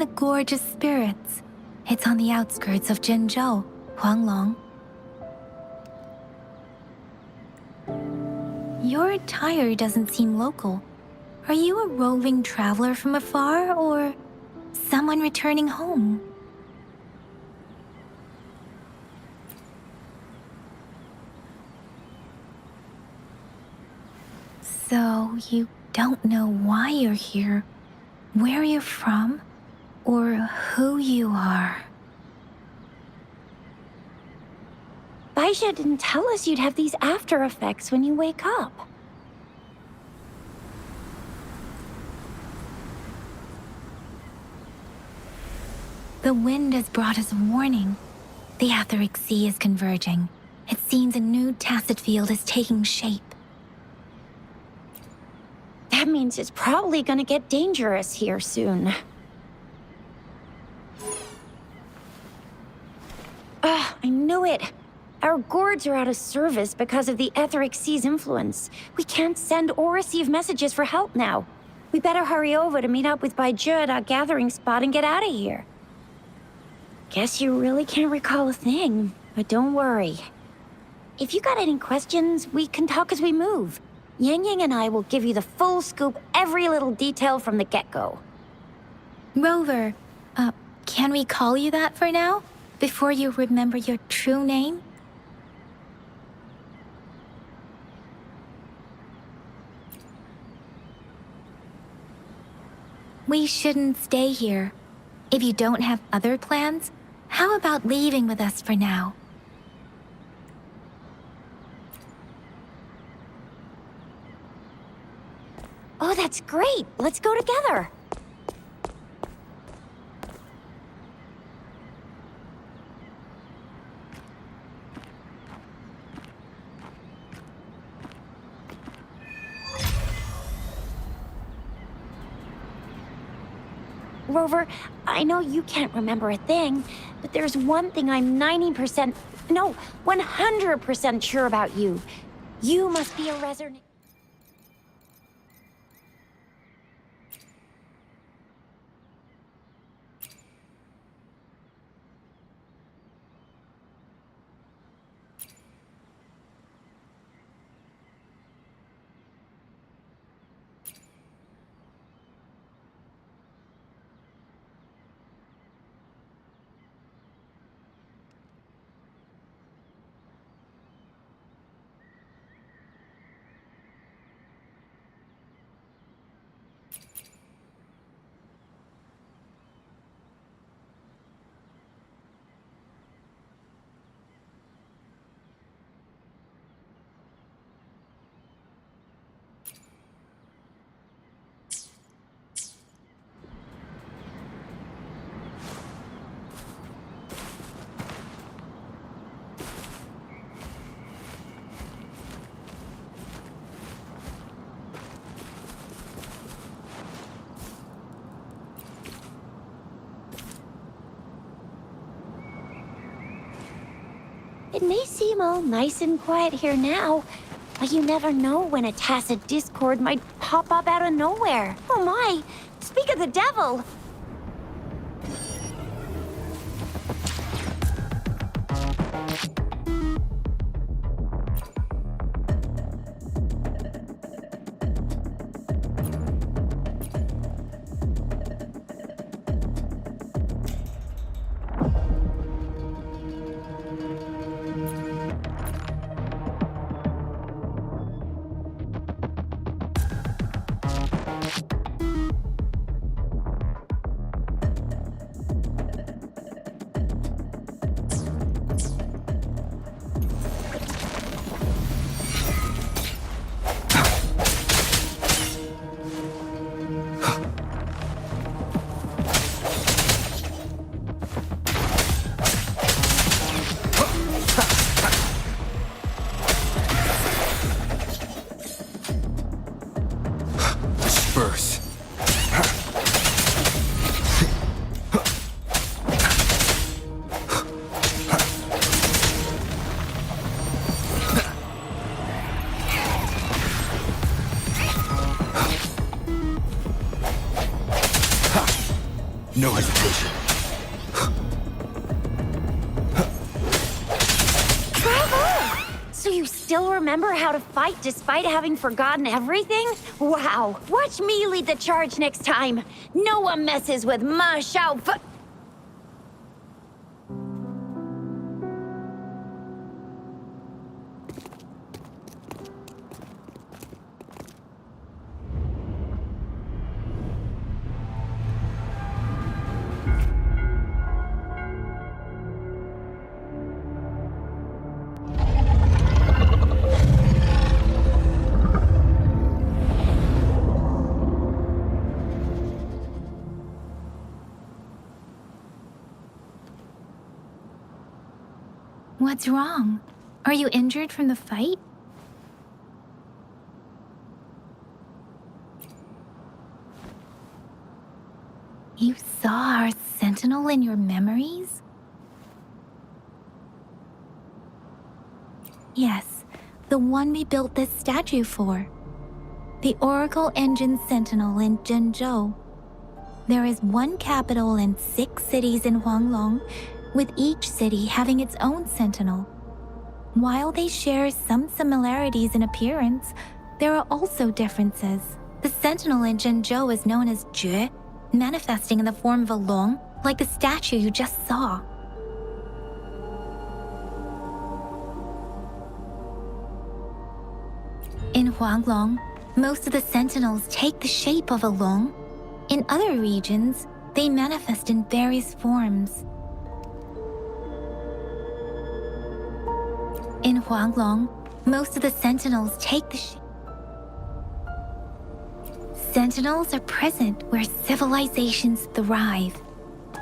the gorgeous spirits. It's on the outskirts of Zhenzhou, Huanglong. Your attire doesn't seem local. Are you a roving traveler from afar, or someone returning home? So, you don't know why you're here, where you're from, or who you are. Baisha didn't tell us you'd have these after effects when you wake up. The wind has brought us warning. The Etheric Sea is converging. It seems a new tacit field is taking shape. That means it's probably gonna get dangerous here soon. I knew it. Our gourds are out of service because of the Etheric Sea's influence. We can't send or receive messages for help now. We better hurry over to meet up with Baizhi at our gathering spot and get out of here. Guess you really can't recall a thing, but don't worry. If you got any questions, we can talk as we move. Yang Yang and I will give you the full scoop, every little detail from the get-go. Rover, can we call you that for now? Before you remember your true name? We shouldn't stay here. If you don't have other plans, how about leaving with us for now? Oh, that's great. Let's go together. Rover, I know you can't remember a thing, but there's one thing I'm 90%, no, 100% sure about you. You must be a resident. It may seem all nice and quiet here now, but you never know when a tacit discord might pop up out of nowhere. Oh my! Speak of the devil! No hesitation. still remember how to fight despite having forgotten everything? Wow. Watch me lead the charge next time. No one messes with Ma Shao Fu. What's wrong? Are you injured from the fight? You saw our sentinel in your memories? Yes, the one we built this statue for. The Oracle Engine Sentinel in Zhenzhou. There is one capital and 6 cities in Huanglong, with each city having its own sentinel. While they share some similarities in appearance, there are also differences. The sentinel in Zhenzhou is known as Jue, manifesting in the form of a long, like the statue you just saw. In Huanglong, most of the sentinels take the shape of a long. In other regions, they manifest in various forms. In Huanglong, most of the sentinels take the shape. Sentinels are present where civilizations thrive.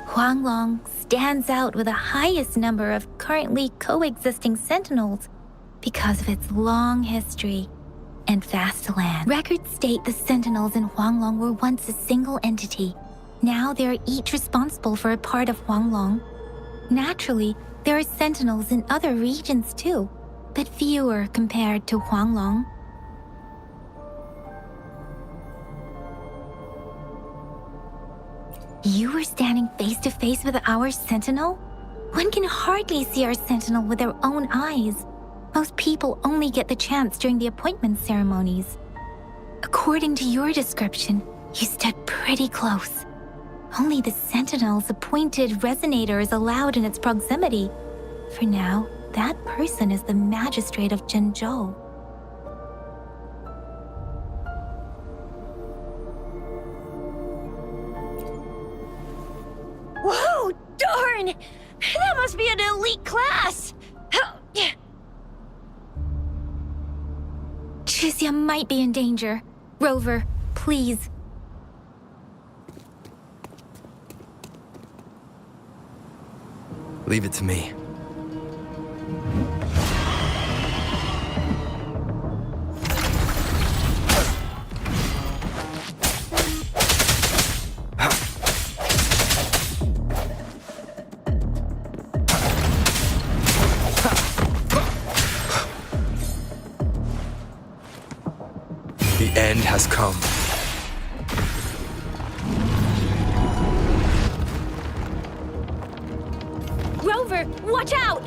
Huanglong stands out with the highest number of currently coexisting sentinels because of its long history and vast land. Records state the sentinels in Huanglong were once a single entity. Now they are each responsible for a part of Huanglong. Naturally, there are sentinels in other regions too, but fewer compared to Huanglong. You were standing face to face with our sentinel? One can hardly see our sentinel with their own eyes. Most people only get the chance during the appointment ceremonies. According to your description, you stood pretty close. Only the sentinel's appointed resonator is allowed in its proximity. For now, that person is the magistrate of Zhenzhou. Whoa, darn! That must be an elite class! Chixia might be in danger. Rover, please. Leave it to me. The end has come. Rover, watch out!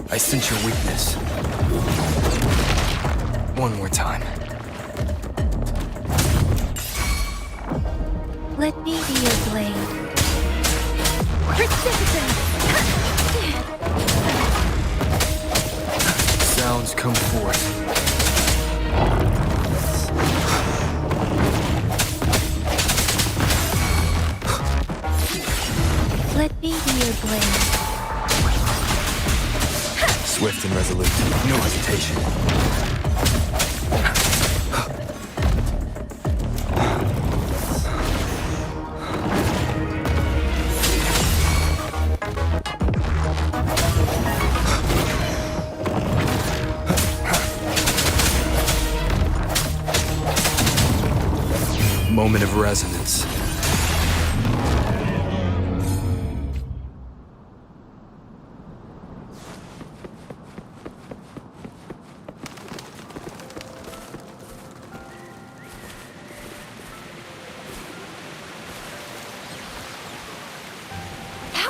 I sense your weakness. One more time. Let me be your blade. Precipitous! Sounds come forth. Let me be your blade. Swift and resolute. No hesitation. Moment of resonance.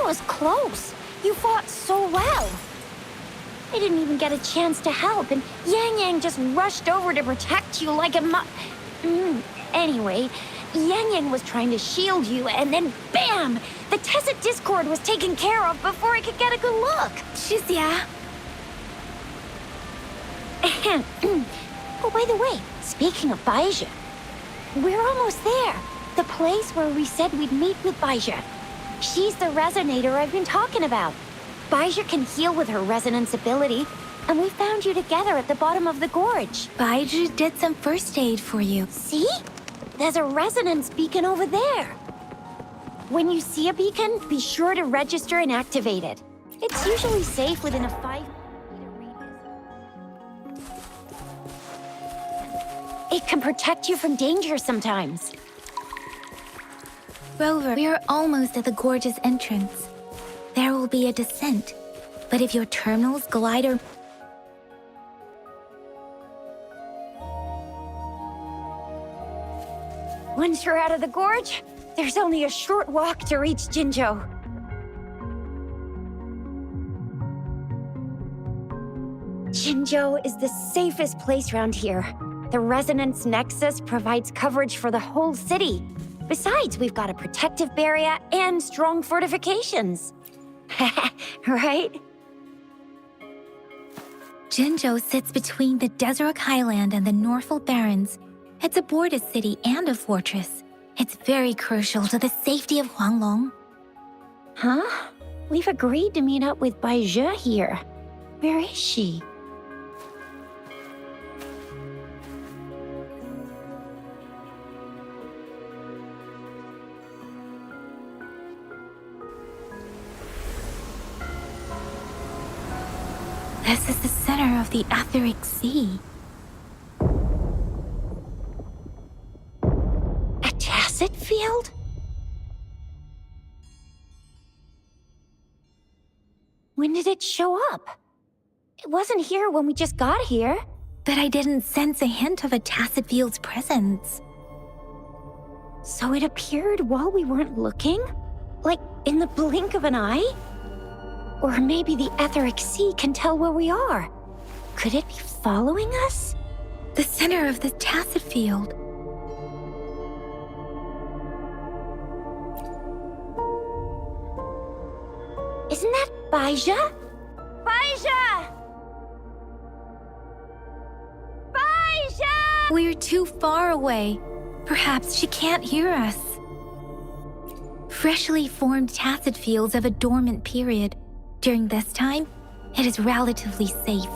That was close. You fought so well. I didn't even get a chance to help, and Yang Yang just rushed over to protect you like a Anyway, Yang Yang was trying to shield you, and then BAM! The Tacet Discord was taken care of before I could get a good look. Shizia. Oh, by the way, speaking of Baizha, we're almost there. The place where we said we'd meet with Baizha. She's the resonator I've been talking about. Baizha can heal with her resonance ability, and we found you together at the bottom of the gorge. Baiju did some first aid for you. See? There's a resonance beacon over there. When you see a beacon, be sure to register and activate it. It's usually safe within a 5-meter radius. It can protect you from danger sometimes. Rover, we are almost at the gorge's entrance. There will be a descent, but if your terminal's glider... Once you're out of the gorge, there's only a short walk to reach Jinzhou. Jinzhou is the safest place around here. The Resonance Nexus provides coverage for the whole city. Besides, we've got a protective barrier and strong fortifications. Right? Jinzhou sits between the Desert Highland and the Norfolk Barrens. It's a border city and a fortress. It's very crucial to the safety of Huanglong. Huh? We've agreed to meet up with Baizha here. Where is she? This is the center of the Etheric Sea. A Tacet field? When did it show up? It wasn't here when we just got here. But I didn't sense a hint of a Tacet field's presence. So it appeared while we weren't looking? Like in the blink of an eye? Or maybe the Etheric Sea can tell where we are. Could it be following us? The center of the Tacet field. Isn't that Baizha? Baizha! Baizha! We're too far away. Perhaps she can't hear us. Freshly formed Tacet fields have a dormant period. During this time, it is relatively safe.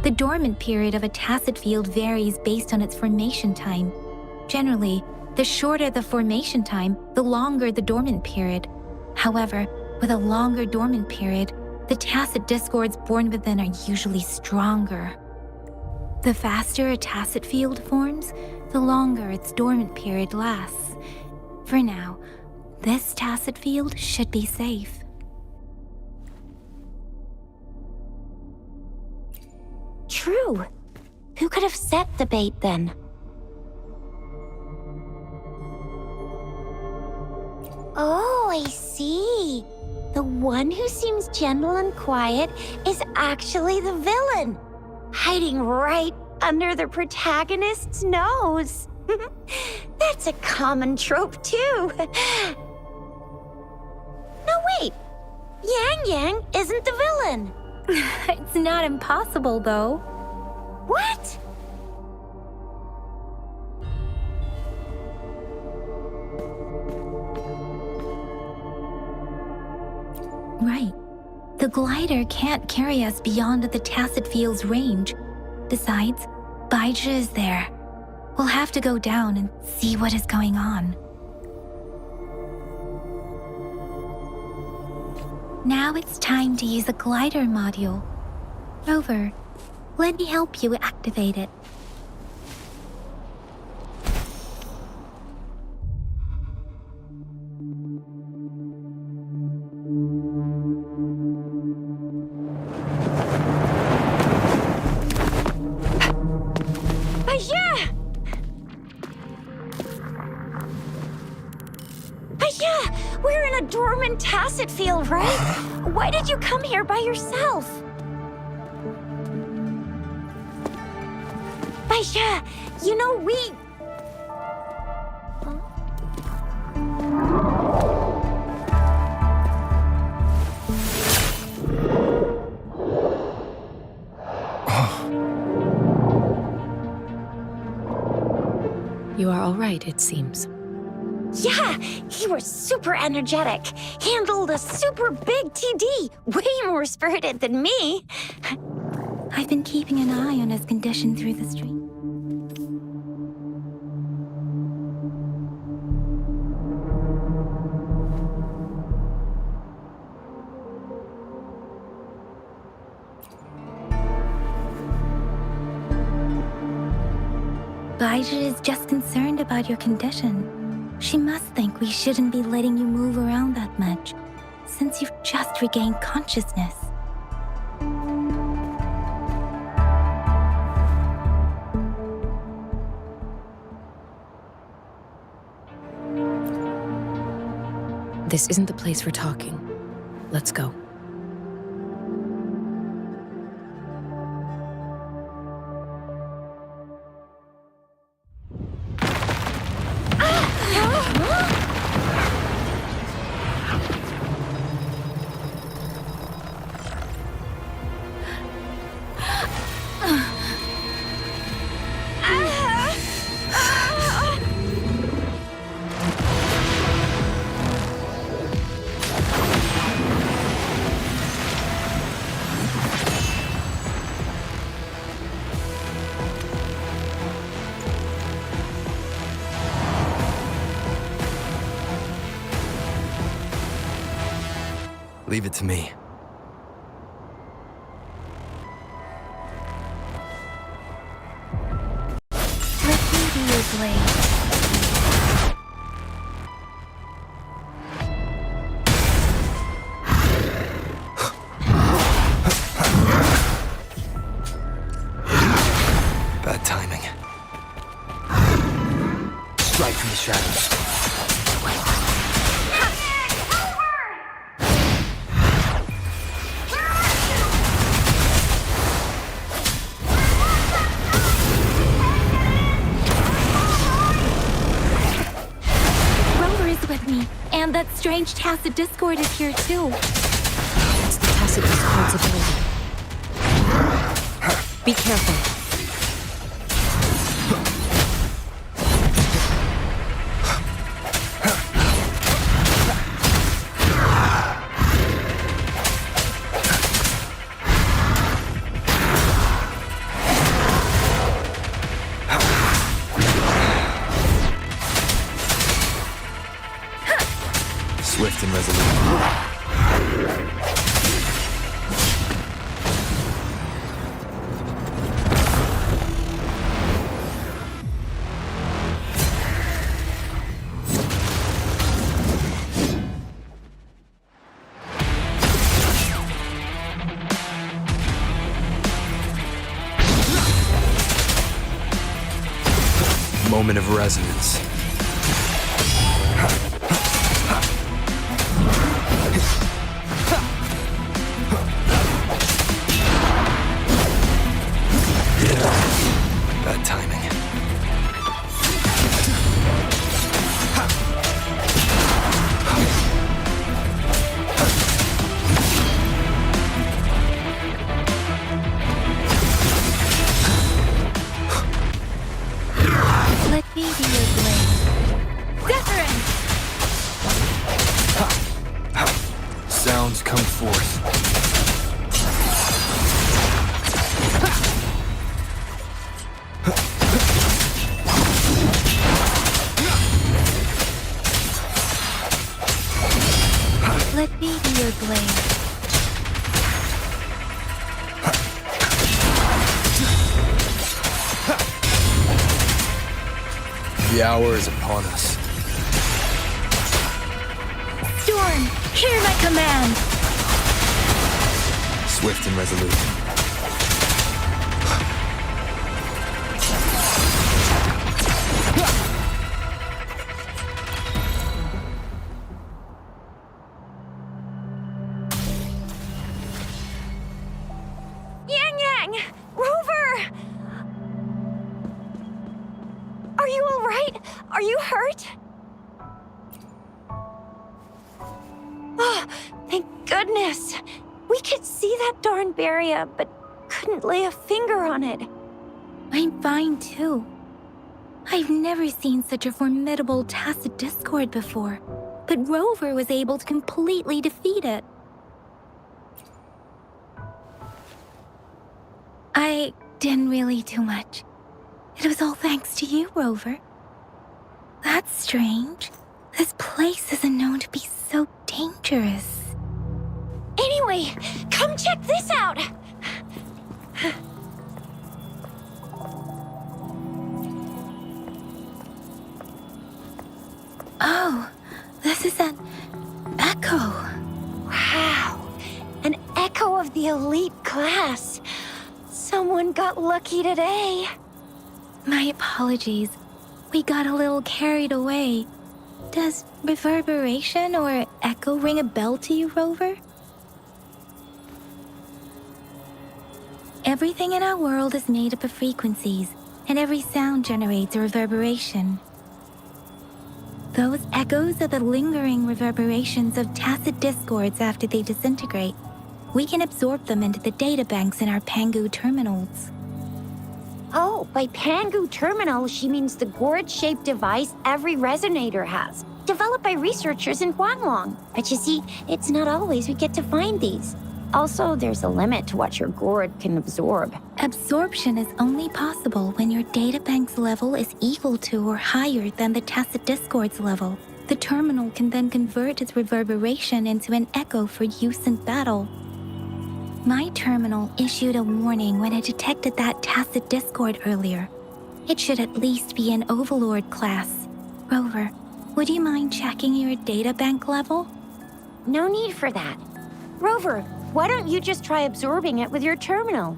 The dormant period of a Tacet field varies based on its formation time. Generally, the shorter the formation time, the longer the dormant period. However, with a longer dormant period, the Tacet discords born within are usually stronger. The faster a Tacet field forms, the longer its dormant period lasts. For now, this Tacet field should be safe. True. Who could have set the bait then? Oh, I see. The one who seems gentle and quiet is actually the villain, hiding right under the protagonist's nose. That's a common trope, too. No, wait. Yang Yang isn't the villain. It's not impossible, though. What? Right. The glider can't carry us beyond the Tacet field's range. Besides, Baizha is there. We'll have to go down and see what is going on. Now it's time to use a glider module. Rover, let me help you activate it. We're in a dormant tacit field, right? Why did you come here by yourself? Baisha, you know, we... You are all right, it seems. Yeah, he was super energetic. Handled a super big TD. Way more spirited than me. I've been keeping an eye on his condition through the stream. Baija is just concerned about your condition. She must think we shouldn't be letting you move around that much, since you've just regained consciousness. This isn't the place for talking. Let's go. Leave it to me. Let me be your blade. Bad timing. Strike from the shadows. With me, and that strange tacit discord is here too. It's the tacit discord's ability. Be careful. Swift and resolute. Moment of resonance. Bad timing. Let me be your blade. Wuthering! Sounds come forth. Let me be your blade. The hour is upon us. Storm, hear my command! Swift and resolute. goodness! We could see that darn barrier, but couldn't lay a finger on it. I'm fine too. I've never seen such a formidable tacit discord before, but Rover was able to completely defeat it. I didn't really do much. It was all thanks to you, Rover. That's strange. This place isn't known to be so dangerous. Anyway, come check this out! Oh, this is an echo. Wow, an echo of the elite class. Someone got lucky today. My apologies. We got a little carried away. Does reverberation or echo ring a bell to you, Rover? Everything in our world is made up of frequencies, and every sound generates a reverberation. Those echoes are the lingering reverberations of tacit discords after they disintegrate. We can absorb them into the databanks in our Pangu terminals. Oh, by Pangu terminal, she means the gourd-shaped device every resonator has, developed by researchers in Huanglong. But you see, it's not always we get to find these. Also, there's a limit to what your gourd can absorb. Absorption is only possible when your databank's level is equal to or higher than the tacit discord's level. The terminal can then convert its reverberation into an echo for use in battle. My terminal issued a warning when it detected that tacit discord earlier. It should at least be an Overlord class. Rover, would you mind checking your databank level? No need for that. Rover, why don't you just try absorbing it with your terminal?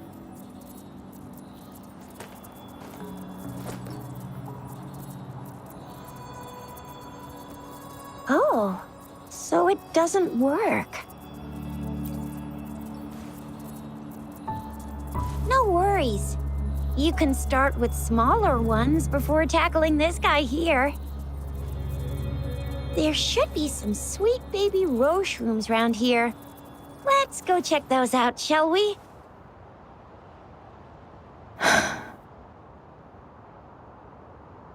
Oh, so it doesn't work. No worries. You can start with smaller ones before tackling this guy here. There should be some sweet baby roche rooms around here. Let's go check those out, shall we?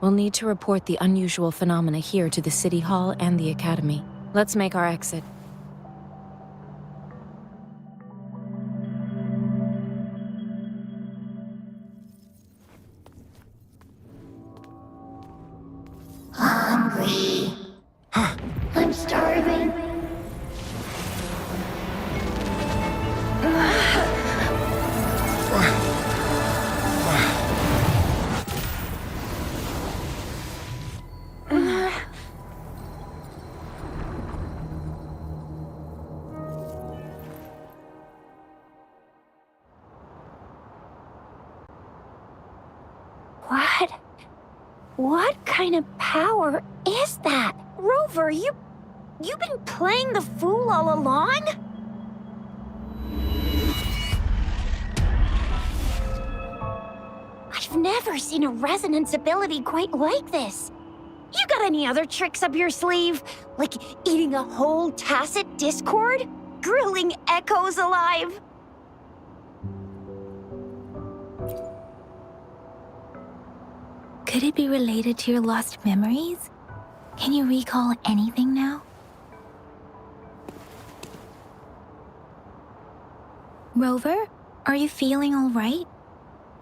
We'll need to report the unusual phenomena here to the City Hall and the Academy. Let's make our exit. Hungry. I'm starving. What kind of power is that? Rover, you've been playing the fool all along? I've never seen a resonance ability quite like this. You got any other tricks up your sleeve? Like eating a whole tacit discord? Grilling echoes alive? Could it be related to your lost memories? Can you recall anything now? Rover, are you feeling all right?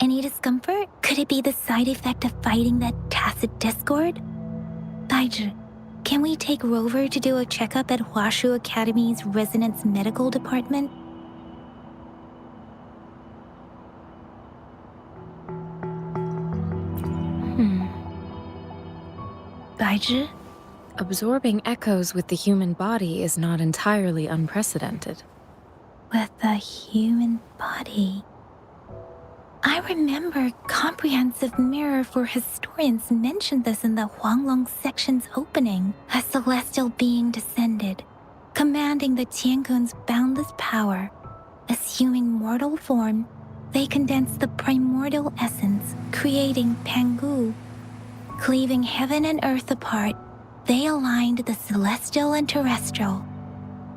Any discomfort? Could it be the side effect of fighting that tacit discord? Baizhi, can we take Rover to do a checkup at Huashu Academy's Resonance Medical Department? Baizhi? Absorbing echoes with the human body is not entirely unprecedented. With the human body. I remember Comprehensive Mirror for Historians mentioned this in the Huanglong section's opening. A celestial being descended, commanding the Tiankun's boundless power. Assuming mortal form, they condensed the primordial essence, creating Pangu. Cleaving heaven and earth apart, they aligned the celestial and terrestrial.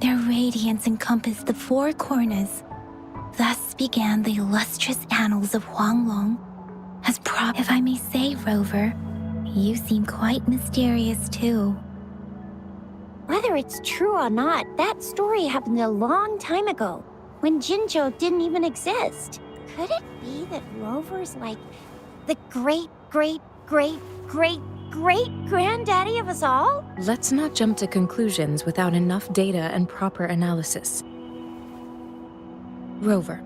Their radiance encompassed the four corners. Thus began the illustrious annals of Huanglong. If I may say, Rover, you seem quite mysterious too. Whether it's true or not, that story happened a long time ago, when Jinzhou didn't even exist. Could it be that Rover's like the great-great-great-great-great-granddaddy of us all? Let's not jump to conclusions without enough data and proper analysis. Rover.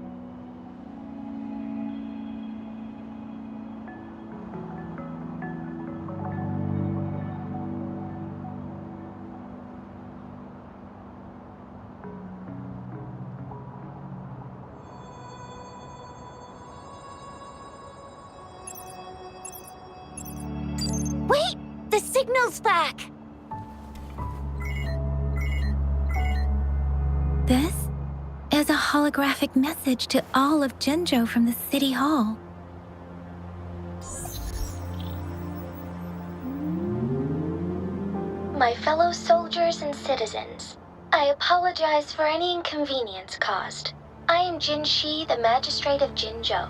Wait! The signal's back! This is a holographic message to all of Jinzhou from the City Hall. My fellow soldiers and citizens, I apologize for any inconvenience caused. I am Jin Shi, the Magistrate of Jinzhou.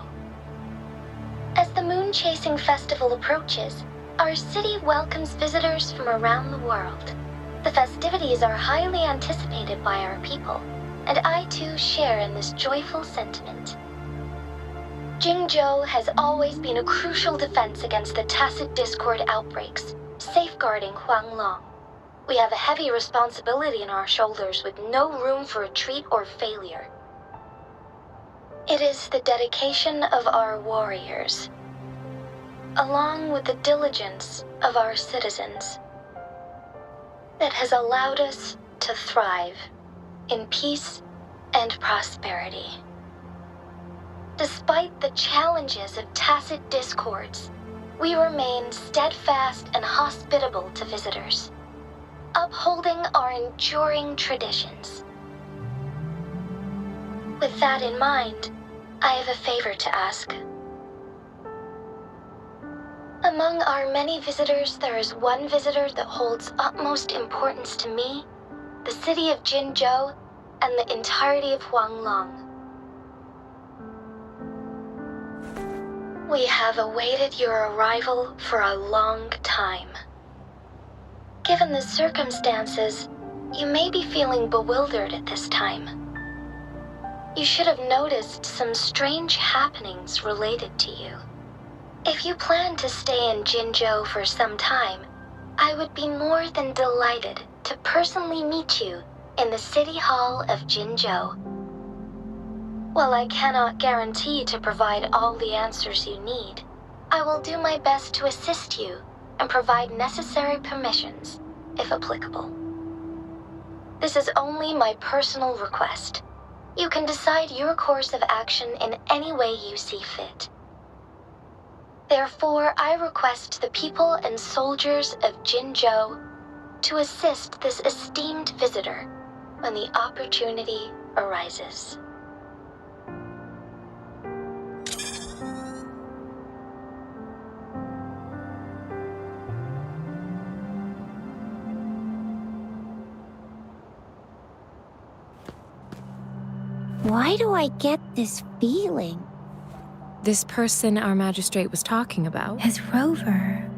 As the Moon-Chasing Festival approaches, our city welcomes visitors from around the world. The festivities are highly anticipated by our people, and I too share in this joyful sentiment. Jinzhou has always been a crucial defense against the tacit discord outbreaks, safeguarding Huanglong. We have a heavy responsibility on our shoulders with no room for retreat or failure. It is the dedication of our warriors, along with the diligence of our citizens, that has allowed us to thrive in peace and prosperity. Despite the challenges of tacit discords, we remain steadfast and hospitable to visitors, upholding our enduring traditions. With that in mind, I have a favor to ask. Among our many visitors, there is one visitor that holds utmost importance to me, the city of Jinzhou, and the entirety of Huanglong. We have awaited your arrival for a long time. Given the circumstances, you may be feeling bewildered at this time. You should have noticed some strange happenings related to you. If you plan to stay in Jinzhou for some time, I would be more than delighted to personally meet you in the City Hall of Jinzhou. While I cannot guarantee to provide all the answers you need, I will do my best to assist you and provide necessary permissions, if applicable. This is only my personal request. You can decide your course of action in any way you see fit. Therefore, I request the people and soldiers of Jinzhou to assist this esteemed visitor when the opportunity arises. Why do I get this feeling? This person our magistrate was talking about. Is Rover.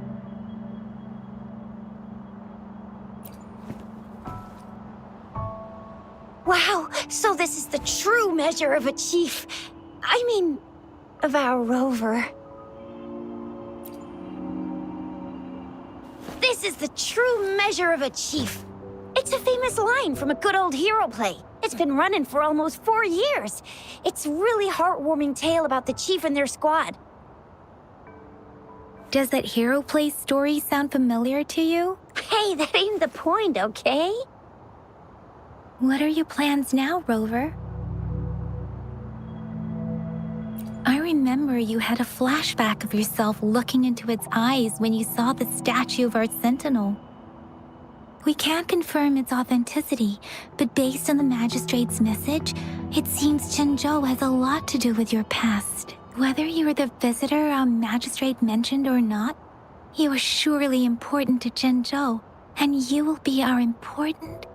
Wow, so this is the true measure of a chief. I mean, of our Rover. This is the true measure of a chief. It's a famous line from a good old hero play. It's been running for almost 4 years. It's a really heartwarming tale about the chief and their squad. Does that hero play story sound familiar to you? Hey, that ain't the point, okay? What are your plans now, Rover? I remember you had a flashback of yourself looking into its eyes when you saw the statue of our sentinel. We can't confirm its authenticity, but based on the magistrate's message, it seems Jinzhou has a lot to do with your past. Whether you are the visitor our magistrate mentioned or not, you are surely important to Jinzhou, and you will be our important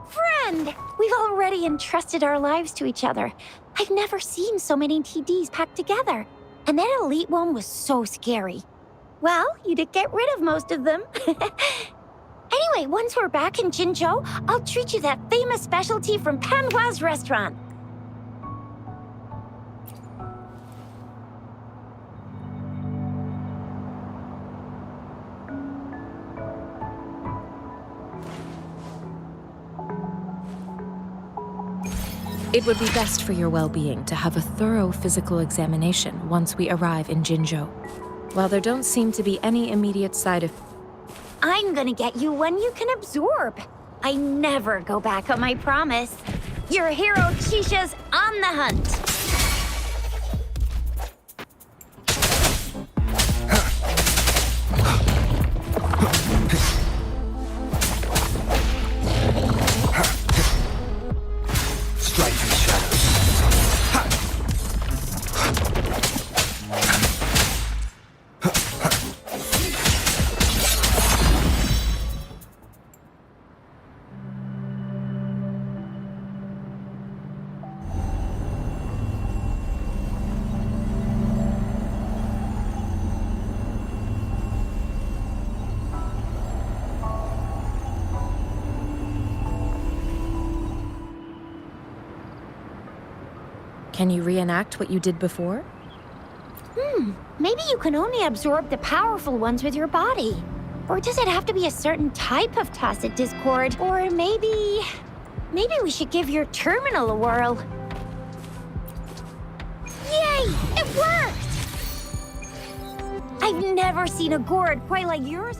Friend! We've already entrusted our lives to each other. I've never seen so many TDs packed together. And that elite one was so scary. Well, you did get rid of most of them. Anyway, once we're back in Jinzhou, I'll treat you that famous specialty from Panhua's restaurant. It would be best for your well-being to have a thorough physical examination once we arrive in Jinzhou. While there don't seem to be any immediate side effects, I'm gonna get you one you can absorb. I never go back on my promise. Your hero Chisha's on the hunt. Can you reenact what you did before? Maybe you can only absorb the powerful ones with your body. Or does it have to be a certain type of tacit discord? Or maybe we should give your terminal a whirl. Yay! It worked! I've never seen a gourd quite like yours.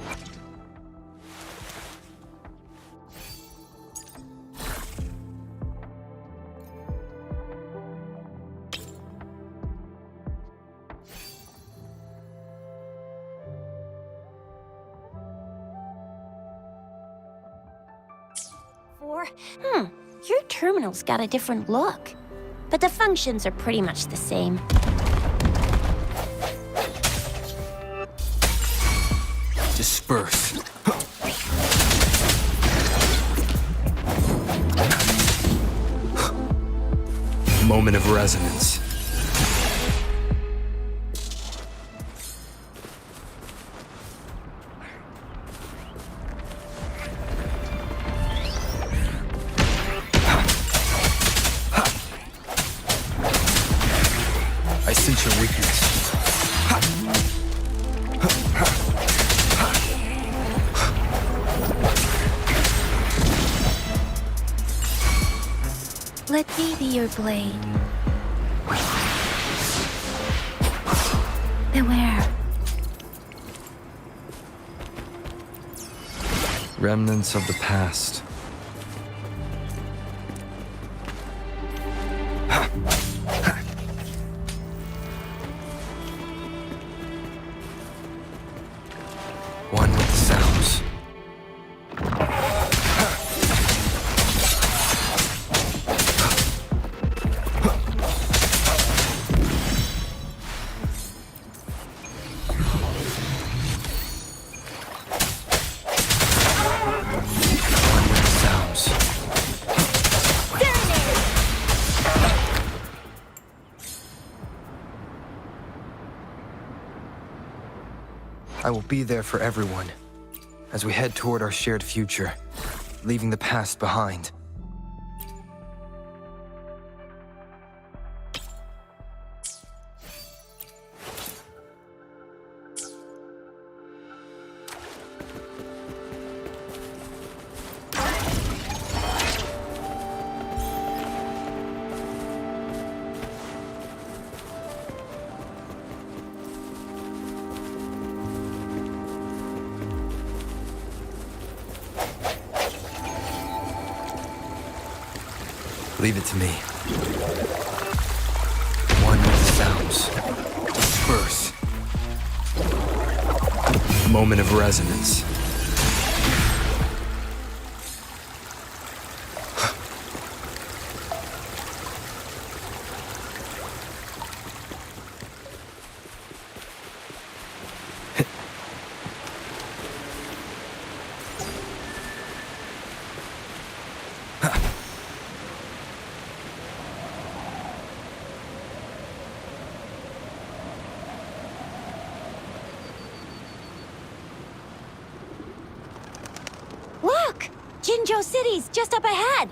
Your terminal's got a different look. But the functions are pretty much the same. Disperse. Moment of resonance. I sense your weakness. Let me be your blade. Beware. Remnants of the past. One with the sounds. One with the sounds. I will be there for everyone as we head toward our shared future, leaving the past behind. Leave it to me. One with the sounds. Disperse. Moment of resonance. Look! Jinzhou City's just up ahead!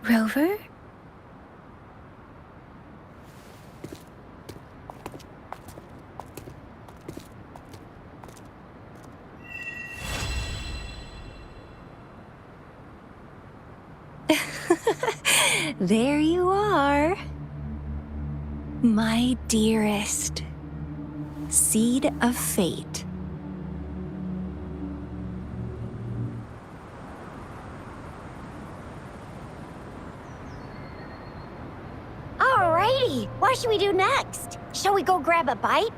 Rover? There you are. My dearest. Seed of fate. Alrighty, what should we do next? Shall we go grab a bite?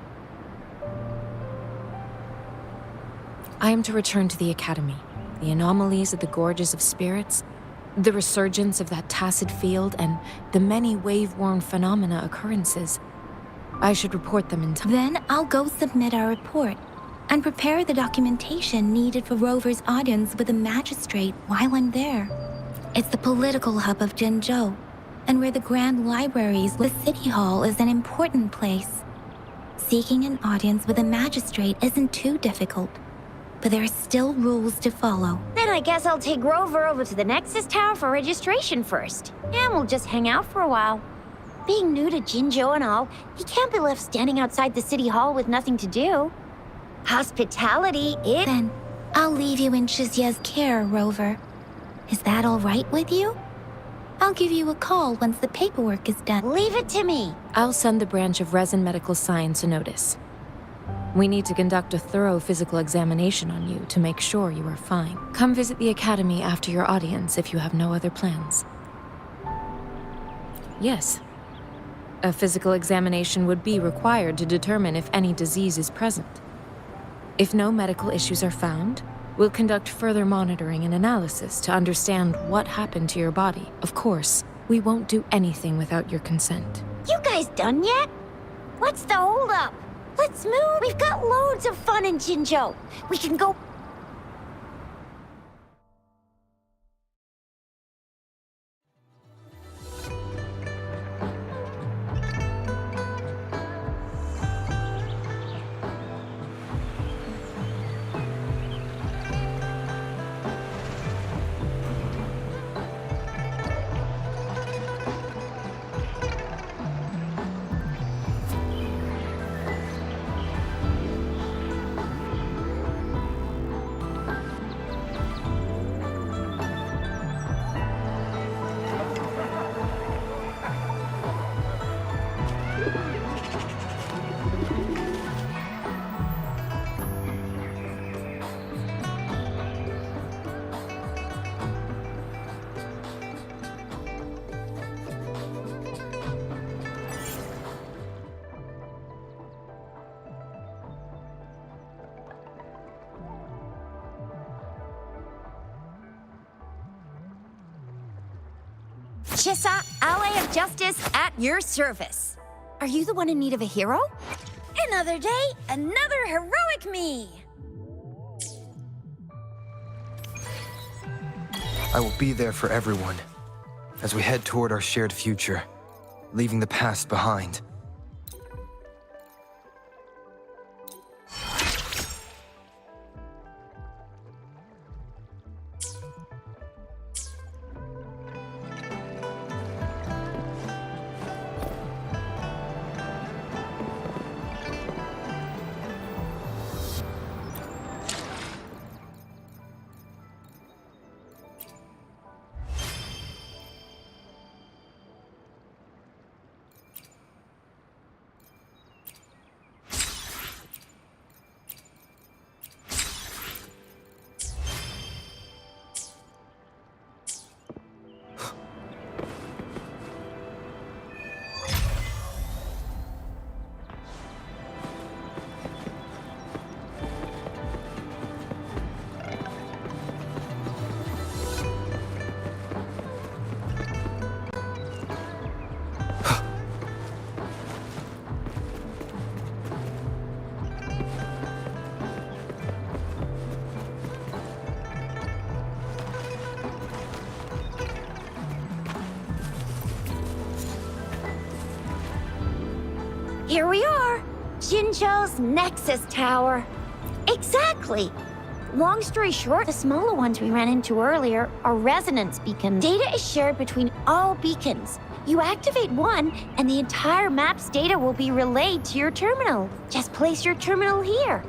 I am to return to the Academy. The anomalies of the Gorges of Spirits, the resurgence of that tacit field, and the many wave-worn phenomena occurrences. I should report them in time. Then I'll go submit our report and prepare the documentation needed for Rover's audience with the magistrate while I'm there. It's the political hub of Jinzhou, and where the Grand Libraries, the City Hall is an important place. Seeking an audience with a magistrate isn't too difficult, but there are still rules to follow. Then I guess I'll take Rover over to the Nexus Tower for registration first. And we'll just hang out for a while. Being new to Jinzhou and all, he can't be left standing outside the City Hall with nothing to do. Hospitality, Then I'll leave you in Shizia's care, Rover. Is that all right with you? I'll give you a call once the paperwork is done. Leave it to me. I'll send the branch of Resin Medical Science a notice. We need to conduct a thorough physical examination on you to make sure you are fine. Come visit the Academy after your audience if you have no other plans. Yes. A physical examination would be required to determine if any disease is present. If no medical issues are found, we'll conduct further monitoring and analysis to understand what happened to your body. Of course, we won't do anything without your consent. You guys done yet? What's the holdup? Let's move. We've got loads of fun in Jinzhou. We can go... Chissa, Ally of Justice, at your service. Are you the one in need of a hero? Another day, another heroic me! I will be there for everyone as we head toward our shared future, leaving the past behind. Here we are. Jinzhou's Nexus Tower. Exactly. Long story short, the smaller ones we ran into earlier are resonance beacons. Data is shared between all beacons. You activate one, and the entire map's data will be relayed to your terminal. Just place your terminal here.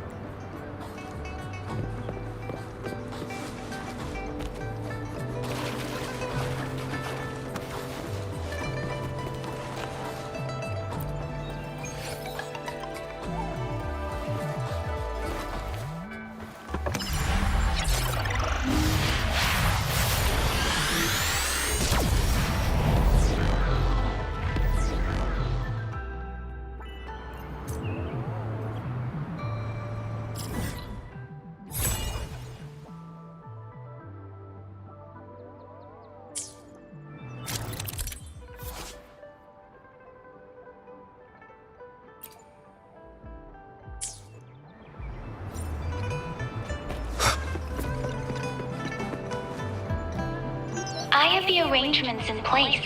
I have the arrangements in place.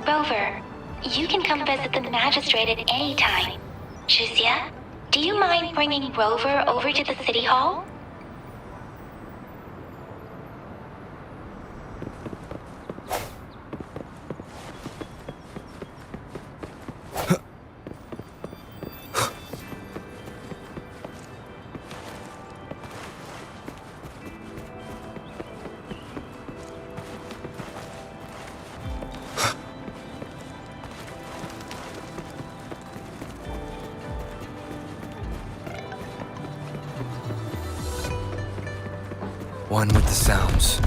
Rover, you can come visit the magistrate at any time. Shuzia, do you mind bringing Rover over to the city hall? One with the sounds.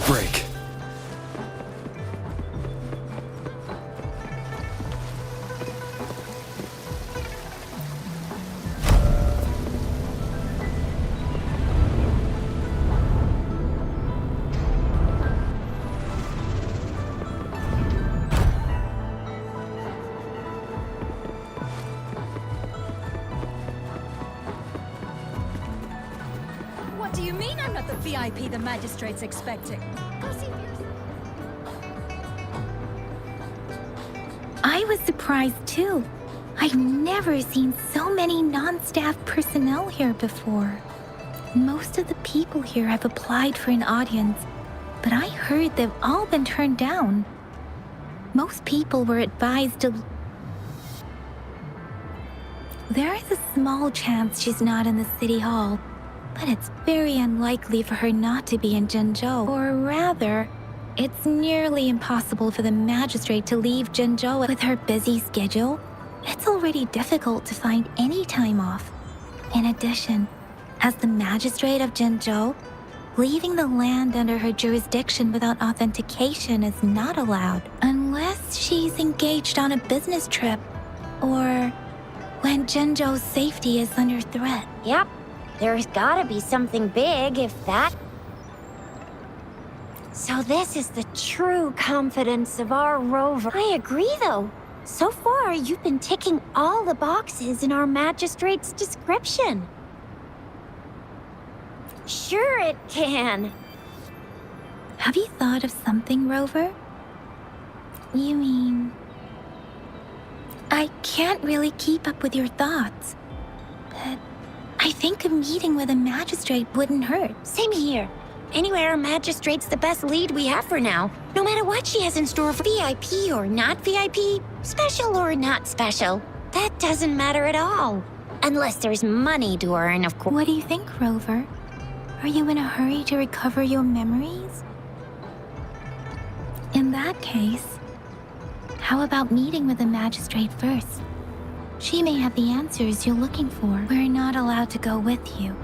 Break. What do you mean I'm not the VIP the magistrate's expecting? Go see for yourself. I was surprised too. I've never seen so many non-staff personnel here before. Most of the people here have applied for an audience, but I heard they've all been turned down. Most people were advised to... There is a small chance she's not in the city hall, but it's very unlikely for her not to be in Jinzhou. Or rather, it's nearly impossible for the magistrate to leave Jinzhou with her busy schedule. It's already difficult to find any time off. In addition, as the magistrate of Jinzhou, leaving the land under her jurisdiction without authentication is not allowed, unless she's engaged on a business trip, or when Jinzhou's safety is under threat. Yep. There's gotta be something big, if that. So this is the true confidence of our Rover. I agree, though. So far, you've been ticking all the boxes in our magistrate's description. Sure it can. Have you thought of something, Rover? You mean... I can't really keep up with your thoughts, but I think a meeting with a magistrate wouldn't hurt. Same here. Anyway, our magistrate's the best lead we have for now. No matter what she has in store for VIP or not VIP, special or not special, that doesn't matter at all. Unless there's money to earn, of course. What do you think, Rover? Are you in a hurry to recover your memories? In that case, how about meeting with the magistrate first? She may have the answers you're looking for. We're not allowed to go with you.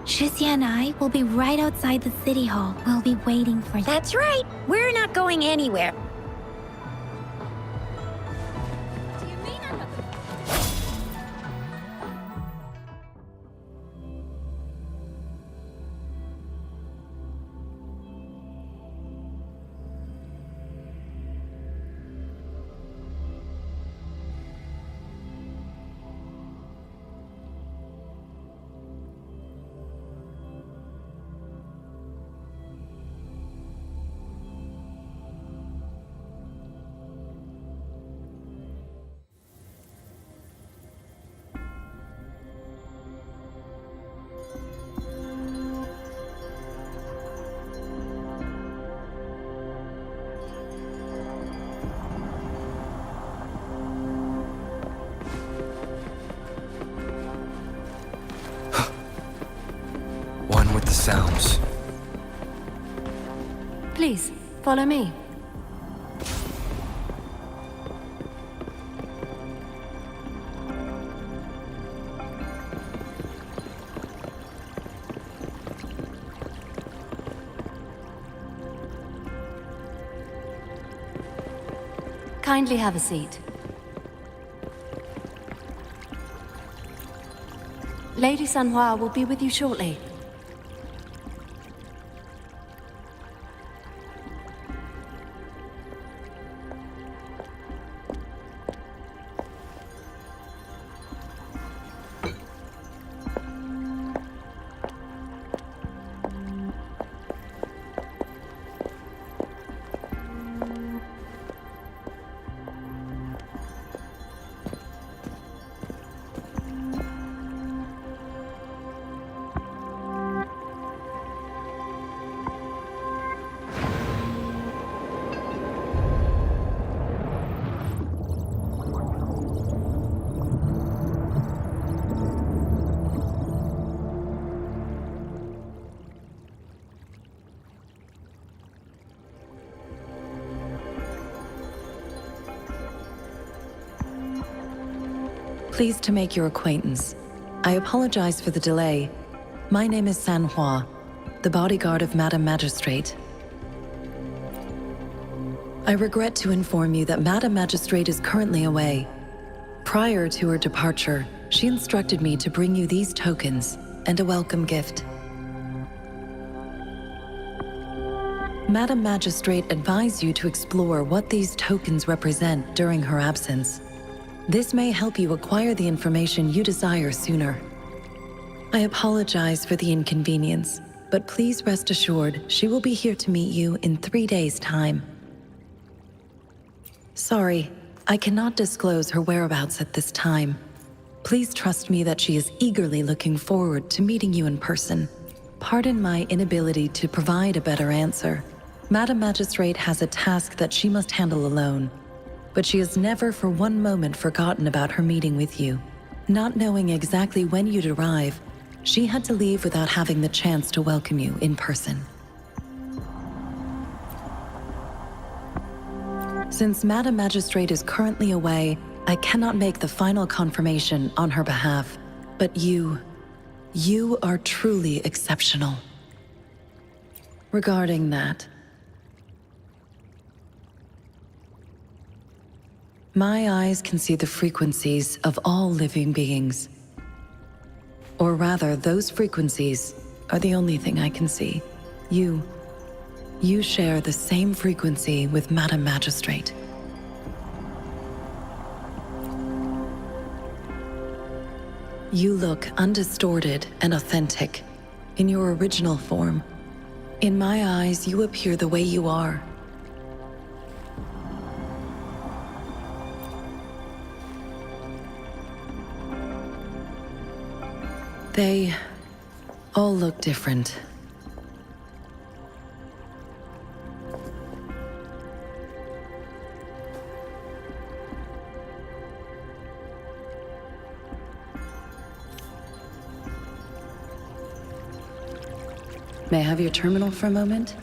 Shizia and I will be right outside the city hall. We'll be waiting for you. That's right. We're not going anywhere. Do you mean I'm not the... sounds. Please, follow me. Kindly have a seat. Lady Sanhua will be with you shortly. Pleased to make your acquaintance. I apologize for the delay. My name is Sanhua, the bodyguard of Madam Magistrate. I regret to inform you that Madam Magistrate is currently away. Prior to her departure, she instructed me to bring you these tokens and a welcome gift. Madam Magistrate advised you to explore what these tokens represent during her absence. This may help you acquire the information you desire sooner. I apologize for the inconvenience, but please rest assured she will be here to meet you in 3 days' time. Sorry, I cannot disclose her whereabouts at this time. Please trust me that she is eagerly looking forward to meeting you in person. Pardon my inability to provide a better answer. Madam Magistrate has a task that she must handle alone, but she has never for one moment forgotten about her meeting with you. Not knowing exactly when you'd arrive, she had to leave without having the chance to welcome you in person. Since Madam Magistrate is currently away, I cannot make the final confirmation on her behalf. But you are truly exceptional. Regarding that, my eyes can see the frequencies of all living beings. Or rather, those frequencies are the only thing I can see. You share the same frequency with Madam Magistrate. You look undistorted and authentic in your original form. In my eyes, you appear the way you are. They all look different. May I have your terminal for a moment?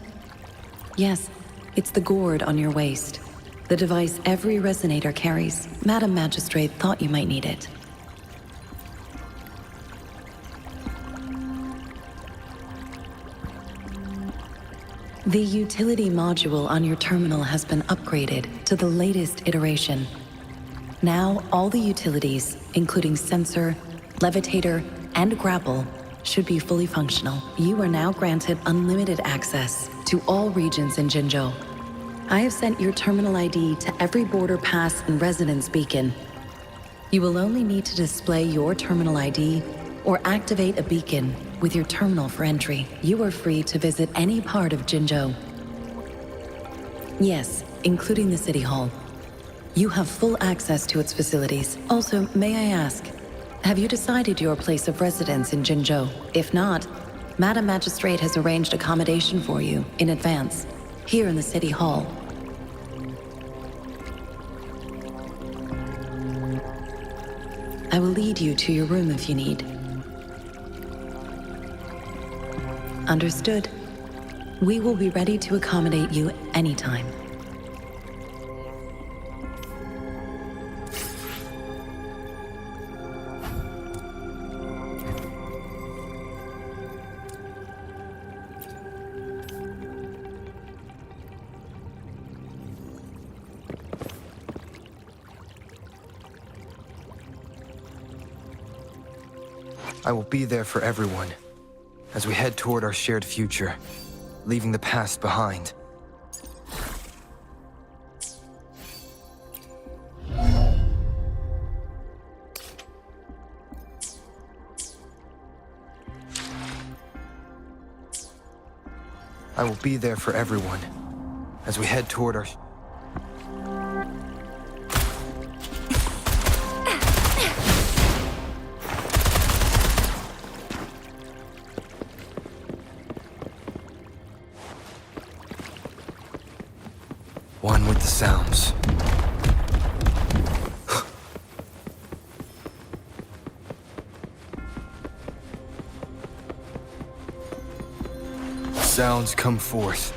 Yes, it's the gourd on your waist. The device every resonator carries. Madam Magistrate thought you might need it. The utility module on your terminal has been upgraded to the latest iteration. Now, all the utilities, including sensor, levitator, and grapple, should be fully functional. You are now granted unlimited access to all regions in Jinzhou. I have sent your terminal ID to every border pass and residence beacon. You will only need to display your terminal ID or activate a beacon with your terminal for entry. You are free to visit any part of Jinzhou. Yes, including the City Hall. You have full access to its facilities. Also, may I ask, have you decided your place of residence in Jinzhou? If not, Madam Magistrate has arranged accommodation for you in advance, here in the City Hall. I will lead you to your room if you need. Understood. We will be ready to accommodate you anytime. I will be there for everyone as we head toward our shared future, leaving the past behind. I will be there for everyone as we head toward our... One with the sounds. Sounds come forth.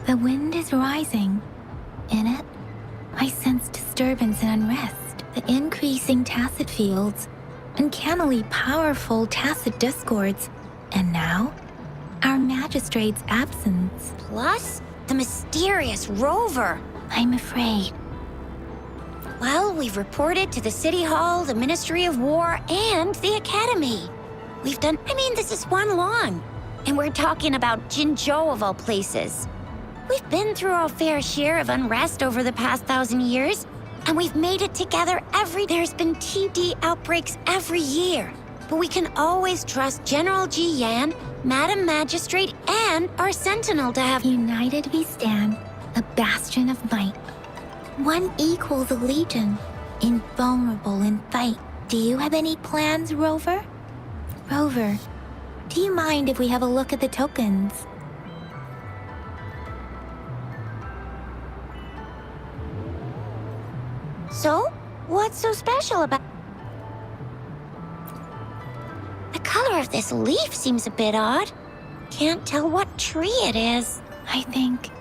The wind is rising. In it, I sense disturbance and unrest. The increasing tacit fields, uncannily powerful tacit discords, and now, our magistrate's absence. Plus, the mysterious rover. I'm afraid. Well, we've reported to the City Hall, the Ministry of War, and the Academy. We've done, this is one long. And we're talking about Jinzhou of all places. We've been through our fair share of unrest over the past 1,000 years, and we've made it together There's been TD outbreaks every year. But we can always trust General Ji Yan, Madam Magistrate, and our Sentinel to have... United we stand, a bastion of might. One equals a legion, invulnerable in fight. Do you have any plans, Rover? Rover, do you mind if we have a look at the tokens? So, what's What's so special about... The color of this leaf seems a bit odd. Can't tell what tree it is. I think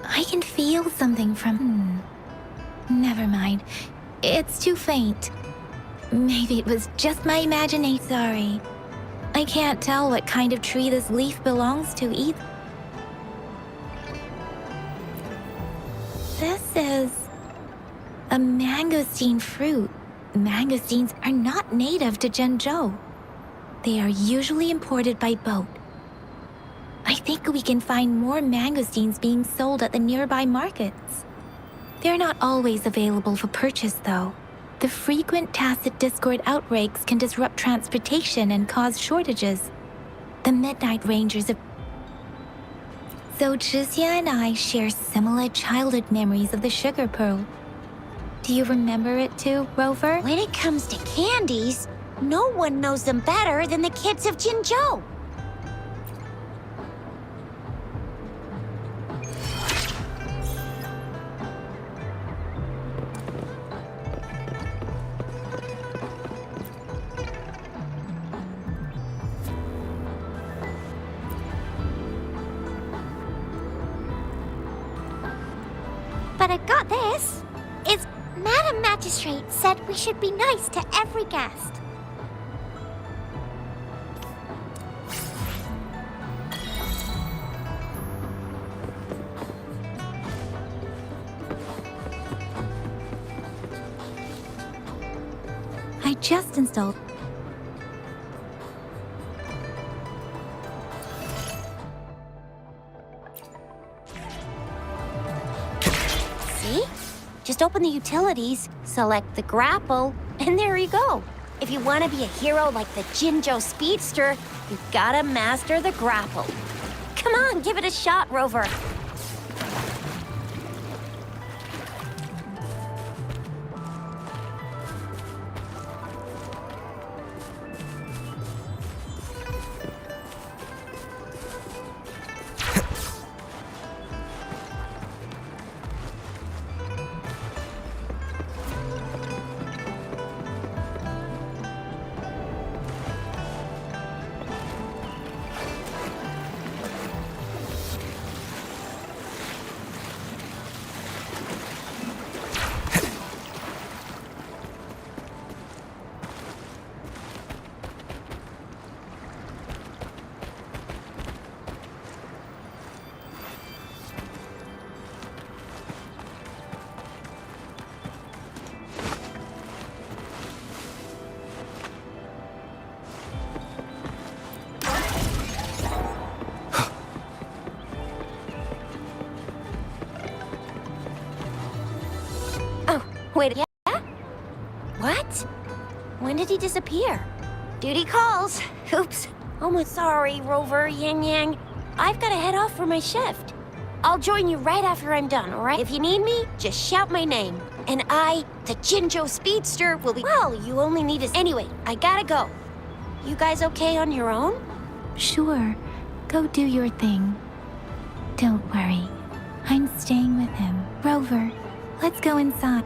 I can feel something from... Never mind. It's too faint. Maybe it was just my imagination. Sorry. I can't tell what kind of tree this leaf belongs to either. This is a mangosteen fruit. Mangosteens are not native to Zhengzhou. They are usually imported by boat. I think we can find more mangosteens being sold at the nearby markets. They're not always available for purchase, though. The frequent tacit discord outbreaks can disrupt transportation and cause shortages. The Midnight Rangers of... So Zhixia and I share similar childhood memories of the sugar pearl. Do you remember it too, Rover? When it comes to candies, no one knows them better than the kids of Jinzhou. But I've got this. It's Madam Magistrate said we should be nice to every guest. I just installed... See? Just open the utilities, select the grapple, and there you go. If you want to be a hero like the Jinzhou Speedster, you've gotta master the grapple. Come on, give it a shot, Rover. Wait, yeah? What? When did he disappear? Duty calls. Oops. Oh, sorry, Rover, Yang Yang. I've gotta head off for my shift. I'll join you right after I'm done, alright? If you need me, just shout my name. And I, the Jinzhou Speedster, will be... Well, you only need us... Anyway, I gotta go. You guys okay on your own? Sure. Go do your thing. Don't worry. I'm staying with him. Rover, let's go inside.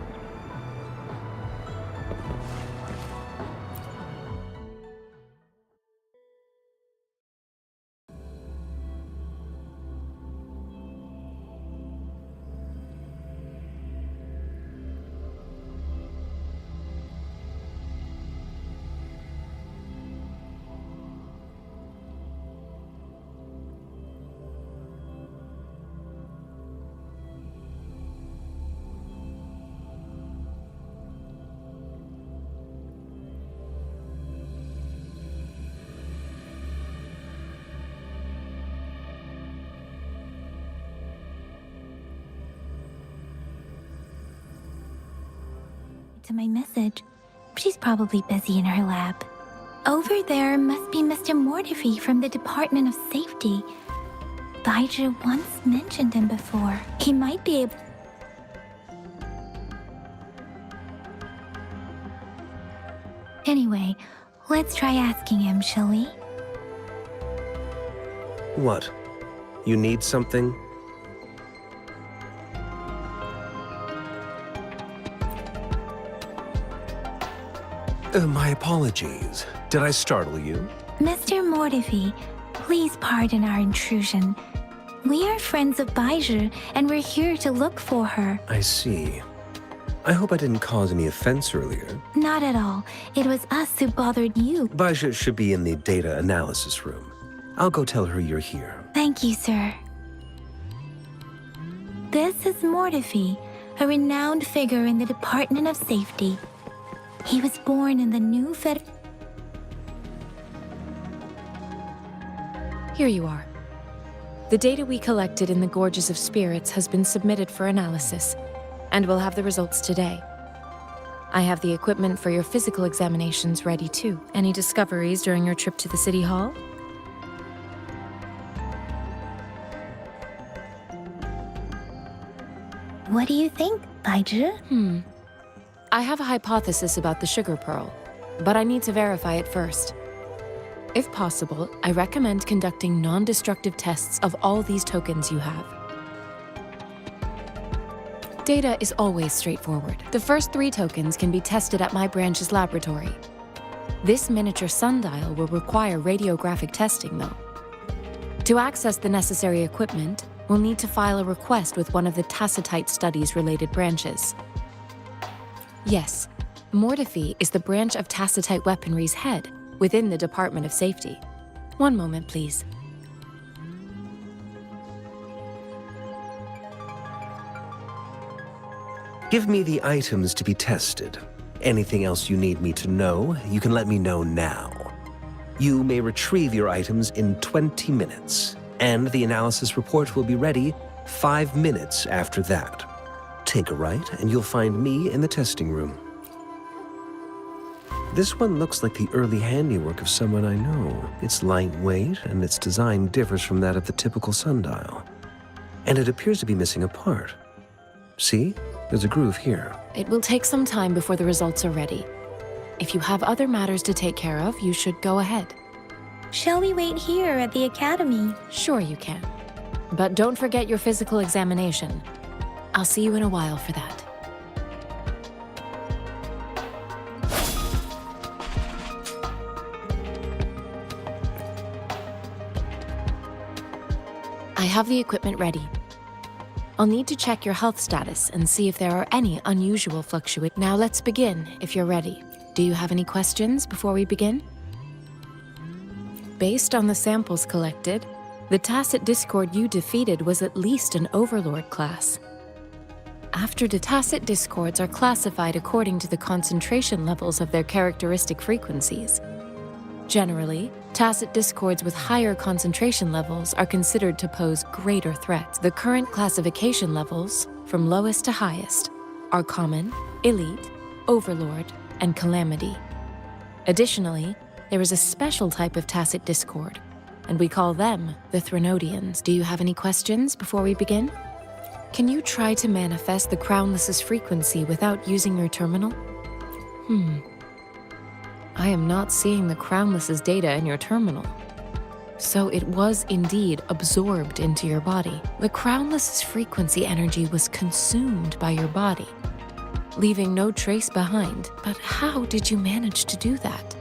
To my message. She's probably busy in her lab. Over there must be Mr. Mortefi from the Department of Safety. Baizhi once mentioned him before. He might be able... Anyway, let's try asking him, shall we? What? You need something? My apologies. Did I startle you? Mr. Mortivy, please pardon our intrusion. We are friends of Baizhi, and we're here to look for her. I see. I hope I didn't cause any offense earlier. Not at all. It was us who bothered you. Baizhi should be in the data analysis room. I'll go tell her you're here. Thank you, sir. This is Mortivy, a renowned figure in the Department of Safety. He was born in the new Here you are. The data we collected in the Gorges of Spirits has been submitted for analysis, and we'll have the results today. I have the equipment for your physical examinations ready too. Any discoveries during your trip to the City Hall? What do you think, Baizhi? I have a hypothesis about the sugar pearl, but I need to verify it first. If possible, I recommend conducting non-destructive tests of all these tokens you have. Data is always straightforward. The first 3 tokens can be tested at my branch's laboratory. This miniature sundial will require radiographic testing, though. To access the necessary equipment, we'll need to file a request with one of the Tacitite Studies-related branches. Yes, Mortify is the branch of Tacitite Weaponry's head within the Department of Safety. One moment, please. Give me the items to be tested. Anything else you need me to know, you can let me know now. You may retrieve your items in 20 minutes, and the analysis report will be ready 5 minutes after that. Take a right, and you'll find me in the testing room. This one looks like the early handiwork of someone I know. It's lightweight, and its design differs from that of the typical sundial. And it appears to be missing a part. See? There's a groove here. It will take some time before the results are ready. If you have other matters to take care of, you should go ahead. Shall we wait here at the academy? Sure you can. But don't forget your physical examination. I'll see you in a while for that. I have the equipment ready. I'll need to check your health status and see if there are any unusual fluctuations. Now let's begin, if you're ready. Do you have any questions before we begin? Based on the samples collected, the Tacit Discord you defeated was at least an Overlord class. After the Tacit Discords are classified according to the concentration levels of their characteristic frequencies. Generally, Tacit Discords with higher concentration levels are considered to pose greater threats. The current classification levels, from lowest to highest, are Common, Elite, Overlord, and Calamity. Additionally, there is a special type of Tacit Discord, and we call them the Threnodians. Do you have any questions before we begin? Can you try to manifest the Crownless's frequency without using your terminal? I am not seeing the Crownless's data in your terminal. So it was indeed absorbed into your body. The Crownless's frequency energy was consumed by your body, leaving no trace behind. But how did you manage to do that?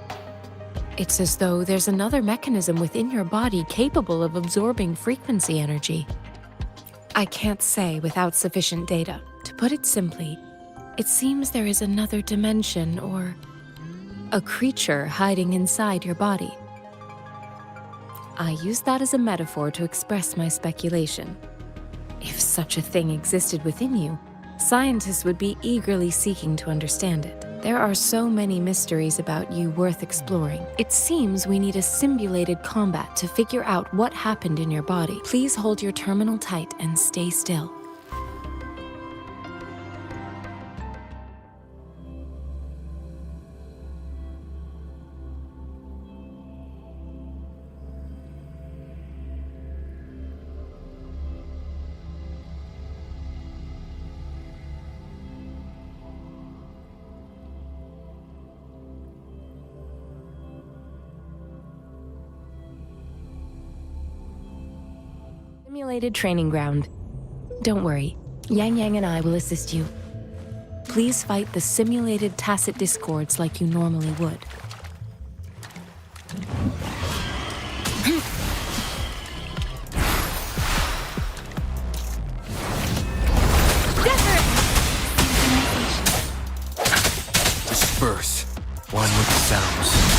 It's as though there's another mechanism within your body capable of absorbing frequency energy. I can't say without sufficient data. To put it simply, it seems there is another dimension or a creature hiding inside your body. I use that as a metaphor to express my speculation. If such a thing existed within you, scientists would be eagerly seeking to understand it. There are so many mysteries about you worth exploring. It seems we need a simulated combat to figure out what happened in your body. Please hold your terminal tight and stay still. Simulated training ground. Don't worry, Yang Yang and I will assist you. Please fight the simulated tacit discords like you normally would. Disperse. One with the sounds.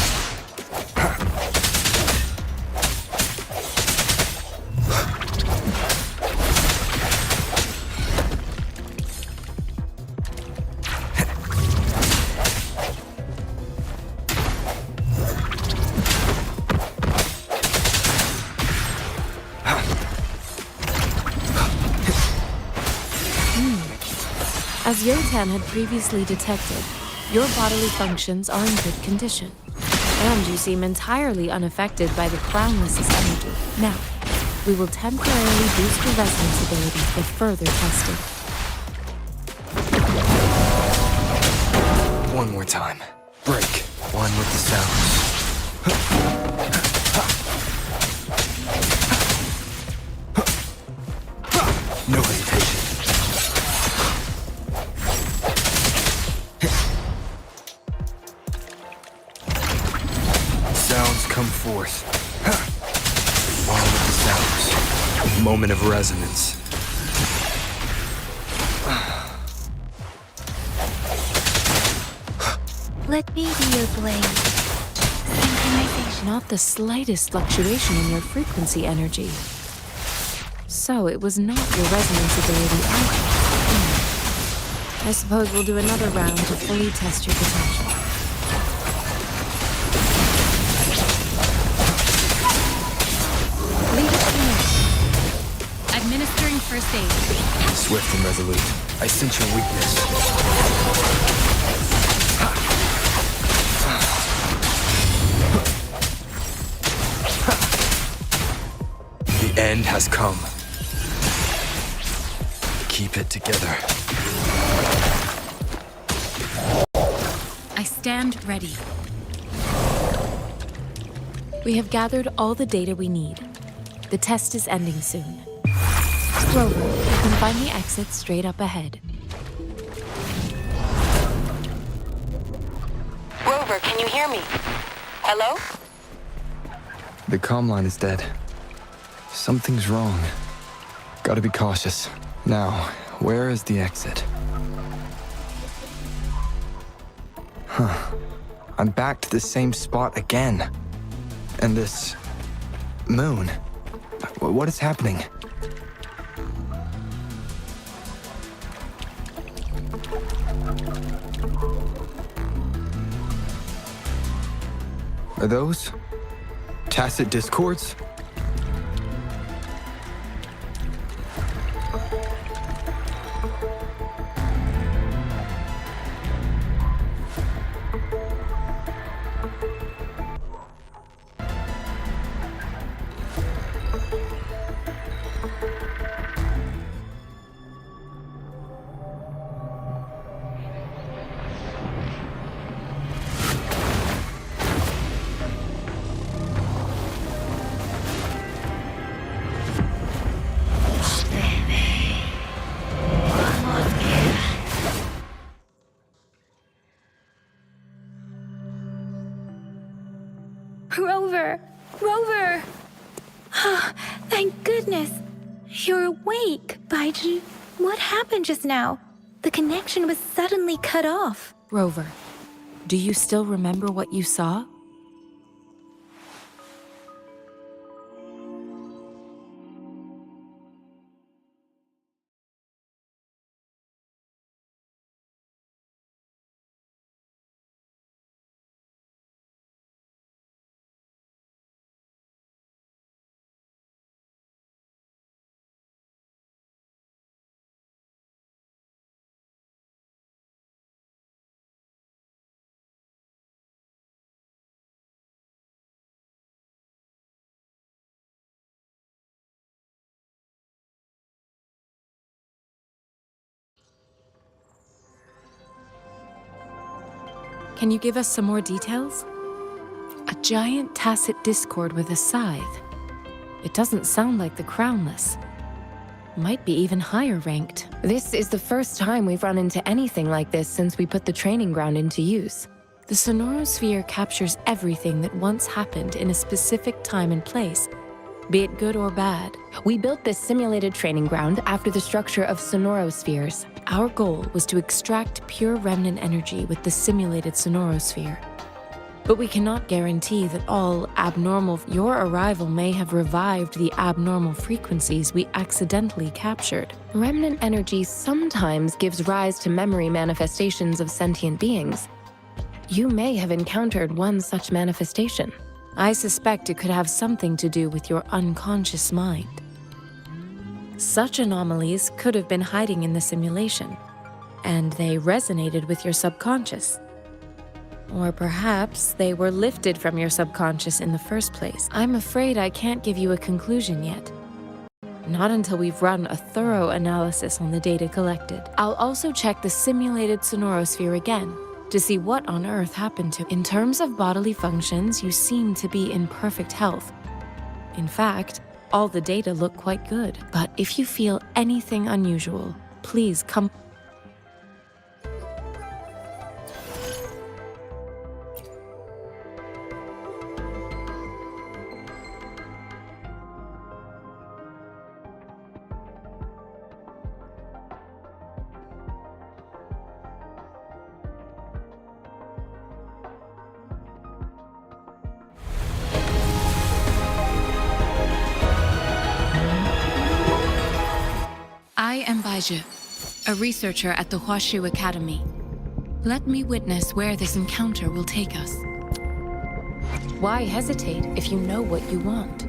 As Yotan had previously detected, your bodily functions are in good condition, and you seem entirely unaffected by the Crownless's energy. Now, we will temporarily boost your resonance ability for further testing. One more time. Break. One with the sounds. No hesitation. Sounds come forth. One with the sounds. Moment of resonance. Let me be your blade. Synchronization. Not the slightest fluctuation in your frequency energy. So it was not your resonance ability either. I suppose we'll do another round to fully test your potential. Leave it to me. Administering first aid. Swift and resolute. I sense your weakness. The end has come. Keep it together. I stand ready. We have gathered all the data we need. The test is ending soon. Rover, you can find the exit straight up ahead. Rover, can you hear me? Hello? The comm line is dead. Something's wrong. Gotta be cautious. Now, where is the exit? Huh. I'm back to the same spot again. And this... moon. What is happening? Are those... tacit discords? Rover! Rover! Ah, thank goodness! You're awake, Baiju. What happened just now? The connection was suddenly cut off. Rover, do you still remember what you saw? Can you give us some more details? A giant tacit discord with a scythe. It doesn't sound like the Crownless. might be even higher ranked. This is the first time we've run into anything like this since we put the training ground into use. The sonorosphere captures everything that once happened in a specific time and place, be it good or bad. We built this simulated training ground after the structure of sonorospheres. Our goal was to extract pure remnant energy with the simulated sonorosphere. But we cannot guarantee that all abnormal... Your arrival may have revived the abnormal frequencies we accidentally captured. Remnant energy sometimes gives rise to memory manifestations of sentient beings. You may have encountered one such manifestation. I suspect it could have something to do with your unconscious mind. Such anomalies could have been hiding in the simulation, and they resonated with your subconscious. Or perhaps they were lifted from your subconscious in the first place. I'm afraid I can't give you a conclusion yet. Not until we've run a thorough analysis on the data collected. I'll also check the simulated sonorosphere again to see what on earth happened to it. In terms of bodily functions, you seem to be in perfect health. In fact, all the data look quite good. But if you feel anything unusual, please come. I am Baiju, a researcher at the Huashu Academy. Let me witness where this encounter will take us. Why hesitate if you know what you want?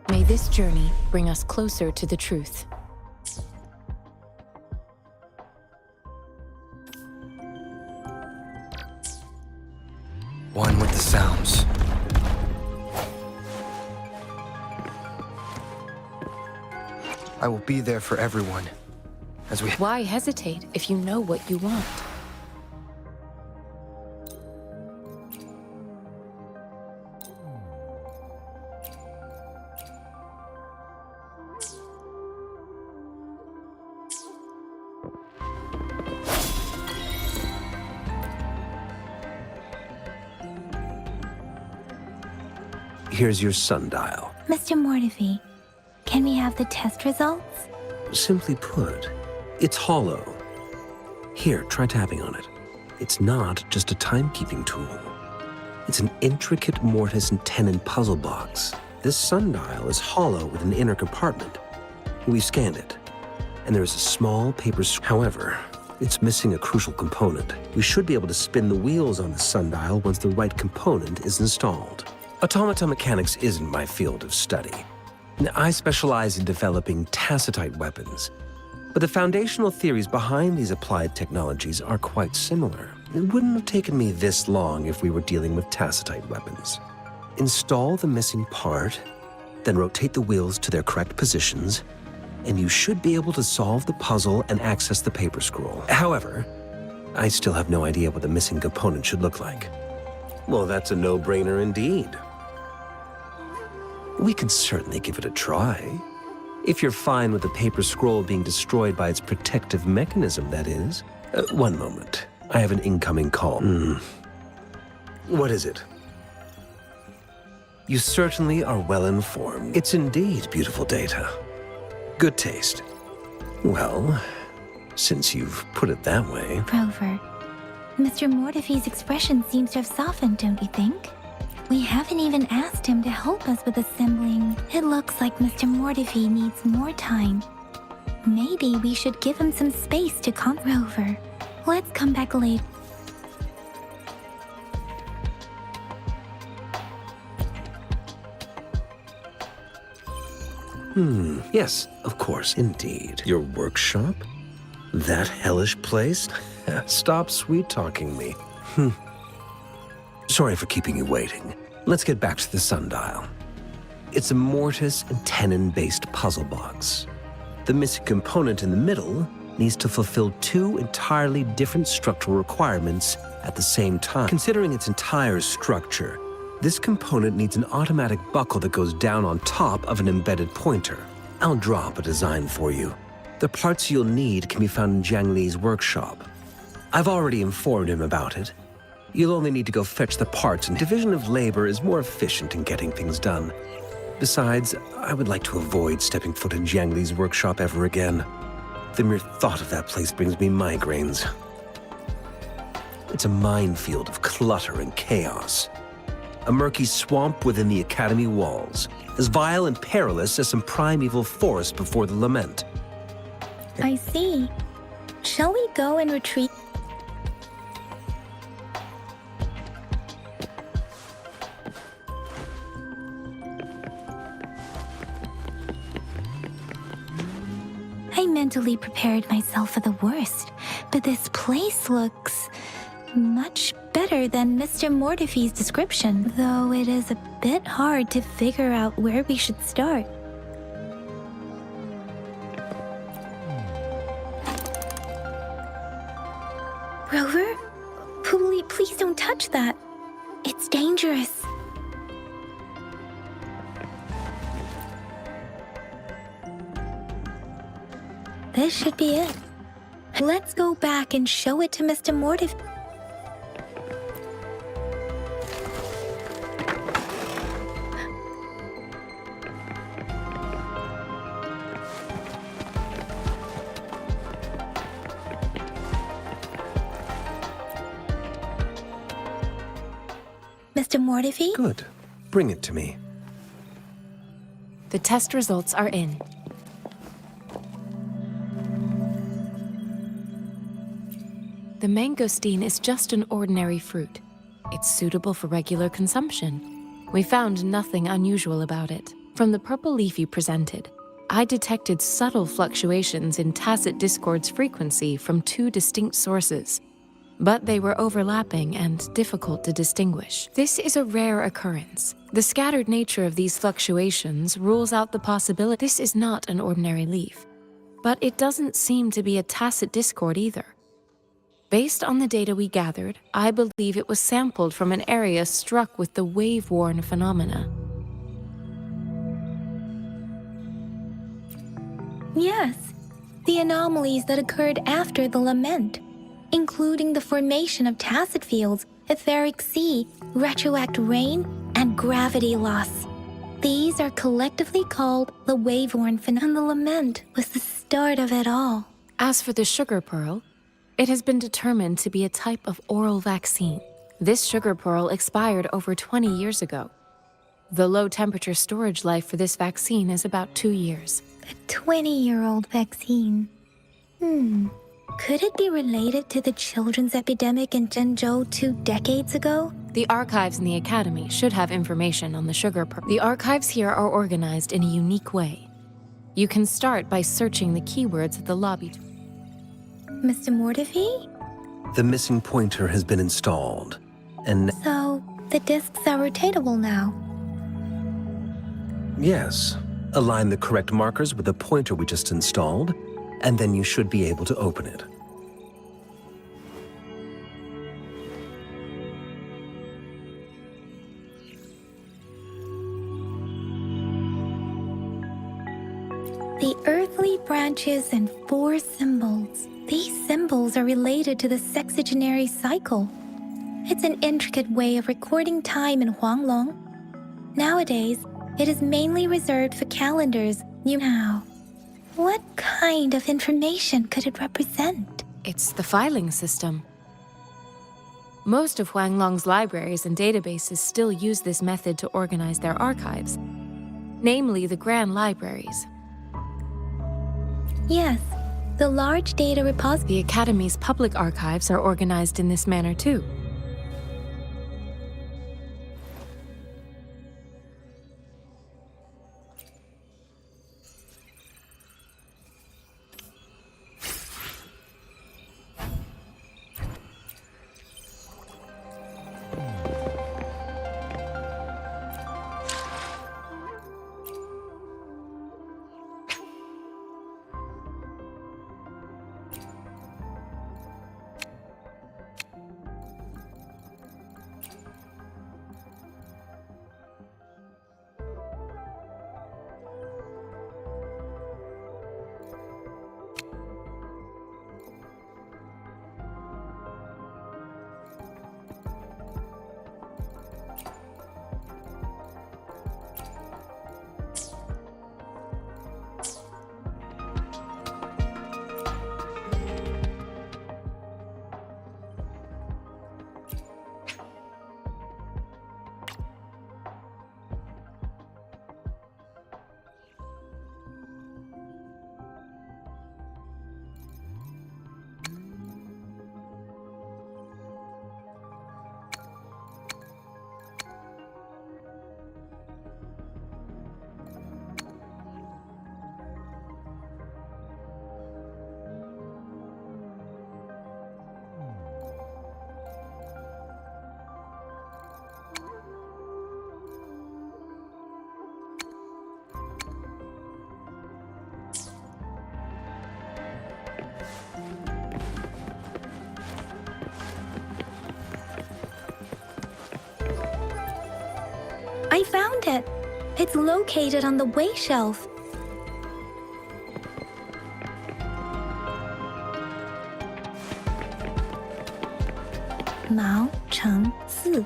May this journey bring us closer to the truth. One with the sounds. I will be there for everyone, as we... Why hesitate if you know what you want? Here's your sundial. Mr. Mortefi, can we have the test results? Simply put, it's hollow. Here, try tapping on it. It's not just a timekeeping tool. It's an intricate mortise and tenon puzzle box. This sundial is hollow with an inner compartment. We scanned it, and there is a small paper... However, it's missing a crucial component. We should be able to spin the wheels on the sundial once the right component is installed. Automata mechanics isn't my field of study. I specialize in developing tacitite weapons, but the foundational theories behind these applied technologies are quite similar. It wouldn't have taken me this long if we were dealing with tacitite weapons. Install the missing part, then rotate the wheels to their correct positions, and you should be able to solve the puzzle and access the paper scroll. However, I still have no idea what the missing component should look like. Well, that's a no-brainer indeed. We could certainly give it a try. If you're fine with the paper scroll being destroyed by its protective mechanism, that is. One moment. I have an incoming call. What is it? You certainly are well informed. It's indeed beautiful data. Good taste. Well, since you've put it that way. Rover, Mr. Mortefi's expression seems to have softened, don't you think? We haven't even asked him to help us with assembling. It looks like Mr. Mortefi needs more time. Maybe we should give him some space to Rover. Let's come back later. Yes, of course, indeed. Your workshop? That hellish place? Stop sweet-talking me. Sorry for keeping you waiting. Let's get back to the sundial. It's a mortise and tenon-based puzzle box. The missing component in the middle needs to fulfill two entirely different structural requirements at the same time. Considering its entire structure, this component needs an automatic buckle that goes down on top of an embedded pointer. I'll draw up a design for you. The parts you'll need can be found in Jiang Li's workshop. I've already informed him about it. You'll only need to go fetch the parts, and division of labor is more efficient in getting things done. Besides, I would like to avoid stepping foot in Jiang Li's workshop ever again. The mere thought of that place brings me migraines. It's a minefield of clutter and chaos. A murky swamp within the academy walls, as vile and perilous as some primeval forest before the lament. I see. Shall we go and retreat? I mentally prepared myself for the worst, but this place looks much better than Mr. Mortefi's description, though it is a bit hard to figure out where we should start. Rover? Please don't touch that. It's dangerous. This should be it. Let's go back and show it to Mr. Mortefi. Mr. Mortefi? Good. Bring it to me. The test results are in. The mangosteen is just an ordinary fruit. It's suitable for regular consumption. We found nothing unusual about it. From the purple leaf you presented, I detected subtle fluctuations in tacit discord's frequency from two distinct sources, but they were overlapping and difficult to distinguish. This is a rare occurrence. The scattered nature of these fluctuations rules out the possibility this is not an ordinary leaf, but it doesn't seem to be a tacit discord either. Based on the data we gathered, I believe it was sampled from an area struck with the wave-worn phenomena. Yes, the anomalies that occurred after the lament, including the formation of tacit fields, etheric sea, retroact rain, and gravity loss. These are collectively called the wave-worn phenomenon. The lament was the start of it all. As for the sugar pearl, it has been determined to be a type of oral vaccine. This sugar pearl expired over 20 years ago. The low-temperature storage life for this vaccine is about 2 years. A 20-year-old vaccine. Could it be related to the children's epidemic in Zhengzhou 2 decades ago? The archives in the Academy should have information on the sugar pearl. The archives here are organized in a unique way. You can start by searching the keywords at the lobby. Mr. Mortefi? The missing pointer has been installed, and... So, the discs are rotatable now. Yes. Align the correct markers with the pointer we just installed, and then you should be able to open it. The earthly branches and 4 symbols. These symbols are related to the sexagenary cycle. It's an intricate way of recording time in Huanglong. Nowadays, it is mainly reserved for calendars. Now, What kind of information could it represent? It's the filing system. Most of Huanglong's libraries and databases still use this method to organize their archives, namely the Grand Libraries. Yes, the large data repository. The Academy's public archives are organized in this manner too. I found it. It's located on the way shelf. Mao Cheng Si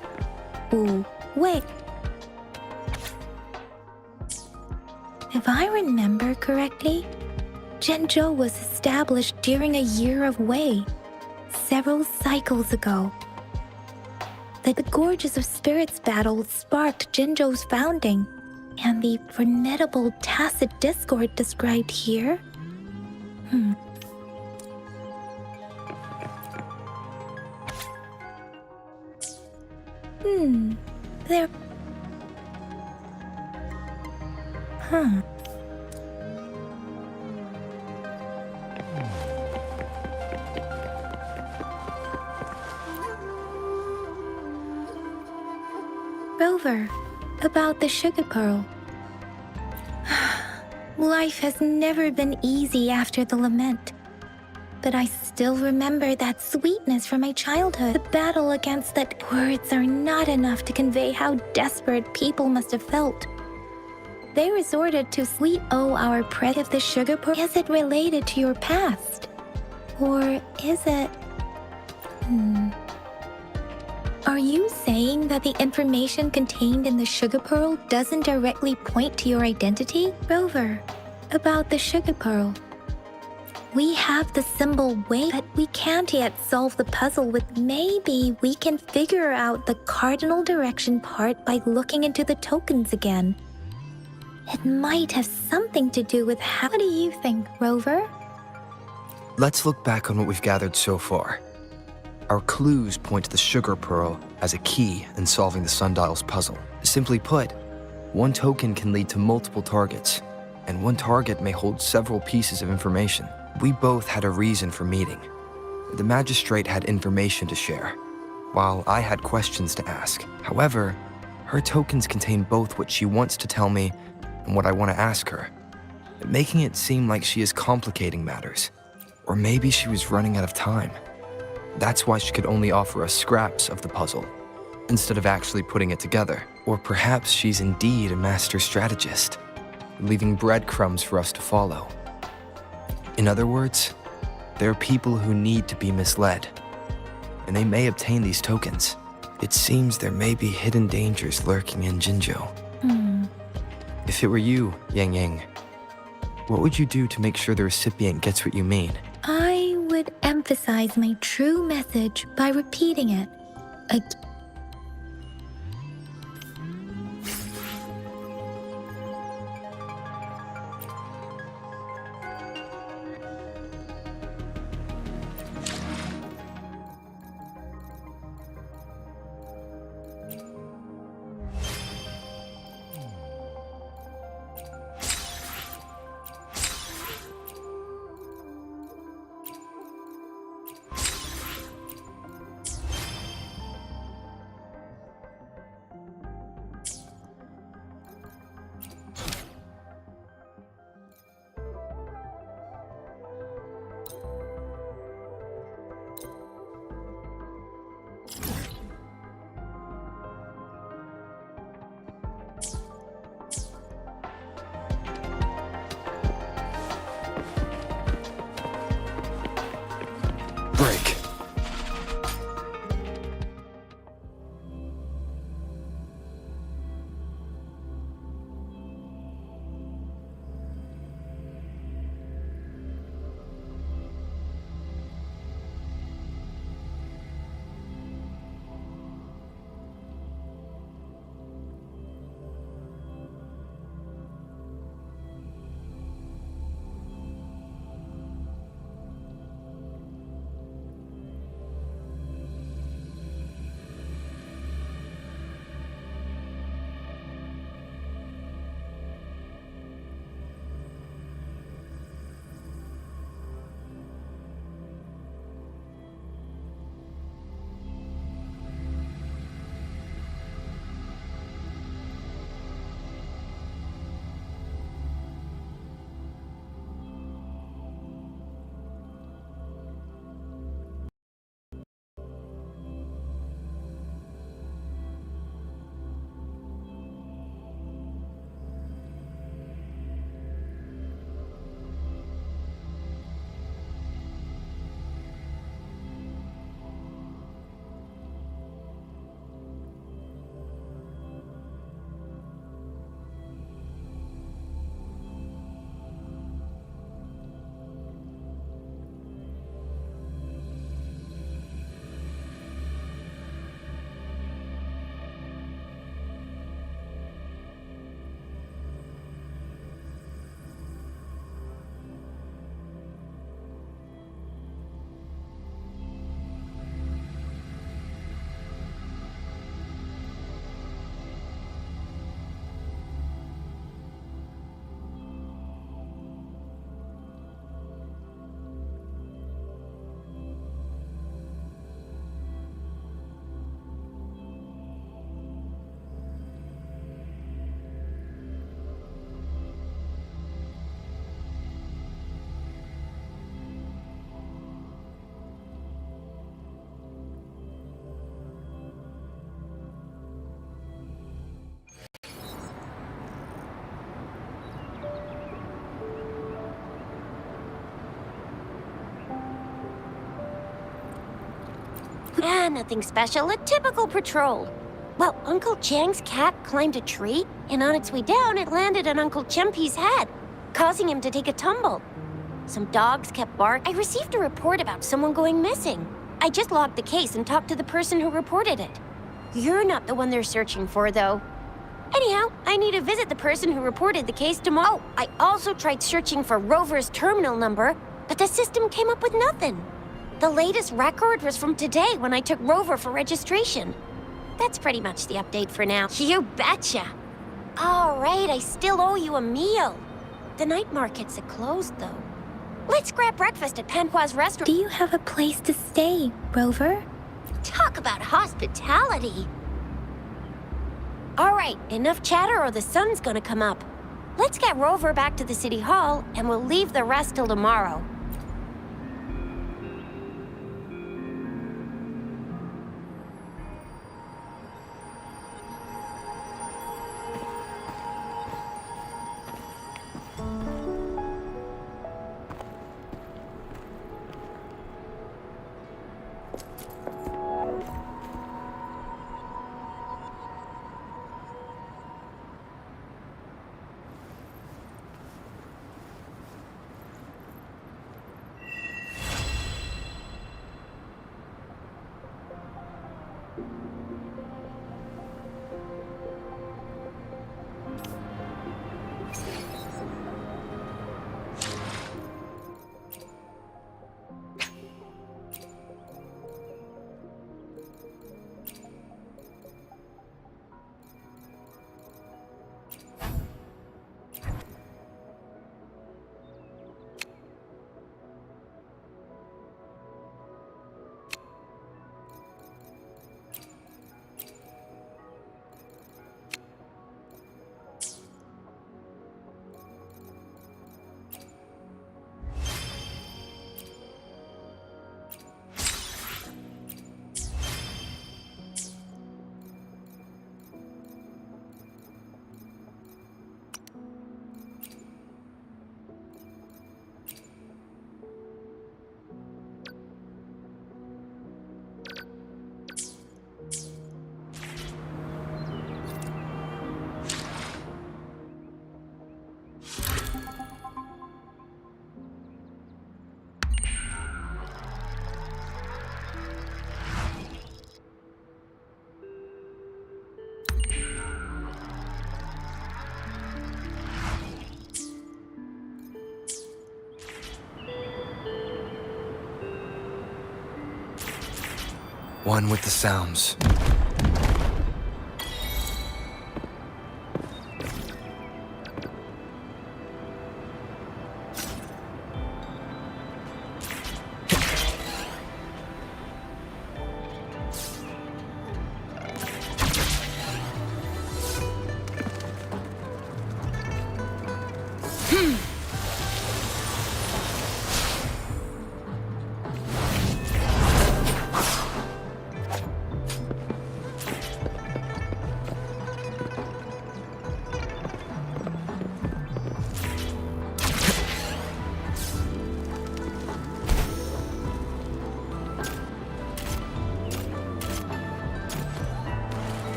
Wu Wei. If I remember correctly, Zhenzhou was established during a year of Wei, several cycles ago. The Gorges of Spirits battle sparked Zhenzhou's founding, and the formidable tacit discord described here? There... Rover, about the sugar pearl. Life has never been easy after the lament. But I still remember that sweetness from my childhood. The battle against that words are not enough to convey how desperate people must have felt. They resorted to sweet our prayer of the sugar pearl. Is it related to your past? Or is it... Are you saying that the information contained in the sugar pearl doesn't directly point to your identity? Rover, about the sugar pearl. We have the symbol Wei, but we can't yet solve the puzzle with maybe we can figure out the cardinal direction part by looking into the tokens again. It might have something to do with how do you think, Rover? Let's look back on what we've gathered so far. Our clues point to the sugar pearl as a key in solving the sundial's puzzle. Simply put, one token can lead to multiple targets, and one target may hold several pieces of information. We both had a reason for meeting. The magistrate had information to share, while I had questions to ask. However, her tokens contain both what she wants to tell me and what I want to ask her, making it seem like she is complicating matters. Or maybe she was running out of time. That's why she could only offer us scraps of the puzzle, instead of actually putting it together. Or perhaps she's indeed a master strategist, leaving breadcrumbs for us to follow. In other words, there are people who need to be misled, and they may obtain these tokens. It seems there may be hidden dangers lurking in Jinzhou. If it were you, Yang Yang, What would you do to make sure the recipient gets what you mean? I would emphasize my true message by repeating it. Break. Nothing special. A typical patrol. Well, Uncle Chang's cat climbed a tree, and on its way down, it landed on Uncle Chempi's head, causing him to take a tumble. Some dogs kept barking. I received a report about someone going missing. I just logged the case and talked to the person who reported it. You're not the one they're searching for, though. Anyhow, I need to visit the person who reported the case tomorrow. Oh, I also tried searching for Rover's terminal number, but the system came up with nothing. The latest record was from today when I took Rover for registration. That's pretty much the update for now. You betcha. All right, I still owe you a meal. The night markets are closed, though. Let's grab breakfast at Panhua's restaurant. Do you have a place to stay, Rover? Talk about hospitality. All right, enough chatter or the sun's gonna come up. Let's get Rover back to the city hall, and we'll leave the rest till tomorrow. One with the sounds.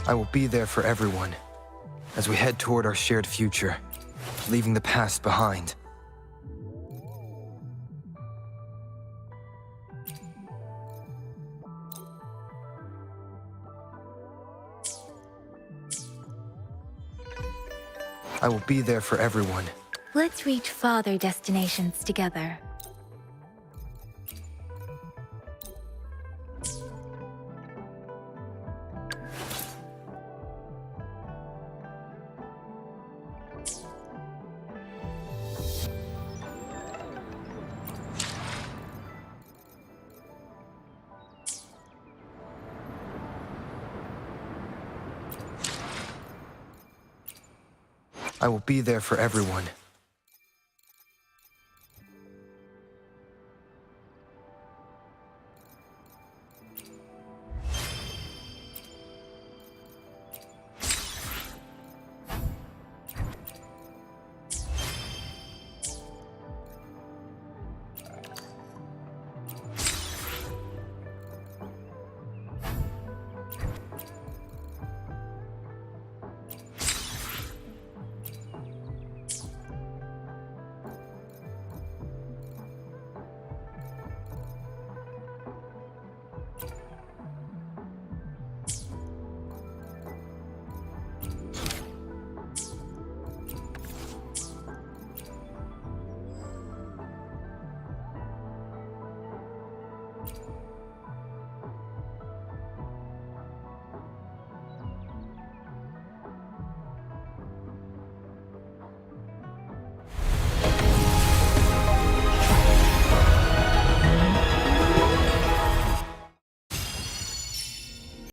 I will be there for everyone as we head toward our shared future, leaving the past behind. I will be there for everyone. Let's reach farther destinations together. I will be there for everyone.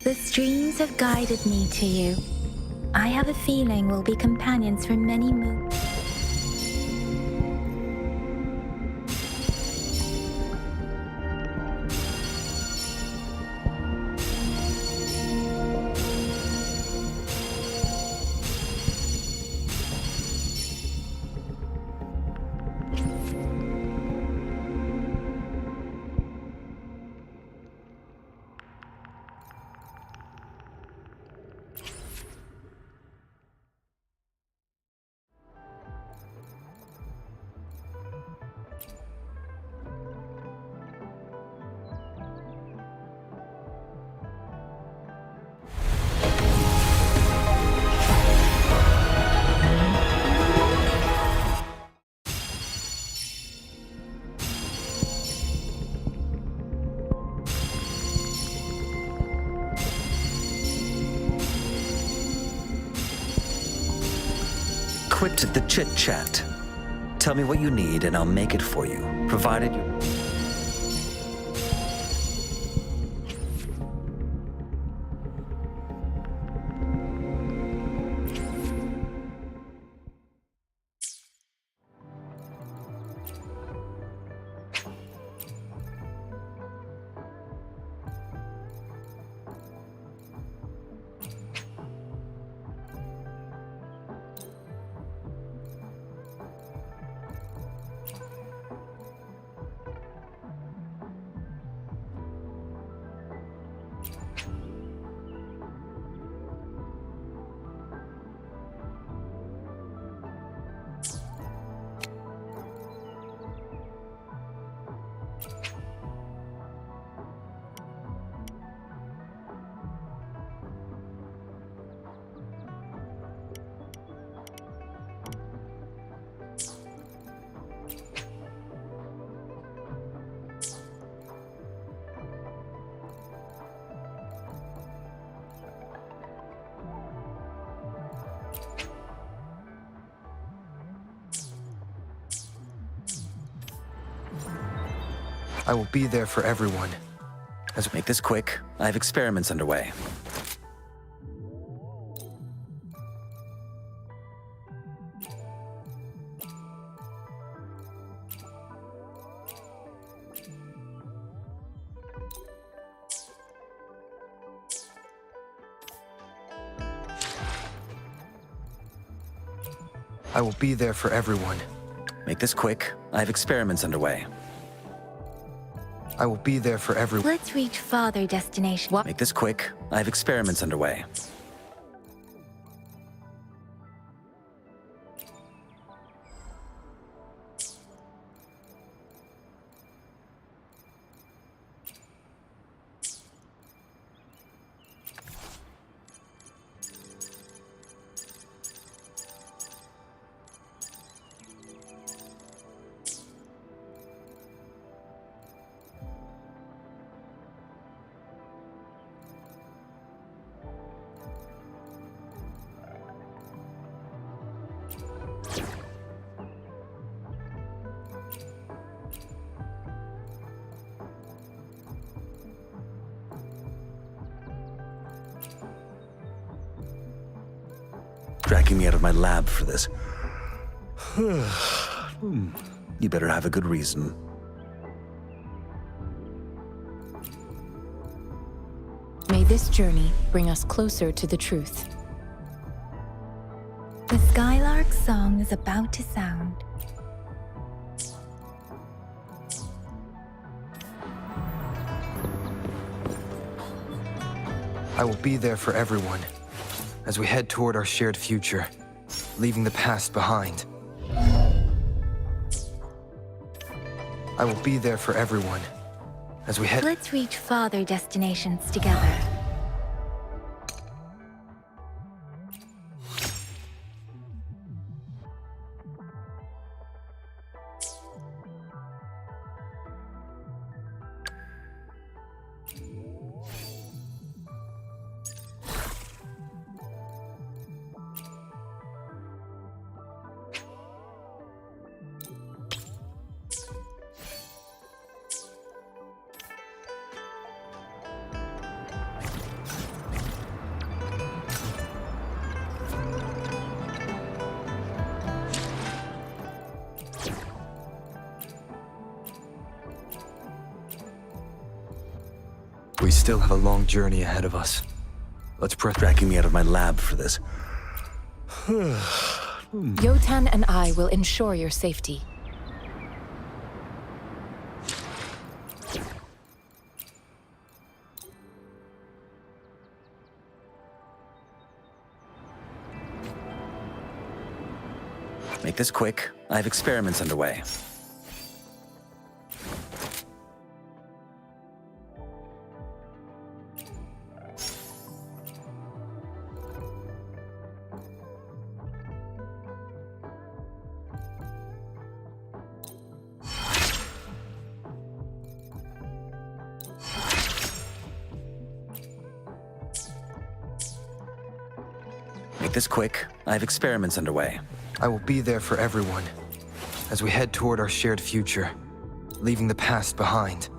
The streams have guided me to you. I have a feeling we'll be companions for many moons. Quit the chit-chat. Tell me what you need and I'll make it for you, provided you... I will be there for everyone. Make this quick. I have experiments underway. I will be there for everyone. Make this quick. I have experiments underway. I will be there for everyone. Let's reach farther destination. Make this quick. I have experiments underway. Dragging me out of my lab for this. You better have a good reason. May this journey bring us closer to the truth. The Skylark's song is about to sound. I will be there for everyone as we head toward our shared future, leaving the past behind. I will be there for everyone as we head. Let's reach farther destinations together. We still have a long journey ahead of us. Let's press. Dragging me out of my lab for this. Yotan and I will ensure your safety. Make this quick. I have experiments underway. Make this quick. I have experiments underway. I will be there for everyone as we head toward our shared future, leaving the past behind.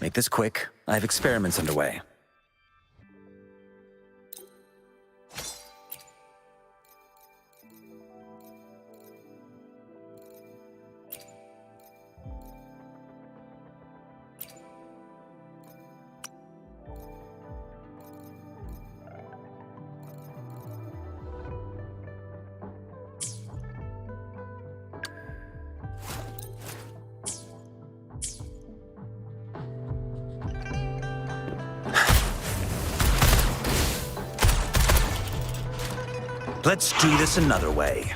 Make this quick. I have experiments underway. Let's do this another way.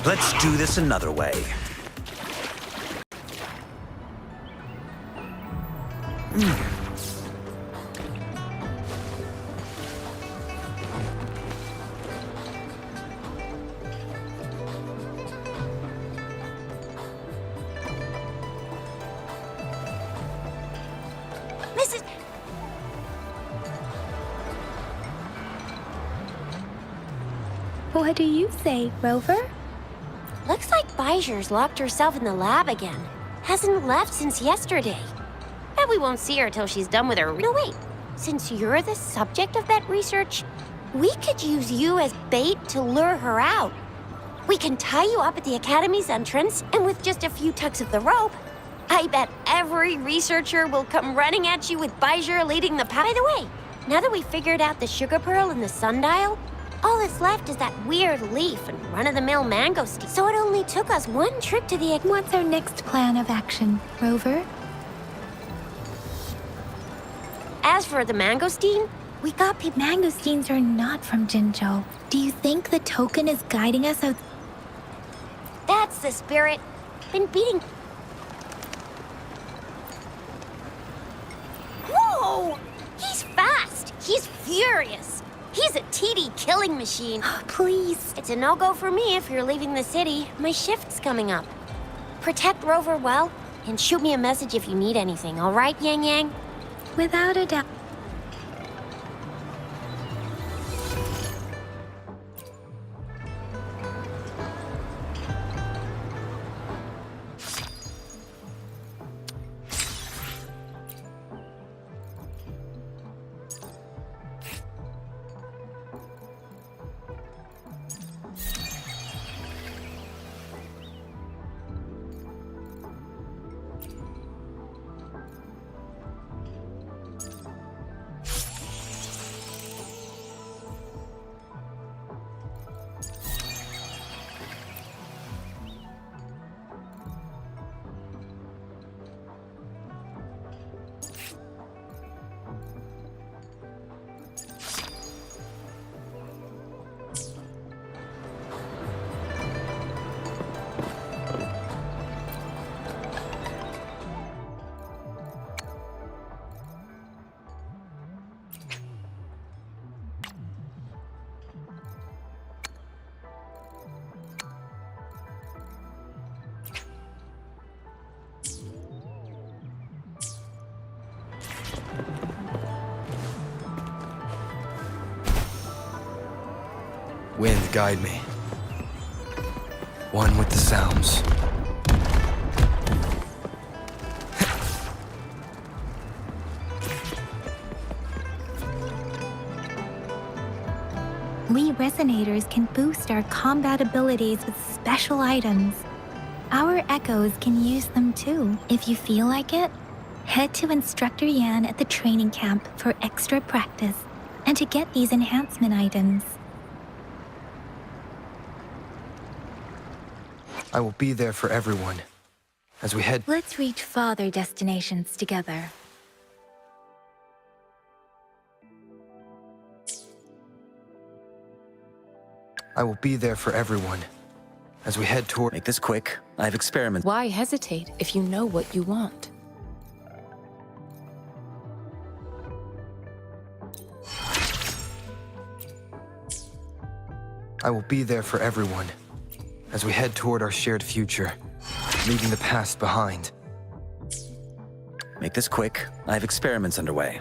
Let's do this another way. Mrs. What do you say, Rover? Looks like Bijur's locked herself in the lab again. Hasn't left since yesterday. Bet we won't see her till she's done with her. No, wait. Since you're the subject of that research, we could use you as bait to lure her out. We can tie you up at the Academy's entrance, and with just a few tugs of the rope, I bet every researcher will come running at you with Bijur leading the pack. By the way, now that we figured out the sugar pearl and the sundial, all that's left is that weird leaf and run-of-the-mill mangosteen. So it only took us one trip to the... What's our next plan of action, Rover? As for the mangosteen, we got people... Mangosteens are not from Jinzhou. Do you think the token is guiding us out? That's the spirit. Been beating... Whoa! He's fast. He's furious. He's a TD killing machine. Oh, please. It's a no-go for me if you're leaving the city. My shift's coming up. Protect Rover well, and shoot me a message if you need anything, all right, Yang Yang? Without a doubt. Wind, guide me. One with the sounds. We resonators can boost our combat abilities with special items. Our echoes can use them too. If you feel like it, head to Instructor Yan at the training camp for extra practice and to get these enhancement items. I will be there for everyone as we head. Let's reach farther destinations together. I will be there for everyone as we head toward. Make this quick. I have experiments. Why hesitate if you know what you want? I will be there for everyone as we head toward our shared future, leaving the past behind. Make this quick. I have experiments underway.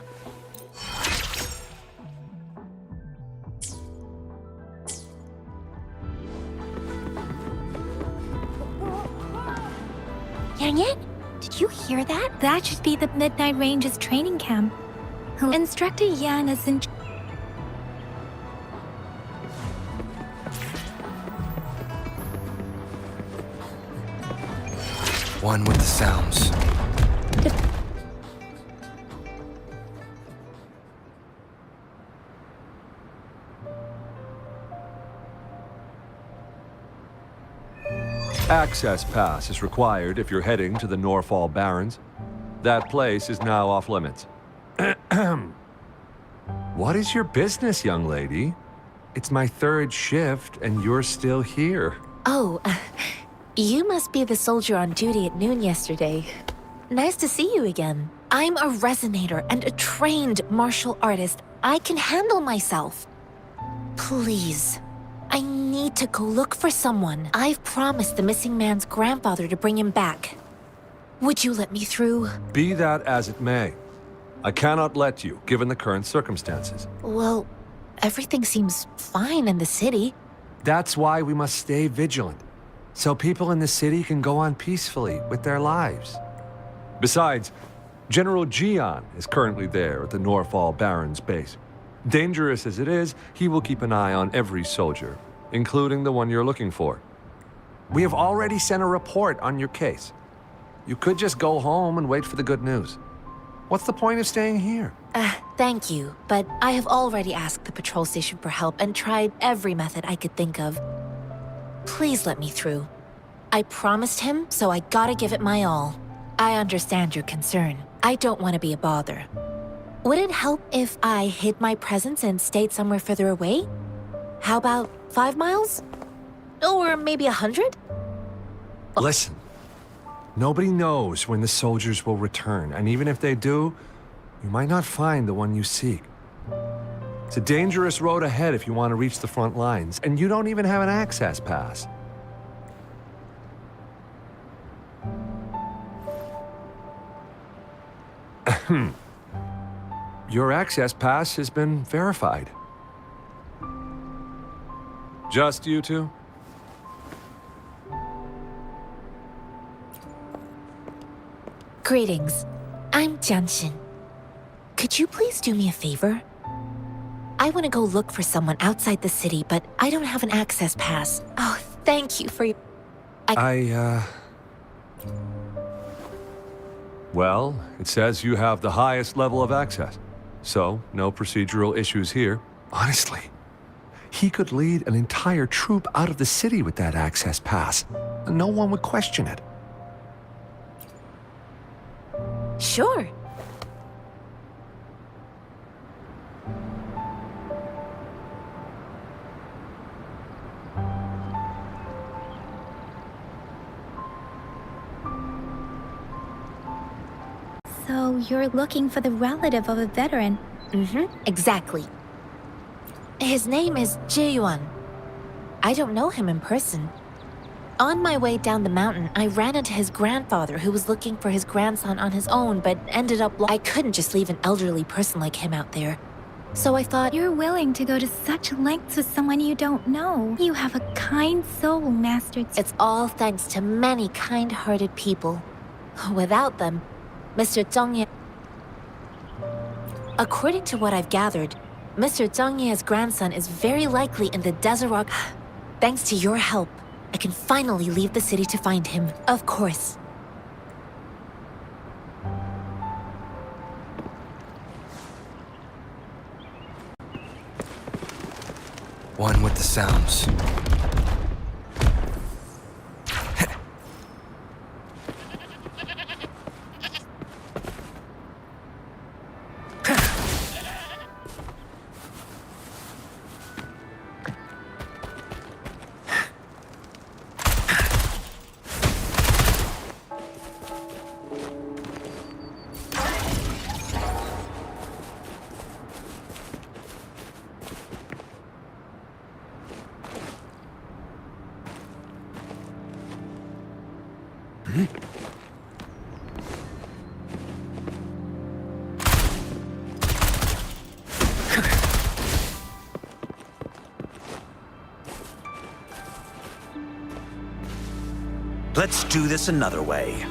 Yang Yan, did you hear that? That should be the Midnight Range's training camp. Instructor Yan is in... One with the sounds. Access pass is required if you're heading to the Norfall Barrens. That place is now off limits. What is your business, young lady? It's my third shift, and you're still here. Oh, you must be the soldier on duty at noon yesterday. Nice to see you again. I'm a resonator and a trained martial artist. I can handle myself. Please, I need to go look for someone. I've promised the missing man's grandfather to bring him back. Would you let me through? Be that as it may, I cannot let you, given the current circumstances. Well, everything seems fine in the city. That's why we must stay vigilant, so people in the city can go on peacefully with their lives. Besides, General Jian is currently there at the Norfall Barrens base. Dangerous as it is, he will keep an eye on every soldier, including the one you're looking for. We have already sent a report on your case. You could just go home and wait for the good news. What's the point of staying here? Thank you, but I have already asked the patrol station for help and tried every method I could think of. Please let me through. I promised him, so I gotta give it my all. I understand your concern. I don't want to be a bother. Would it help if I hid my presence and stayed somewhere further away? How about 5 miles? Or maybe 100? Listen, nobody knows when the soldiers will return, and even if they do, you might not find the one you seek. It's a dangerous road ahead if you want to reach the front lines, and you don't even have an access pass. Your access pass has been verified. Just you two? Greetings. I'm Jianshin. Could you please do me a favor? I want to go look for someone outside the city, but I don't have an access pass. Oh, thank you for your... Well, it says you have the highest level of access, so no procedural issues here. Honestly, he could lead an entire troop out of the city with that access pass, and no one would question it. Sure. So you're looking for the relative of a veteran? Exactly. His name is Jiyuan. I don't know him in person. On my way down the mountain, I ran into his grandfather who was looking for his grandson on his own, but ended up... I couldn't just leave an elderly person like him out there. So I thought... You're willing to go to such lengths with someone you don't know. You have a kind soul, Master. It's all thanks to many kind-hearted people. Without them, Mr. Zhongye... According to what I've gathered, Mr. Zhongye's grandson is very likely in the Desert Rock. Thanks to your help, I can finally leave the city to find him. Of course. One with the sounds. Let's do this another way.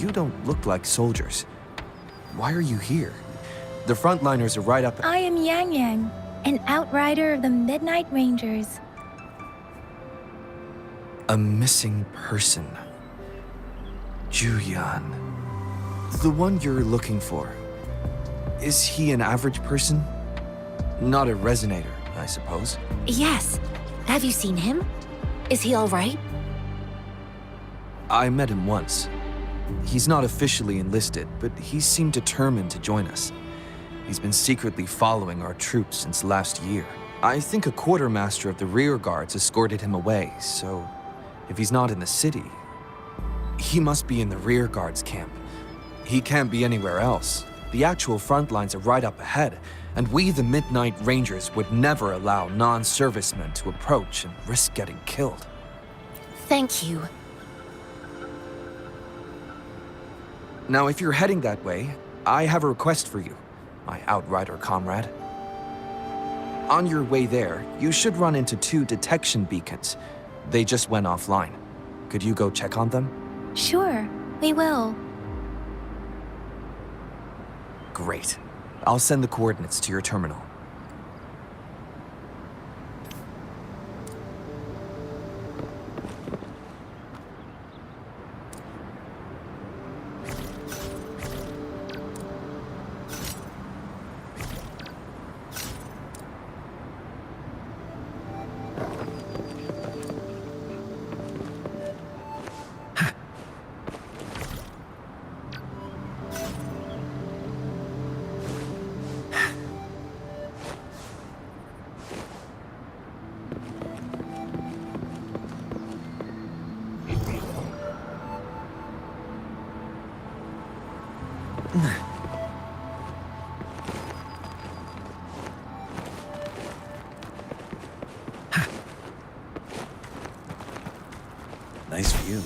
You don't look like soldiers. Why are you here? The frontliners are right up. I am Yang Yang, an outrider of the Midnight Rangers. A missing person. Juyan. The one you're looking for. Is he an average person? Not a resonator, I suppose. Yes. Have you seen him? Is he all right? I met him once. He's not officially enlisted, but he seemed determined to join us. He's been secretly following our troops since last year. I think a quartermaster of the rear guards escorted him away, so if he's not in the city, he must be in the rear guards camp. He can't be anywhere else. The actual front lines are right up ahead, and we, the Midnight Rangers, would never allow non-servicemen to approach and risk getting killed. Thank you. Now, if you're heading that way, I have a request for you, my outrider comrade. On your way there, you should run into 2 detection beacons. They just went offline. Could you go check on them? Sure, we will. Great. I'll send the coordinates to your terminal. Nice view.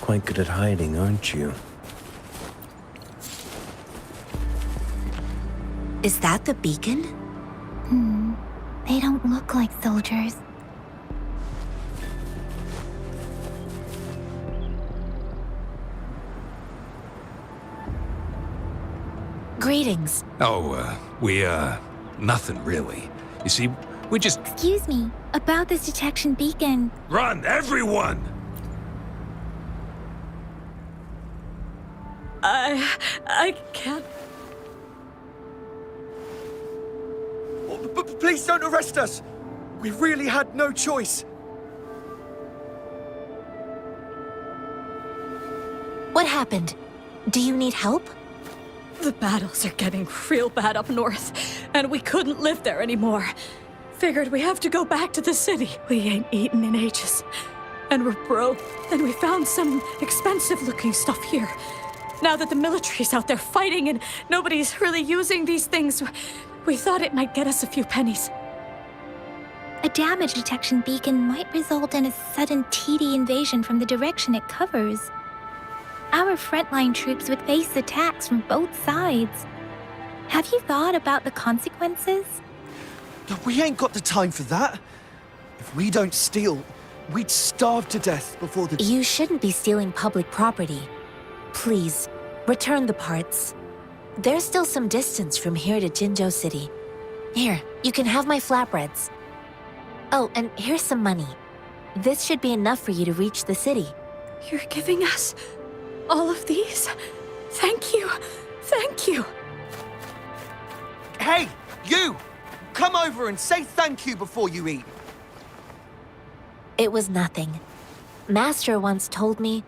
Quite good at hiding, aren't you? Is that the beacon? They don't look like soldiers. Greetings. Oh, nothing really. You see, we just... Excuse me, about this detection beacon. Run, everyone! I can't. Please don't arrest us! We really had no choice. What happened? Do you need help? The battles are getting real bad up north, and we couldn't live there anymore. Figured we have to go back to the city. We ain't eaten in ages. And we're broke. Then we found some expensive-looking stuff here. Now that the military's out there fighting and nobody's really using these things, we thought it might get us a few pennies. A damage detection beacon might result in a sudden TD invasion from the direction it covers. Our frontline troops would face attacks from both sides. Have you thought about the consequences? We ain't got the time for that. If we don't steal, we'd starve to death before the... You shouldn't be stealing public property. Please, return the parts. There's still some distance from here to Jinzhou City. Here, you can have my flatbreads. Oh, and here's some money. This should be enough for you to reach the city. You're giving us all of these? Thank you. Thank you. Hey, you! Come over and say thank you before you eat. It was nothing. Master once told me,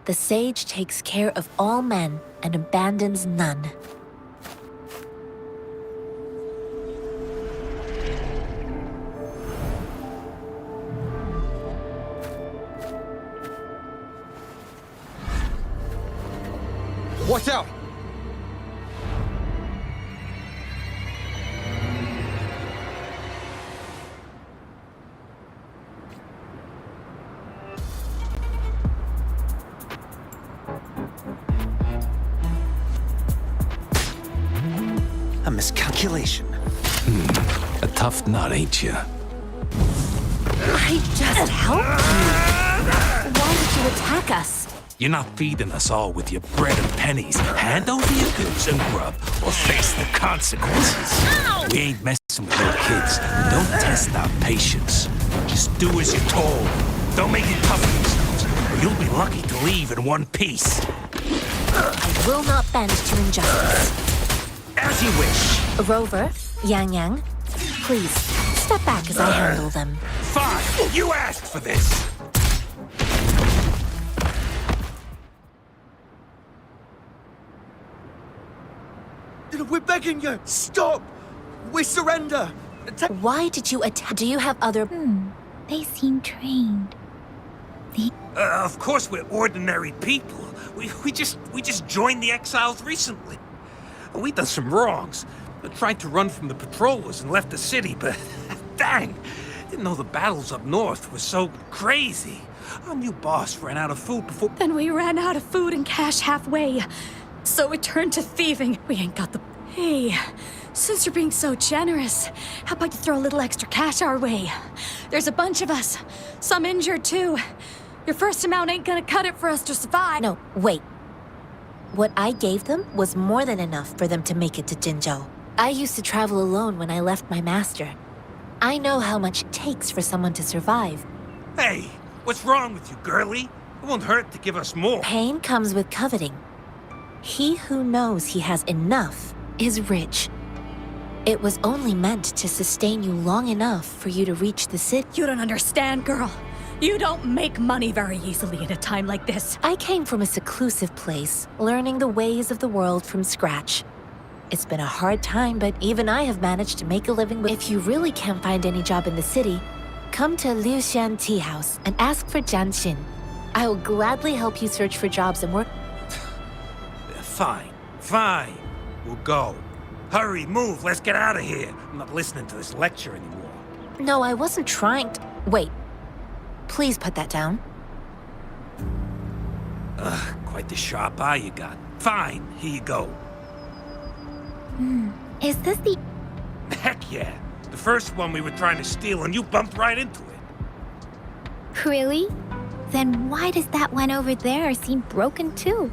the sage takes care of all men and abandons none. Watch out! A miscalculation. A tough nut, ain't you? I just helped you. Why did you attack us? You're not feeding us all with your bread and pennies. Hand over your goods and grub, or face the consequences. Ow! We ain't messing with little kids. Don't test our patience. Just do as you're told. Don't make it tough on yourselves, or you'll be lucky to leave in one piece. I will not bend to injustice. As you wish. Rover, Yang Yang, please, step back as I handle them. Fine! You asked for this! We're begging you! Stop! We surrender! Why did you attack? Do you have other... They seem trained. Of course we're ordinary people. We just joined the exiles recently. We done some wrongs. Tried to run from the patrollers and left the city, but dang! Didn't know the battles up north were so crazy. Our new boss ran out of food before... Then we ran out of food and cash halfway. So we turned to thieving. We ain't got the... Hey, since you're being so generous, how about you throw a little extra cash our way? There's a bunch of us. Some injured, too. Your first amount ain't gonna cut it for us to survive. No, wait. What I gave them was more than enough for them to make it to Jinzhou. I used to travel alone when I left my master. I know how much it takes for someone to survive. Hey, what's wrong with you, girlie? It won't hurt to give us more. Pain comes with coveting. He who knows he has enough is rich. It was only meant to sustain you long enough for you to reach the city. You don't understand, girl. You don't make money very easily in a time like this. I came from a seclusive place, learning the ways of the world from scratch. It's been a hard time, but even I have managed to make a living with... If you really can't find any job in the city, come to Liu Xian Tea House and ask for Jian Xin. I will gladly help you search for jobs and work... Fine, fine. We'll go. Hurry, move, let's get out of here. I'm not listening to this lecture anymore. No, I wasn't trying to... Wait. Please put that down. Quite the sharp eye you got. Fine, here you go. Is this the... Heck yeah. The first one we were trying to steal and you bumped right into it. Really? Then why does that one over there seem broken too?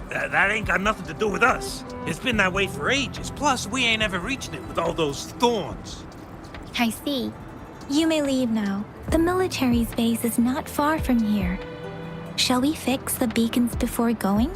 That ain't got nothing to do with us. It's been that way for ages. Plus, we ain't ever reaching it with all those thorns. I see. You may leave now. The military's base is not far from here. Shall we fix the beacons before going?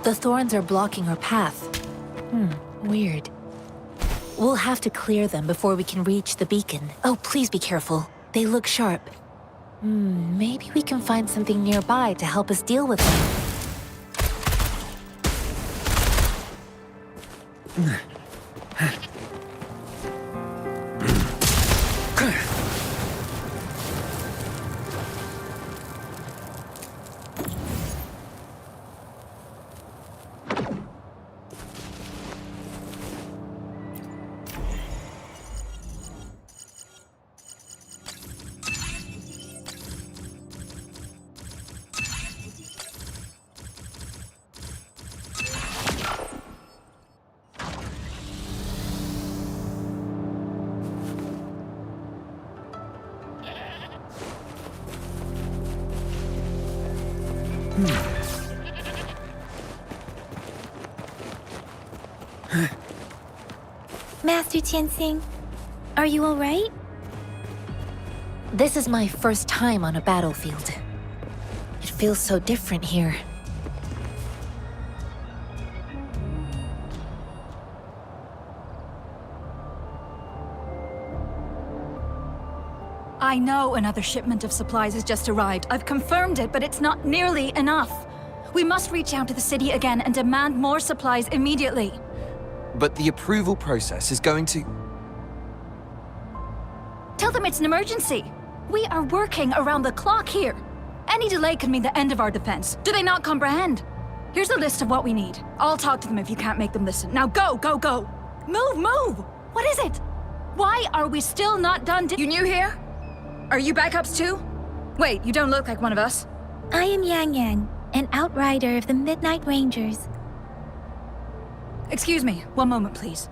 The thorns are blocking our path. Weird. We'll have to clear them before we can reach the beacon. Oh, please be careful. They look sharp. Maybe we can find something nearby to help us deal with them. Master Tianxing, are you all right? This is my first time on a battlefield. It feels so different here. I know another shipment of supplies has just arrived. I've confirmed it, but it's not nearly enough. We must reach out to the city again and demand more supplies immediately. But the approval process is going to... Tell them it's an emergency. We are working around the clock here. Any delay could mean the end of our defense. Do they not comprehend? Here's a list of what we need. I'll talk to them if you can't make them listen. Now go, go, go! Move, move! What is it? Why are we still not done? You new here? Are you backups too? Wait, you don't look like one of us. I am Yang Yang, an outrider of the Midnight Rangers. Excuse me, one moment, please.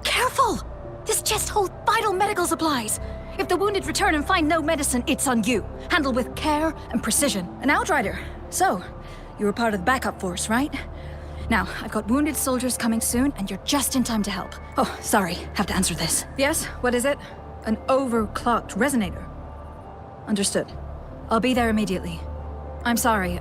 Careful! This chest holds vital medical supplies. If the wounded return and find no medicine, it's on you. Handle with care and precision. An outrider. So, you were part of the backup force, right? Now, I've got wounded soldiers coming soon, and you're just in time to help. Oh, sorry, have to answer this. Yes, what is it? An overclocked resonator. Understood. I'll be there immediately. I'm sorry,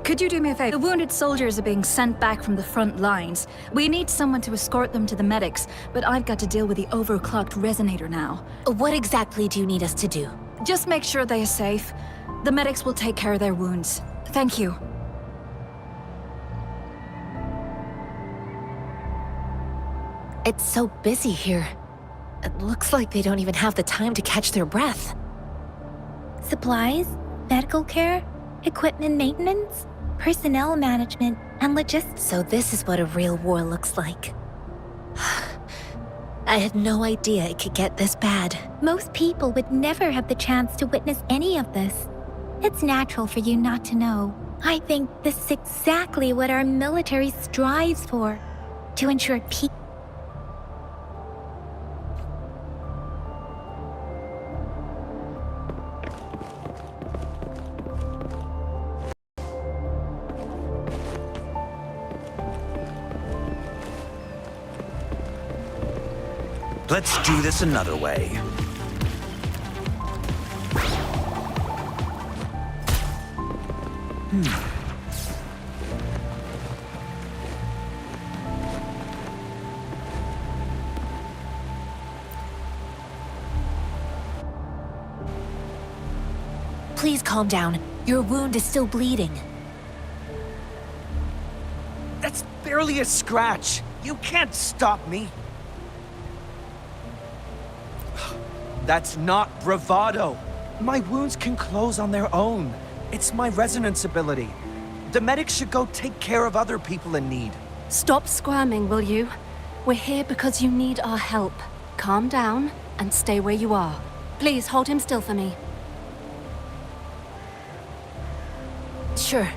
could you do me a favor? The wounded soldiers are being sent back from the front lines. We need someone to escort them to the medics, but I've got to deal with the overclocked resonator now. What exactly do you need us to do? Just make sure they are safe. The medics will take care of their wounds. Thank you. It's so busy here. It looks like they don't even have the time to catch their breath. Supplies, medical care, equipment maintenance, personnel management, and logistics. So this is what a real war looks like. I had no idea it could get this bad. Most people would never have the chance to witness any of this. It's natural for you not to know. I think this is exactly what our military strives for, to ensure peace. Let's do this another way. Please calm down. Your wound is still bleeding. That's barely a scratch. You can't stop me. That's not bravado. My wounds can close on their own. It's my resonance ability. The medics should go take care of other people in need. Stop squirming, will you? We're here because you need our help. Calm down and stay where you are. Please hold him still for me. Sure.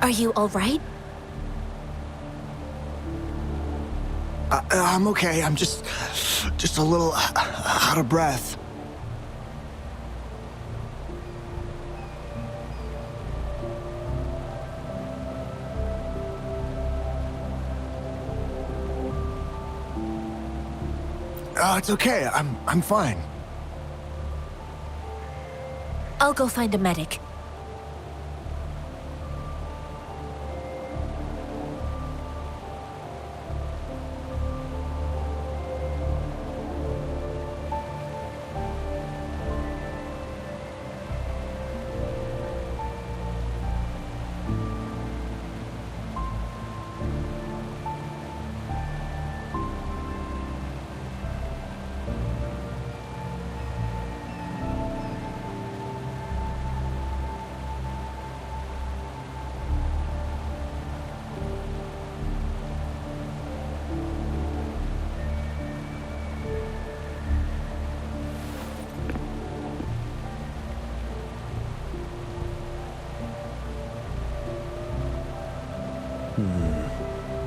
Are you all right? I'm okay. I'm just a little out of breath. It's okay. I'm fine. I'll go find a medic.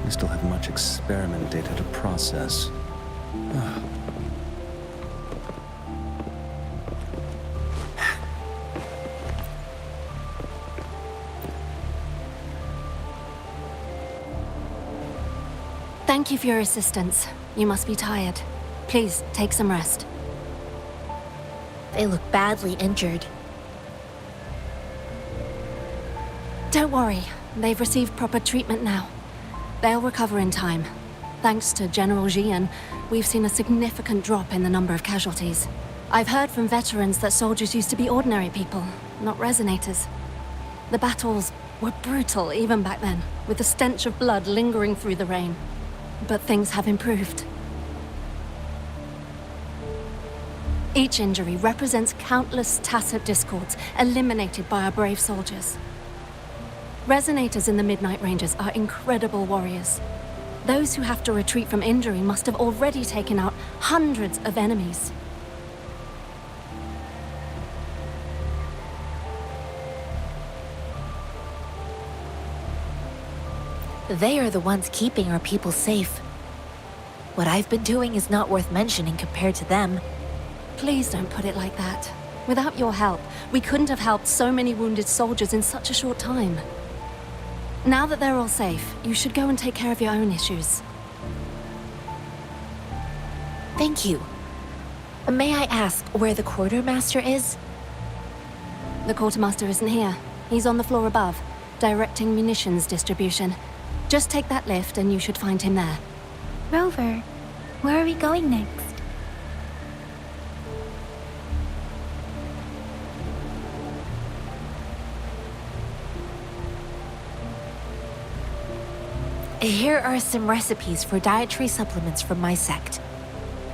We still have much experiment data to process. Thank you for your assistance. You must be tired. Please, take some rest. They look badly injured. Don't worry. They've received proper treatment now. They'll recover in time. Thanks to General Jian, we've seen a significant drop in the number of casualties. I've heard from veterans that soldiers used to be ordinary people, not resonators. The battles were brutal even back then, with the stench of blood lingering through the rain. But things have improved. Each injury represents countless tacit discords eliminated by our brave soldiers. Resonators in the Midnight Rangers are incredible warriors. Those who have to retreat from injury must have already taken out hundreds of enemies. They are the ones keeping our people safe. What I've been doing is not worth mentioning compared to them. Please don't put it like that. Without your help, we couldn't have helped so many wounded soldiers in such a short time. Now that they're all safe, you should go and take care of your own issues. Thank you. May I ask where the quartermaster is? The quartermaster isn't here. He's on the floor above, directing munitions distribution. Just take that lift and you should find him there. Rover, where are we going next? Here are some recipes for dietary supplements from my sect.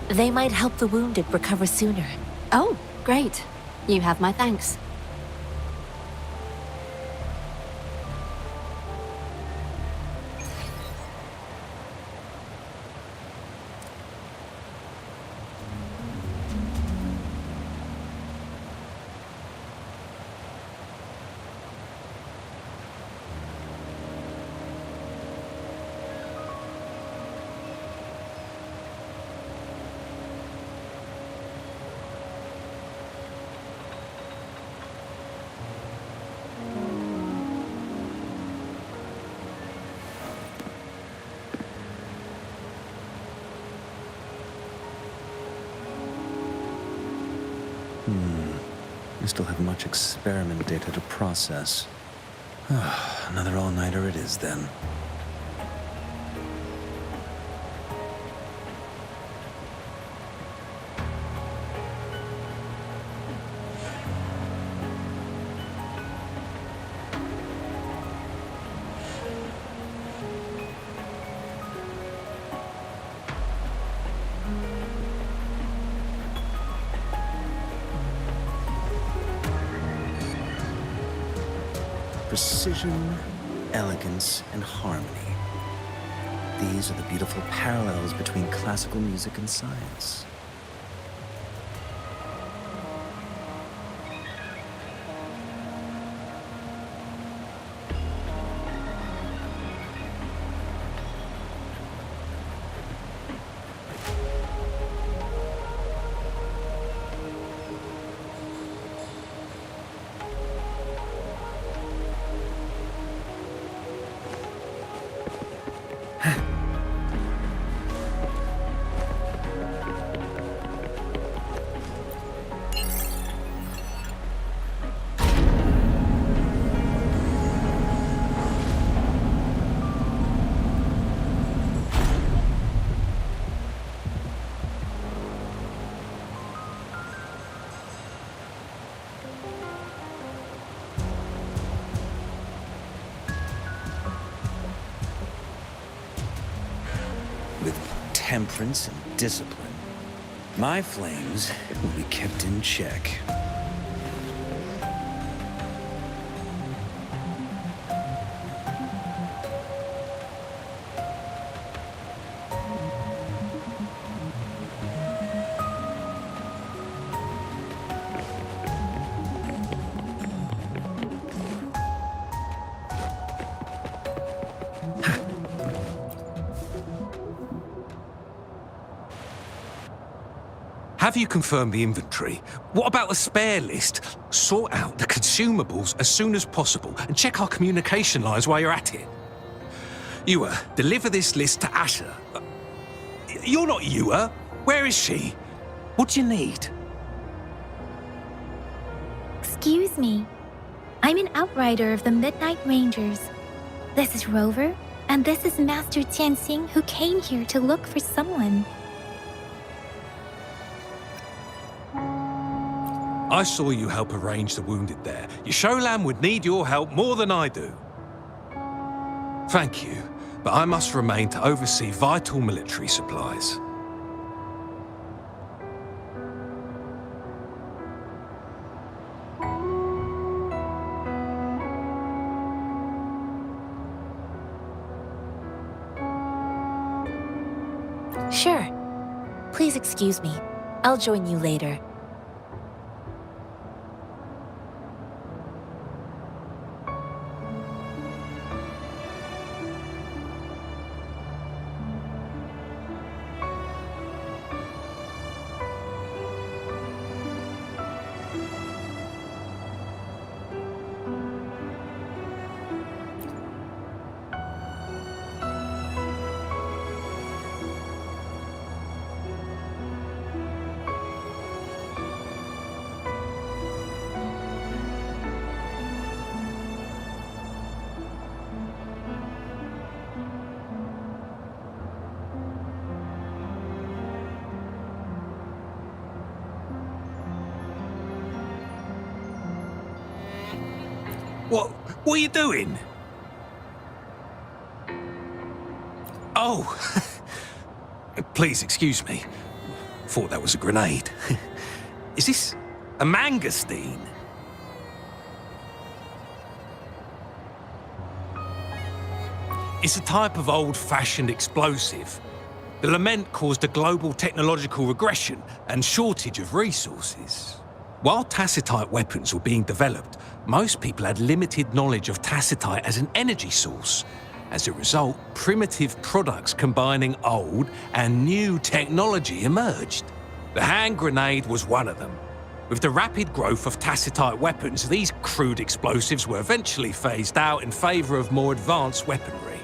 They might help the wounded recover sooner. Oh, great. You have my thanks. We still have much experiment data to process. Another all-nighter it is then. Precision, elegance, and harmony. These are the beautiful parallels between classical music and science. temperance and discipline, my flames will be kept in check. Have you confirmed the inventory? What about the spare list? Sort out the consumables as soon as possible and check our communication lines while you're at it. Ewa, deliver this list to Asher. You're not Ewa. Where is she? What do you need? Excuse me. I'm an outrider of the Midnight Rangers. This is Rover, and this is Master Tianxing, who came here to look for someone. I saw you help arrange the wounded there. Yasholam would need your help more than I do. Thank you, but I must remain to oversee vital military supplies. Sure. Please excuse me. I'll join you later. What are you doing? Oh, please excuse me. Thought that was a grenade. Is this a mangosteen? It's a type of old-fashioned explosive. The lament caused a global technological regression and shortage of resources. While tacitite weapons were being developed, most people had limited knowledge of tacitite as an energy source. As a result, primitive products combining old and new technology emerged. The hand grenade was one of them. With the rapid growth of tacitite weapons, these crude explosives were eventually phased out in favor of more advanced weaponry.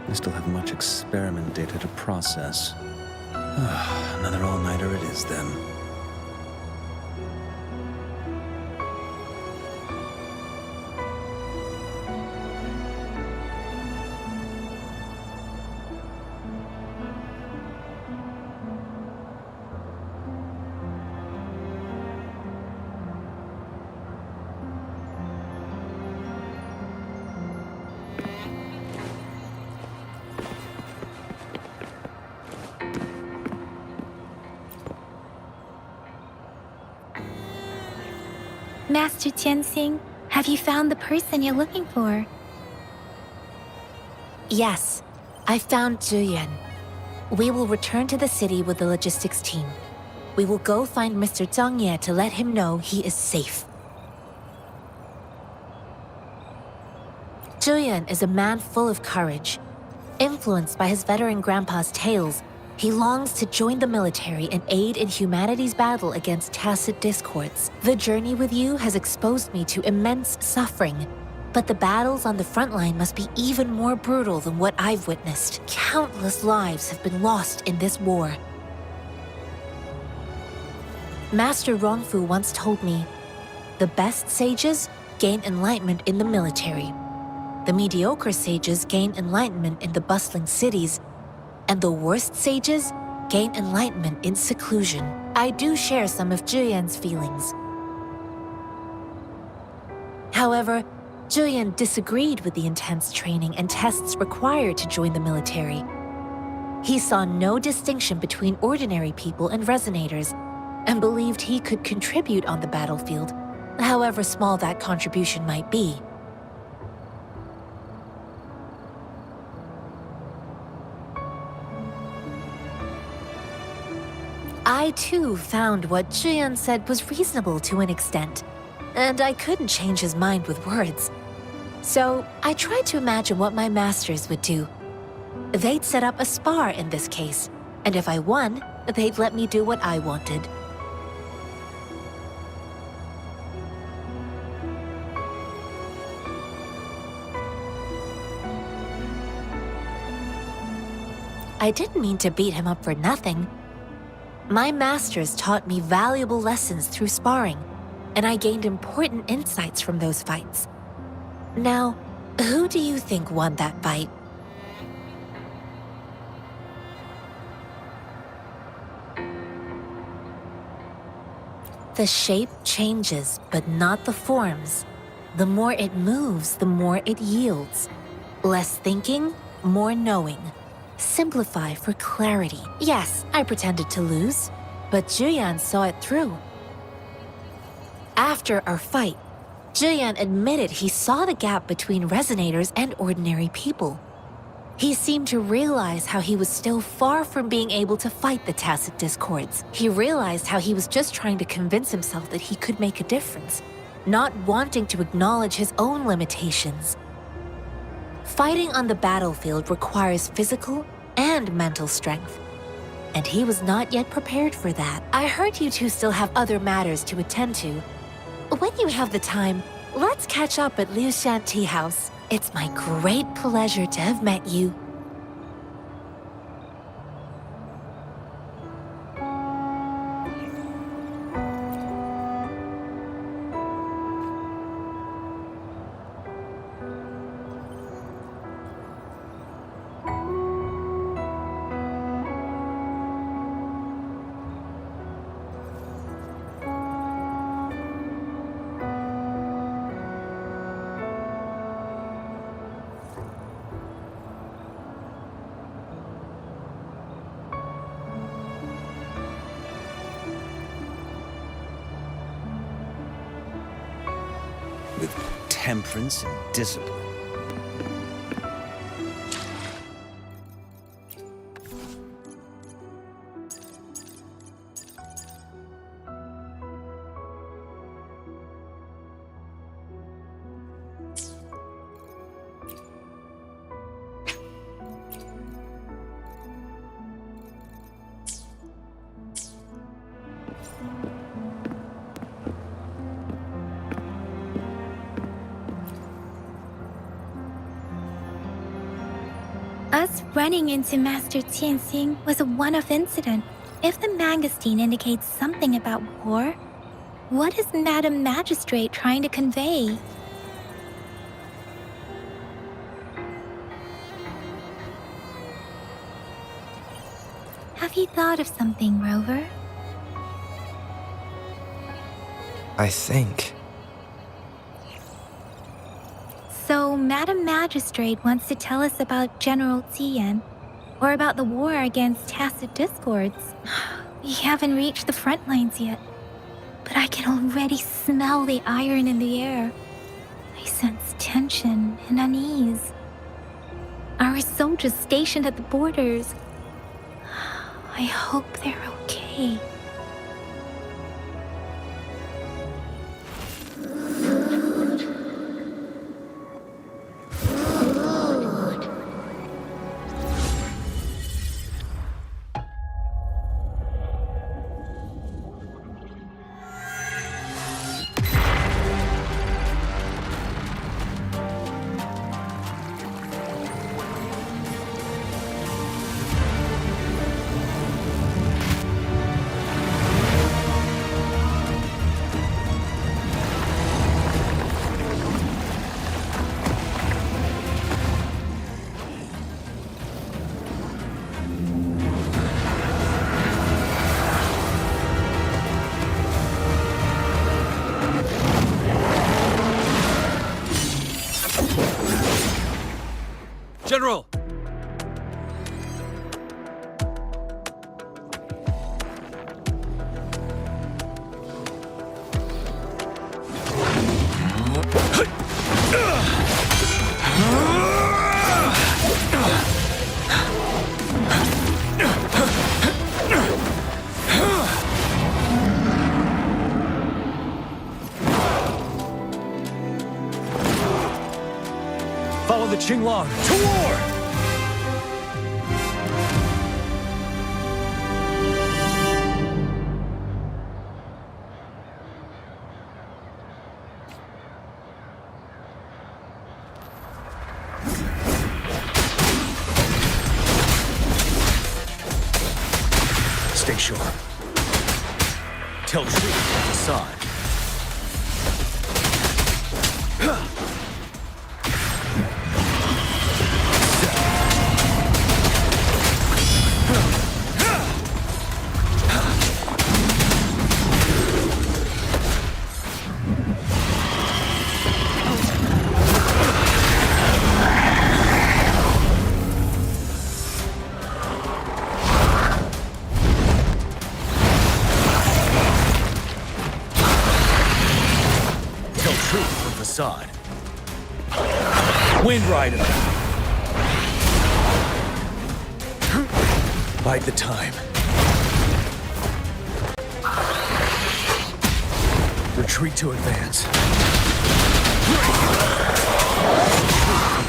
I still have much experiment data to process. Another all-nighter it is then. Master Tianxing, have you found the person you're looking for? Yes, I found Zhuyan. We will return to the city with the logistics team. We will go find Mr. Zhang Ye to let him know he is safe. Zhuyan is a man full of courage. Influenced by his veteran grandpa's tales, he longs to join the military and aid in humanity's battle against tacit discords. The journey with you has exposed me to immense suffering, but the battles on the front line must be even more brutal than what I've witnessed. Countless lives have been lost in this war. Master Rongfu once told me, the best sages gain enlightenment in the military. The mediocre sages gain enlightenment in the bustling cities, and the worst sages gain enlightenment in seclusion. I do share some of Zhuyan's feelings. However, Zhuyan disagreed with the intense training and tests required to join the military. He saw no distinction between ordinary people and resonators, and believed he could contribute on the battlefield, however small that contribution might be. I too found what Zhuyan said was reasonable to an extent, and I couldn't change his mind with words. So I tried to imagine what my masters would do. They'd set up a spar in this case, and if I won, they'd let me do what I wanted. I didn't mean to beat him up for nothing. My masters taught me valuable lessons through sparring, and I gained important insights from those fights. Now, who do you think won that fight? The shape changes, but not the forms. The more it moves, the more it yields. Less thinking, more knowing. Simplify for clarity. Yes, I pretended to lose, but Zhuyan saw it through. After our fight, Zhuyan admitted he saw the gap between resonators and ordinary people. He seemed to realize how he was still far from being able to fight the tacit discords. He realized how he was just trying to convince himself that he could make a difference, not wanting to acknowledge his own limitations. Fighting on the battlefield requires physical and mental strength, and he was not yet prepared for that. I heard you two still have other matters to attend to. When you have the time, let's catch up at Liu Shan Tea House. It's my great pleasure to have met you. With temperance and discipline. Us running into Master Tianxing was a one-off incident. If the Mangosteen indicates something about war, what is Madam Magistrate trying to convey? Have you thought of something, Rover? I think. So, Madam Magistrate wants to tell us about General Tian, or about the war against tacit discords. We haven't reached the front lines yet, but I can already smell the iron in the air. I sense tension and unease. Our soldiers stationed at the borders, I hope they're okay. General! Follow the Qinglong to war! Stay sharp. Tell truth on the side. Facade. Wind Rider. Bide the time. Retreat to advance.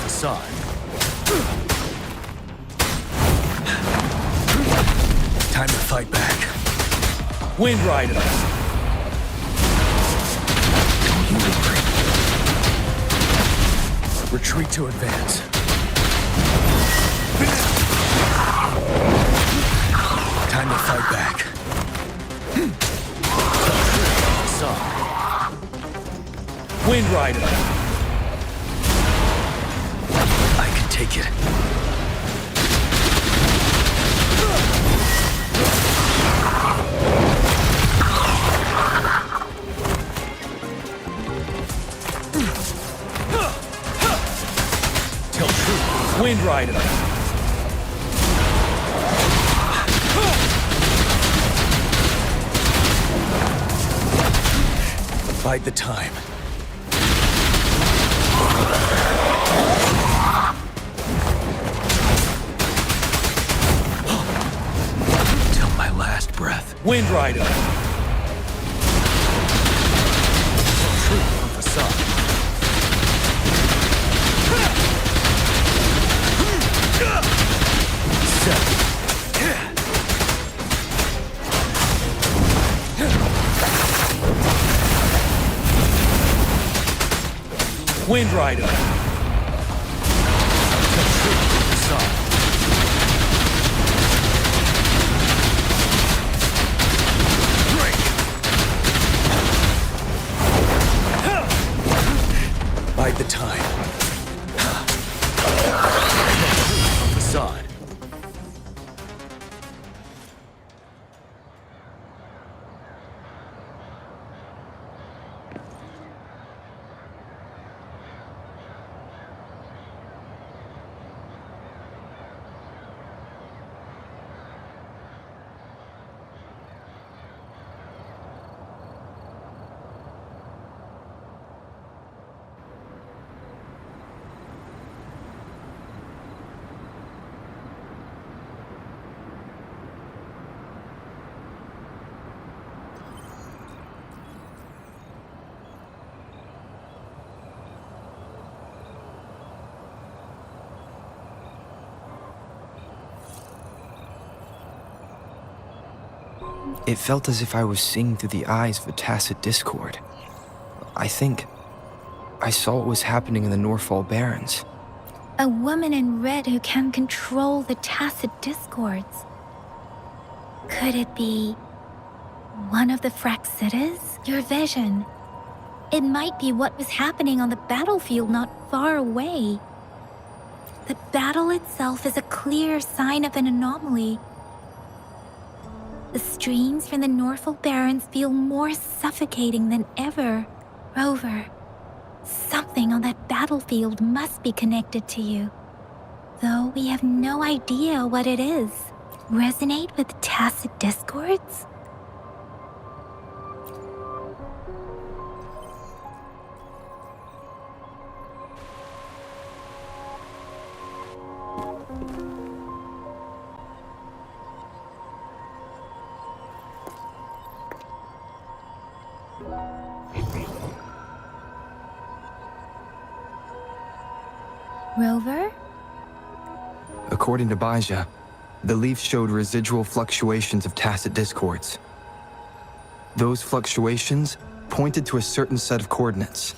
Facade. Time to fight back. Wind Rider. Retreat to advance. Time to fight back. Wind Rider. I can take it. Wind Rider. Bide the time. Till my last breath. Wind Rider. Truth from facade. Wind Rider. Bide the time. Facade. It felt as if I was seeing through the eyes of a tacit discord. I think I saw what was happening in the Norfall Barrens. A woman in red who can control the tacit discords. Could it be one of the Fraxitas? Your vision. It might be what was happening on the battlefield not far away. The battle itself is a clear sign of an anomaly. The streams from the Norfall Barrens feel more suffocating than ever. Rover, something on that battlefield must be connected to you. though we have no idea what it is. Resonate with tacit discords? Rover? According to Baija, the leaf showed residual fluctuations of tacit discords. Those fluctuations pointed to a certain set of coordinates.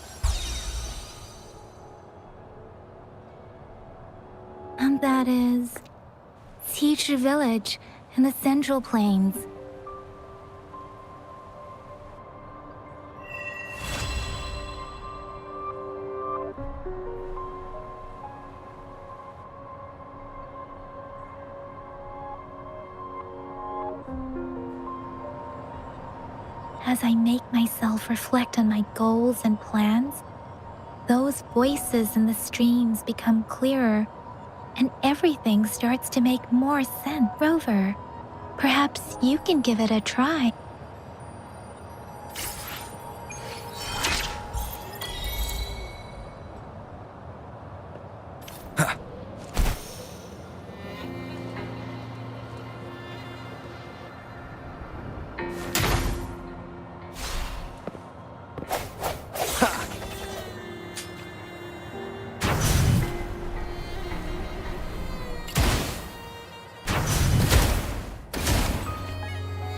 And that is... Teacher Village in the Central Plains. As I make myself reflect on my goals and plans, those voices in the streams become clearer, and everything starts to make more sense. Rover, perhaps you can give it a try.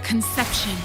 Conception.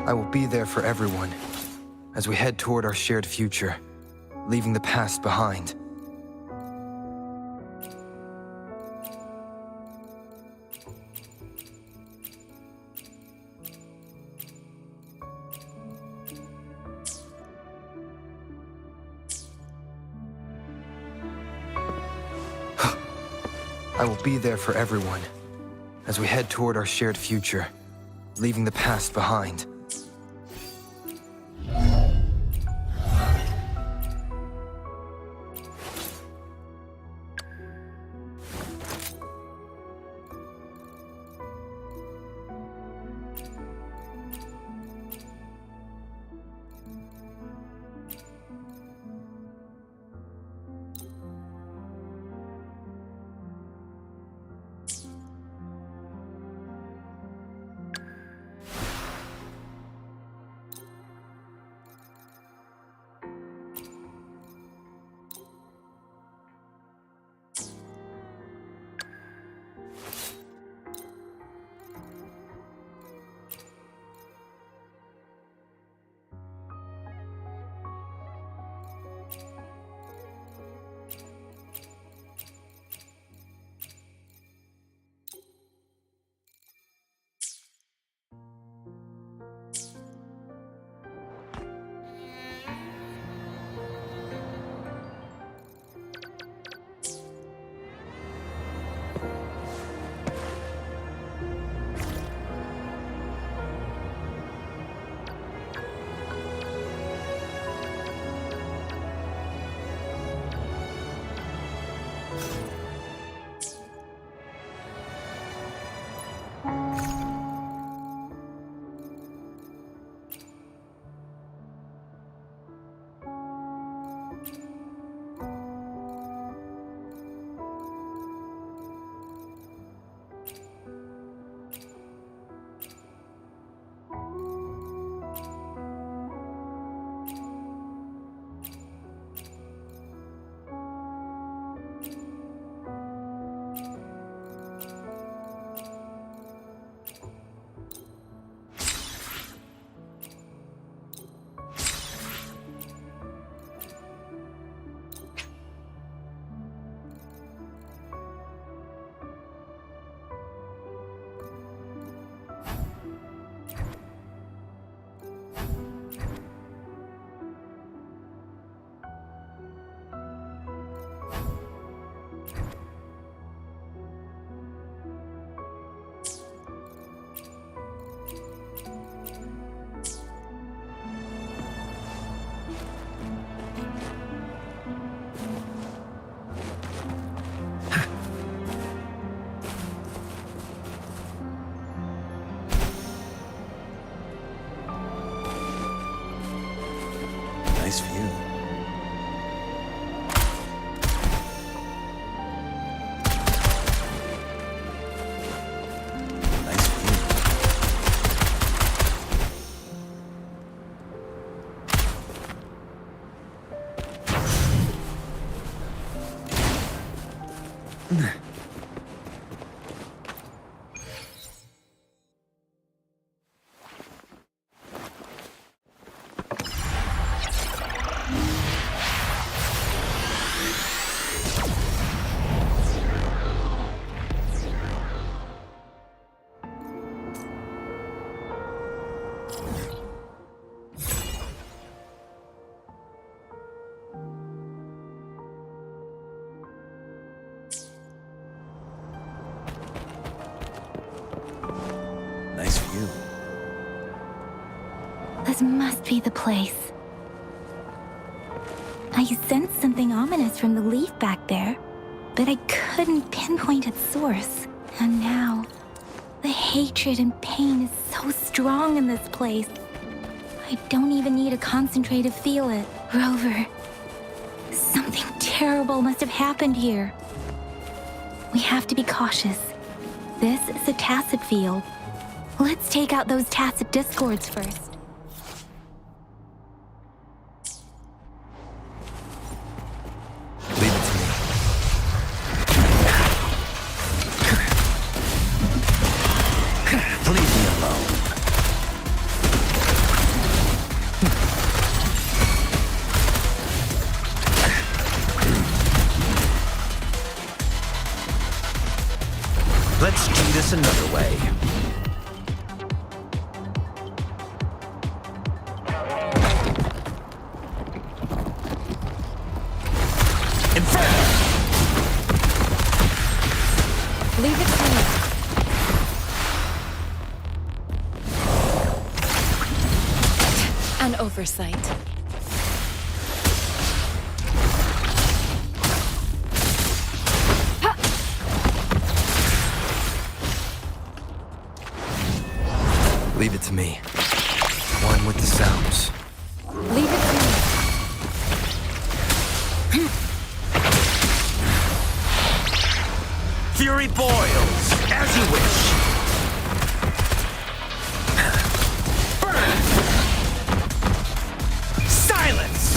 I will be there for everyone as we head toward our shared future, leaving the past behind. I will be there for everyone as we head toward our shared future, leaving the past behind. Nice view. Nice view. Nice view. This must be the place. I sensed something ominous from the leaf back there, but I couldn't pinpoint its source. And now, the hatred and pain is so strong in this place. I don't even need to concentrate to feel it. Rover, something terrible must have happened here. We have to be cautious. This is a tacit field. Let's take out those tacit discords first. Leave it to me. Leave me alone. Let's do this another way. Inferno! Leave it to me. An oversight. Leave it to me. One with the sounds. Leave it to me. Fury boils, as you wish. Burn! Silence!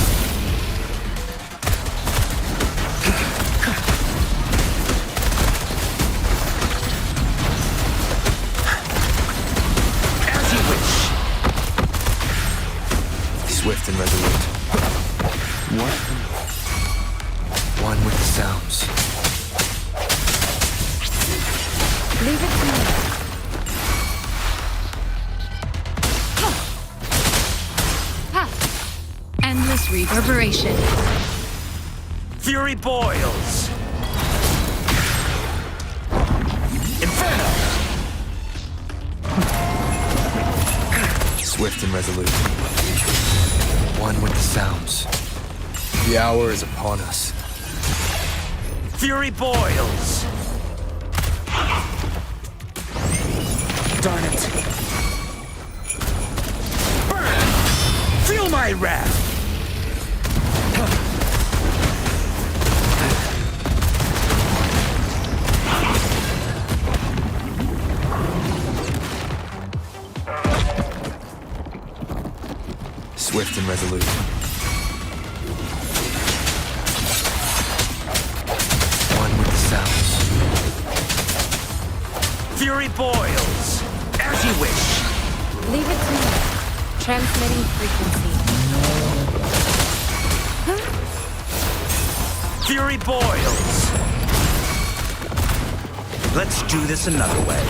As you wish. Swift and resolute. What? One with the sounds. Leave it to me. Endless reverberation. Fury boils. Inferno! Swift and resolute. One with the sounds. The hour is upon us. Fury boils. Darn it. Burn! Feel my wrath! Swift and resolute. One with the sounds. Fury boils. As you wish. Leave it to me. Transmitting frequency. Fury boils. Let's do this another way.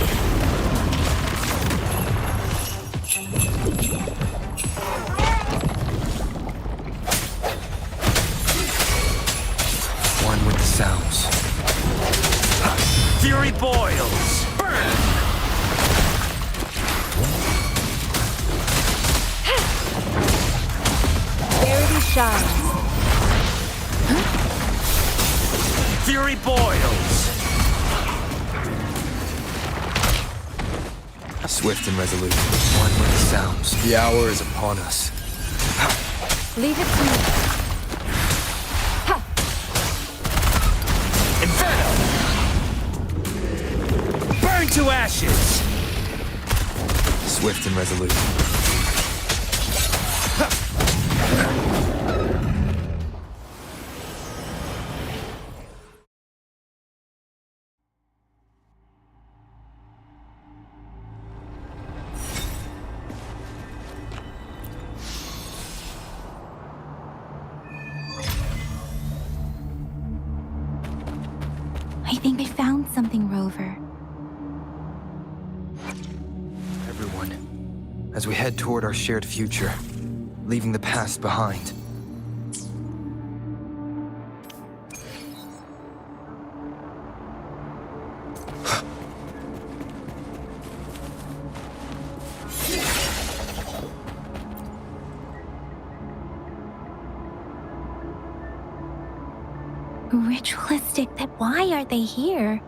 One with the sounds. Fury boils. Burn! Clarity shines. Fury boils. Swift and resolute. One with the sounds. The hour is upon us. Leave it to me. Inferno! Burn to ashes! Swift and resolute. I think I found something, Rover. Everyone, as we head toward our shared future, leaving the past behind. Ritualistic, but why are they here?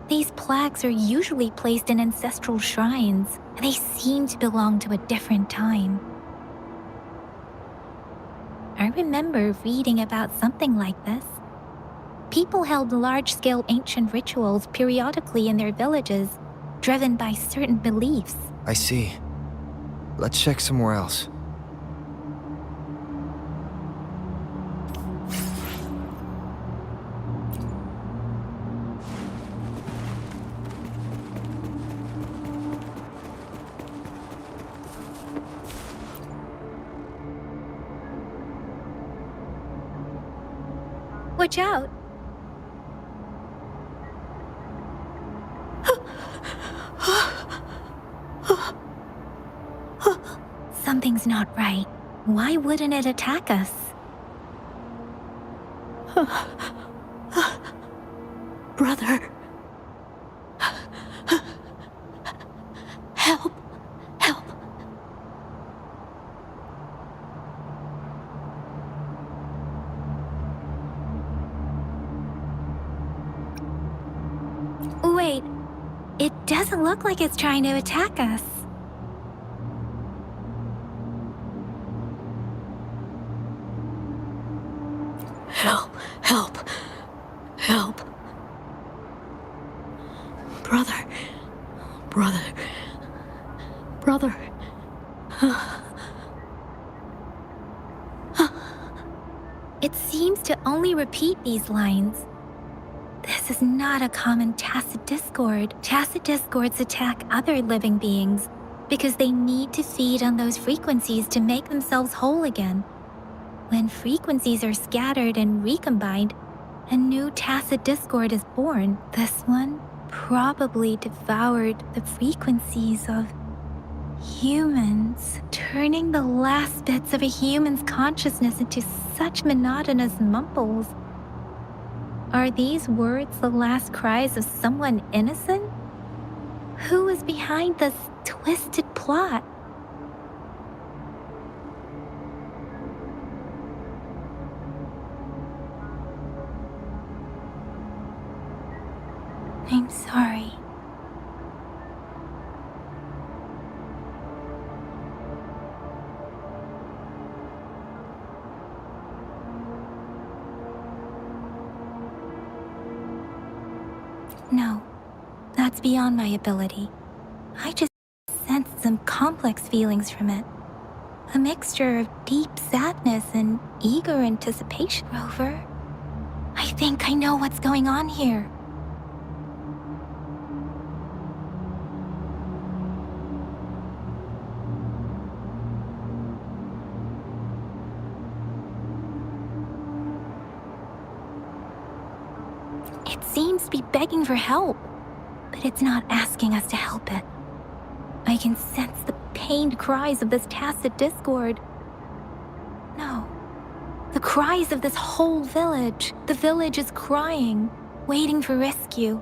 These plaques are usually placed in ancestral shrines, and they seem to belong to a different time. I remember reading about something like this. People held large-scale ancient rituals periodically in their villages, driven by certain beliefs. I see. Let's check somewhere else. Watch out! Something's not right. Why wouldn't it attack us? Brother. Help. Help. Wait, it doesn't look like it's trying to attack us. Help. Help. Help. Brother. Brother. Brother. It seems to only repeat these lines. This is not a common tacit discord. Tacit discords attack other living beings because they need to feed on those frequencies to make themselves whole again. When frequencies are scattered and recombined, a new tacit discord is born. This one probably devoured the frequencies of humans, turning the last bits of a human's consciousness into such monotonous mumbles. Are these words the last cries of someone innocent? Who is behind this twisted plot? I'm sorry. No, that's beyond my ability. I just sensed some complex feelings from it. A mixture of deep sadness and eager anticipation. Rover, I think I know what's going on here. It seems to be begging for help, but it's not asking us to help it. I can sense the pained cries of this tacit discord. No, the cries of this whole village. The village is crying, waiting for rescue.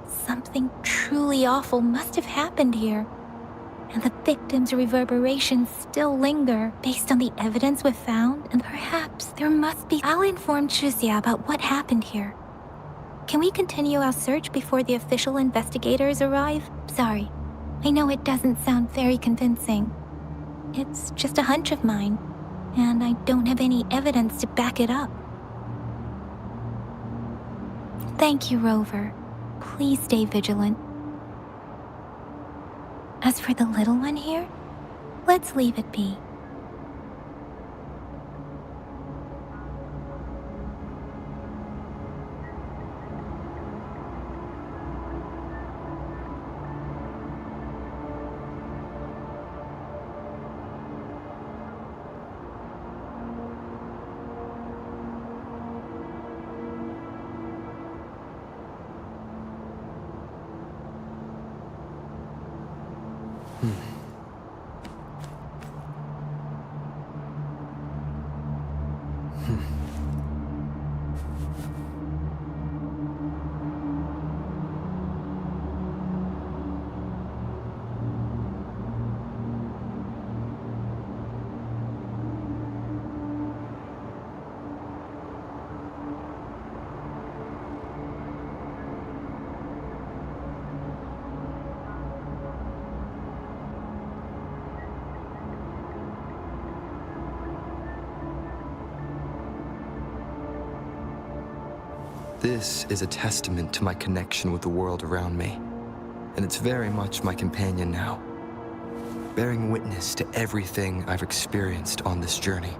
Something truly awful must have happened here, and the victims' reverberations still linger based on the evidence we've found, and perhaps there must be. I'll inform Shuzia about what happened here. Can we continue our search before the official investigators arrive? Sorry, I know it doesn't sound very convincing. It's just a hunch of mine, and I don't have any evidence to back it up. Thank you, Rover. Please stay vigilant. As for the little one here, let's leave it be. This is a testament to my connection with the world around me, and it's very much my companion now, bearing witness to everything I've experienced on this journey.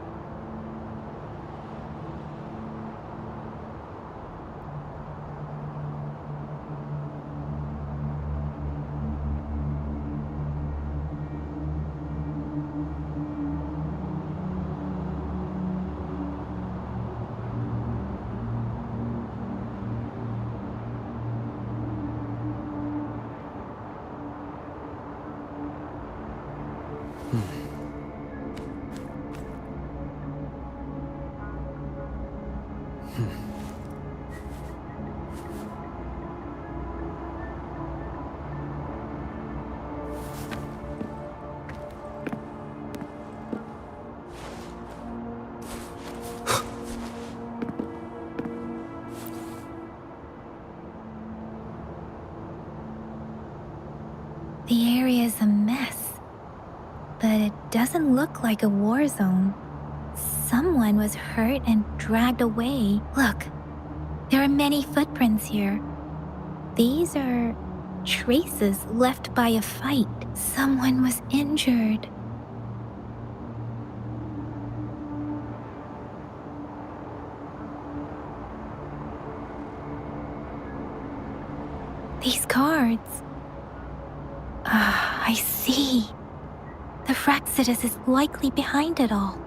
The area's a mess, but it doesn't look like a war zone. Someone was hurt and dragged away. Look, there are many footprints here. These are traces left by a fight. Someone was injured. These cards. I see. The Fraxidus is likely behind it all.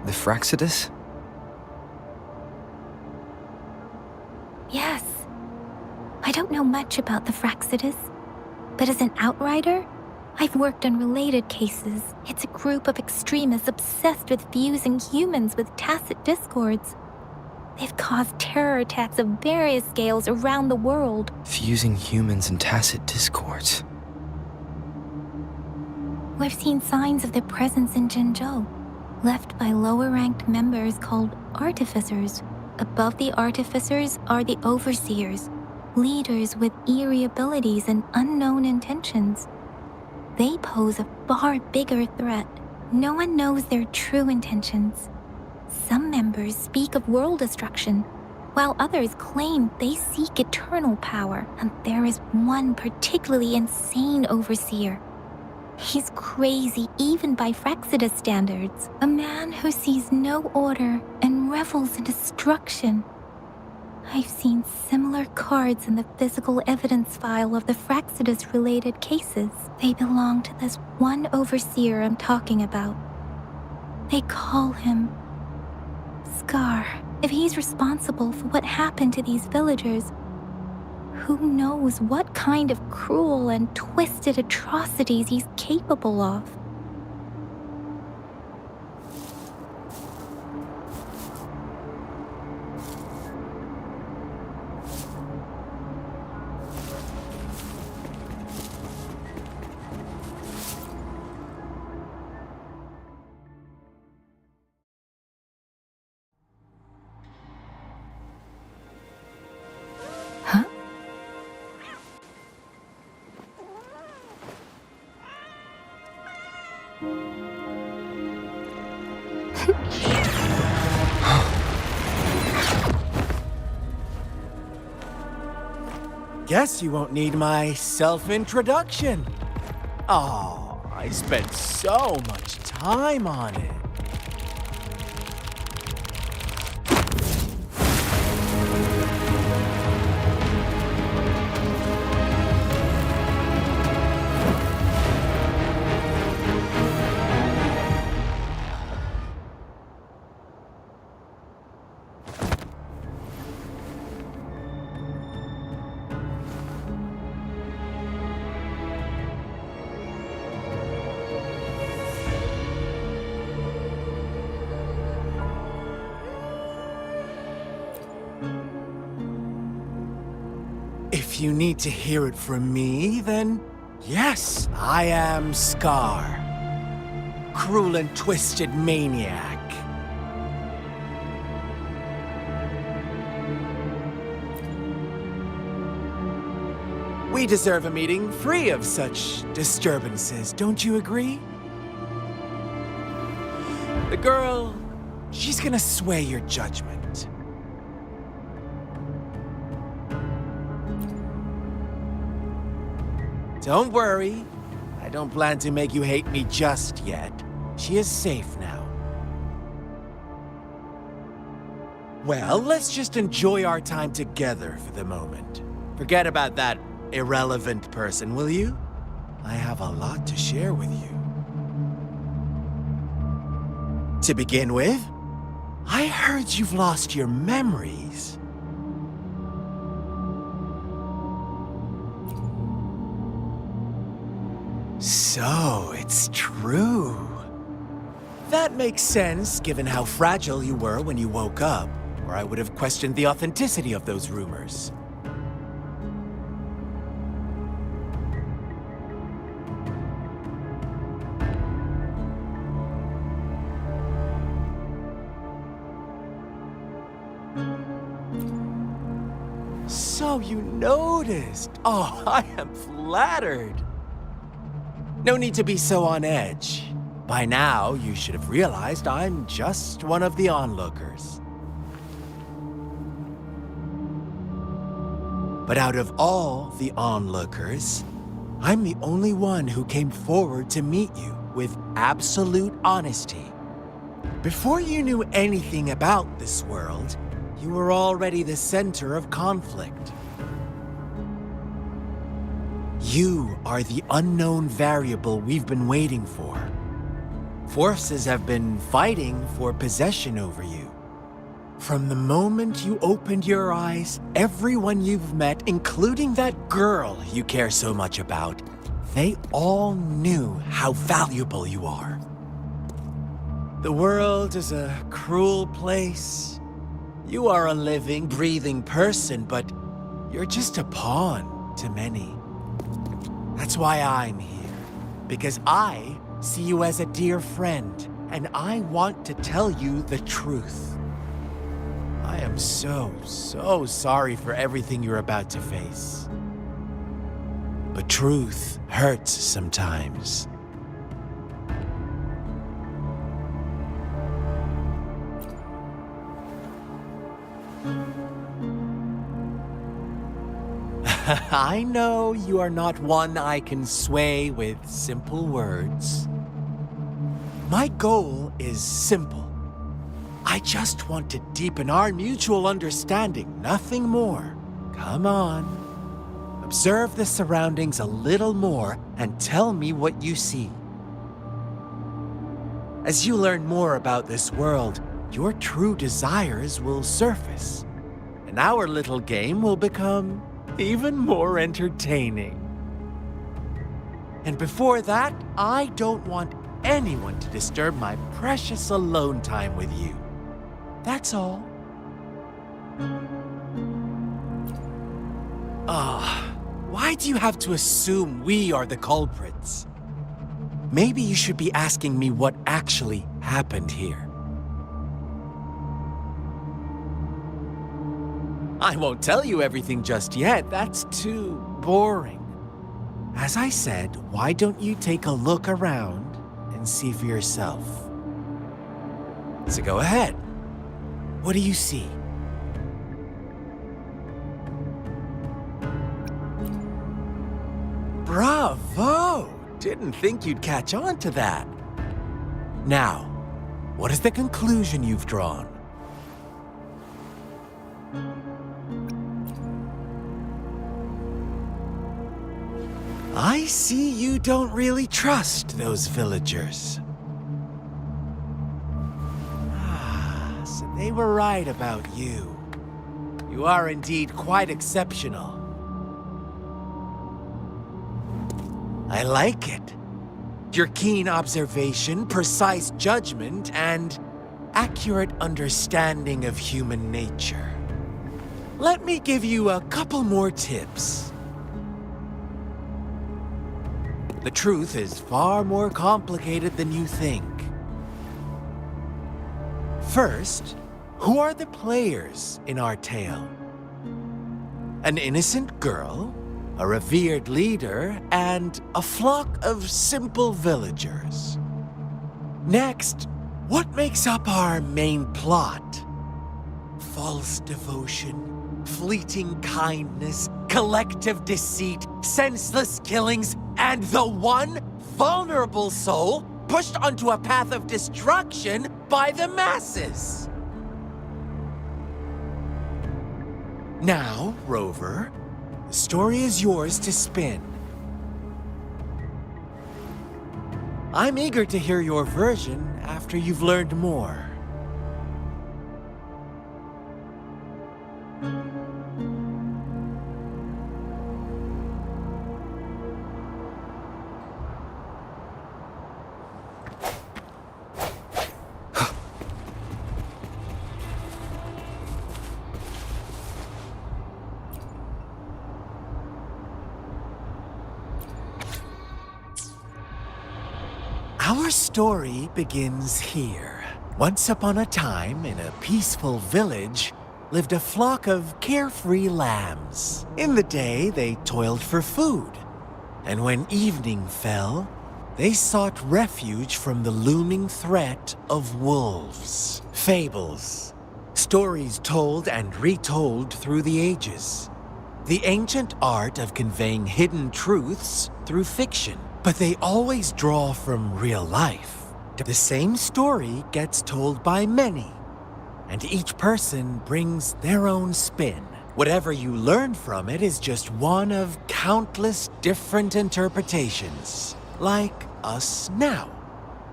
The Fraxidus? Yes. I don't know much about the Fraxidus, but as an outrider, I've worked on related cases. It's a group of extremists obsessed with fusing humans with tacit discords. They've caused terror attacks of various scales around the world. Fusing humans and tacit discords. We've seen signs of their presence in Jinzhou, left by lower-ranked members called artificers. Above the artificers are the overseers, leaders with eerie abilities and unknown intentions. They pose a far bigger threat. No one knows their true intentions. Some members speak of world destruction, while others claim they seek eternal power, and there is one particularly insane overseer. He's crazy even by Fraxidus standards, a man who sees no order and revels in destruction. I've seen similar cards in the physical evidence file of the Fraxidus-related cases. They belong to this one overseer I'm talking about. They call him Scar. If he's responsible for what happened to these villagers, who knows what kind of cruel and twisted atrocities he's capable of? Guess you won't need my self-introduction. Oh, I spent so much time on it. If you need to hear it from me, then yes, I am Scar. Cruel and twisted maniac. We deserve a meeting free of such disturbances, don't you agree? The girl, she's gonna sway your judgment. Don't worry. I don't plan to make you hate me just yet. She is safe now. Well, let's just enjoy our time together for the moment. Forget about that irrelevant person, will you? I have a lot to share with you. To begin with, I heard you've lost your memories. So, it's true. That makes sense, given how fragile you were when you woke up, or I would have questioned the authenticity of those rumors. So you noticed. Oh, I am flattered. No need to be so on edge. By now, you should have realized I'm just one of the onlookers. But out of all the onlookers, I'm the only one who came forward to meet you with absolute honesty. Before you knew anything about this world, you were already the center of conflict. You are the unknown variable we've been waiting for. Forces have been fighting for possession over you. From the moment you opened your eyes, everyone you've met, including that girl you care so much about, they all knew how valuable you are. The world is a cruel place. You are a living, breathing person, but you're just a pawn to many. That's why I'm here, because I see you as a dear friend, and I want to tell you the truth. I am so sorry for everything you're about to face. But truth hurts sometimes. I know you are not one I can sway with simple words. My goal is simple. I just want to deepen our mutual understanding, nothing more. Come on. Observe the surroundings a little more and tell me what you see. As you learn more about this world, your true desires will surface, and our little game will become even more entertaining. And before that, I don't want anyone to disturb my precious alone time with you. That's all. Why do you have to assume we are the culprits? Maybe you should be asking me what actually happened here. I won't tell you everything just yet. That's too boring. As I said, why don't you take a look around and see for yourself? So go ahead. What do you see? Bravo! Didn't think you'd catch on to that. Now, what is the conclusion you've drawn? I see you don't really trust those villagers. So they were right about you. You are indeed quite exceptional. I like it. Your keen observation, precise judgment, and accurate understanding of human nature. Let me give you a couple more tips. The truth is far more complicated than you think. First, who are the players in our tale? An innocent girl, a revered leader, and a flock of simple villagers. Next, what makes up our main plot? False devotion, fleeting kindness, collective deceit, senseless killings, and the one vulnerable soul pushed onto a path of destruction by the masses. Now, Rover, the story is yours to spin. I'm eager to hear your version after you've learned more. Our story begins here. Once upon a time, in a peaceful village, lived a flock of carefree lambs. In the day, they toiled for food. And when evening fell, they sought refuge from the looming threat of wolves. Fables. Stories told and retold through the ages. The ancient art of conveying hidden truths through fiction. But they always draw from real life. The same story gets told by many, and each person brings their own spin. Whatever you learn from it is just one of countless different interpretations. Like us now,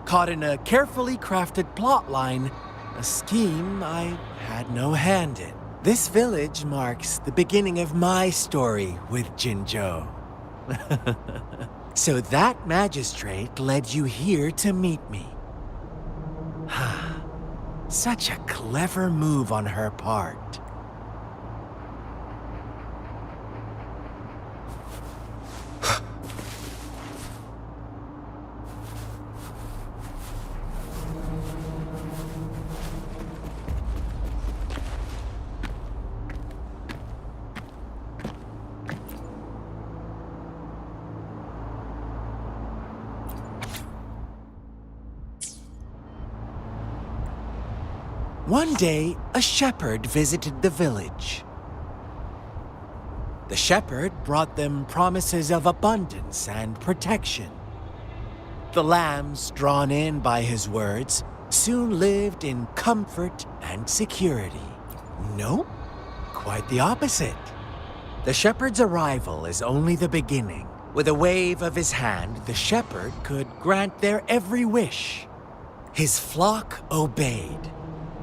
caught in a carefully crafted plotline, a scheme I had no hand in. This village marks the beginning of my story with Jinzhou. So that magistrate led you here to meet me. Such a clever move on her part. One day, a shepherd visited the village. The shepherd brought them promises of abundance and protection. The lambs, drawn in by his words, soon lived in comfort and security. No, quite the opposite. The shepherd's arrival is only the beginning. With a wave of his hand, the shepherd could grant their every wish. His flock obeyed,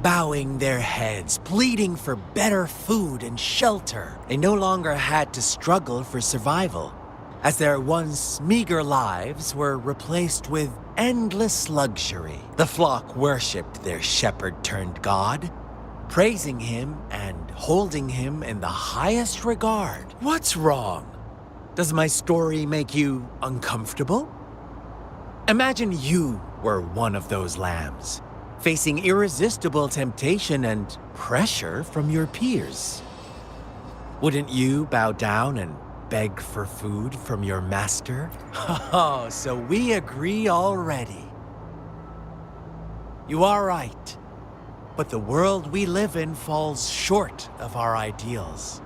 bowing their heads, pleading for better food and shelter. They no longer had to struggle for survival, as their once meager lives were replaced with endless luxury. The flock worshipped their shepherd-turned-god, praising him and holding him in the highest regard. What's wrong? Does my story make you uncomfortable? Imagine you were one of those lambs, facing irresistible temptation and pressure from your peers. Wouldn't you bow down and beg for food from your master? Oh, so we agree already. You are right, but the world we live in falls short of our ideals.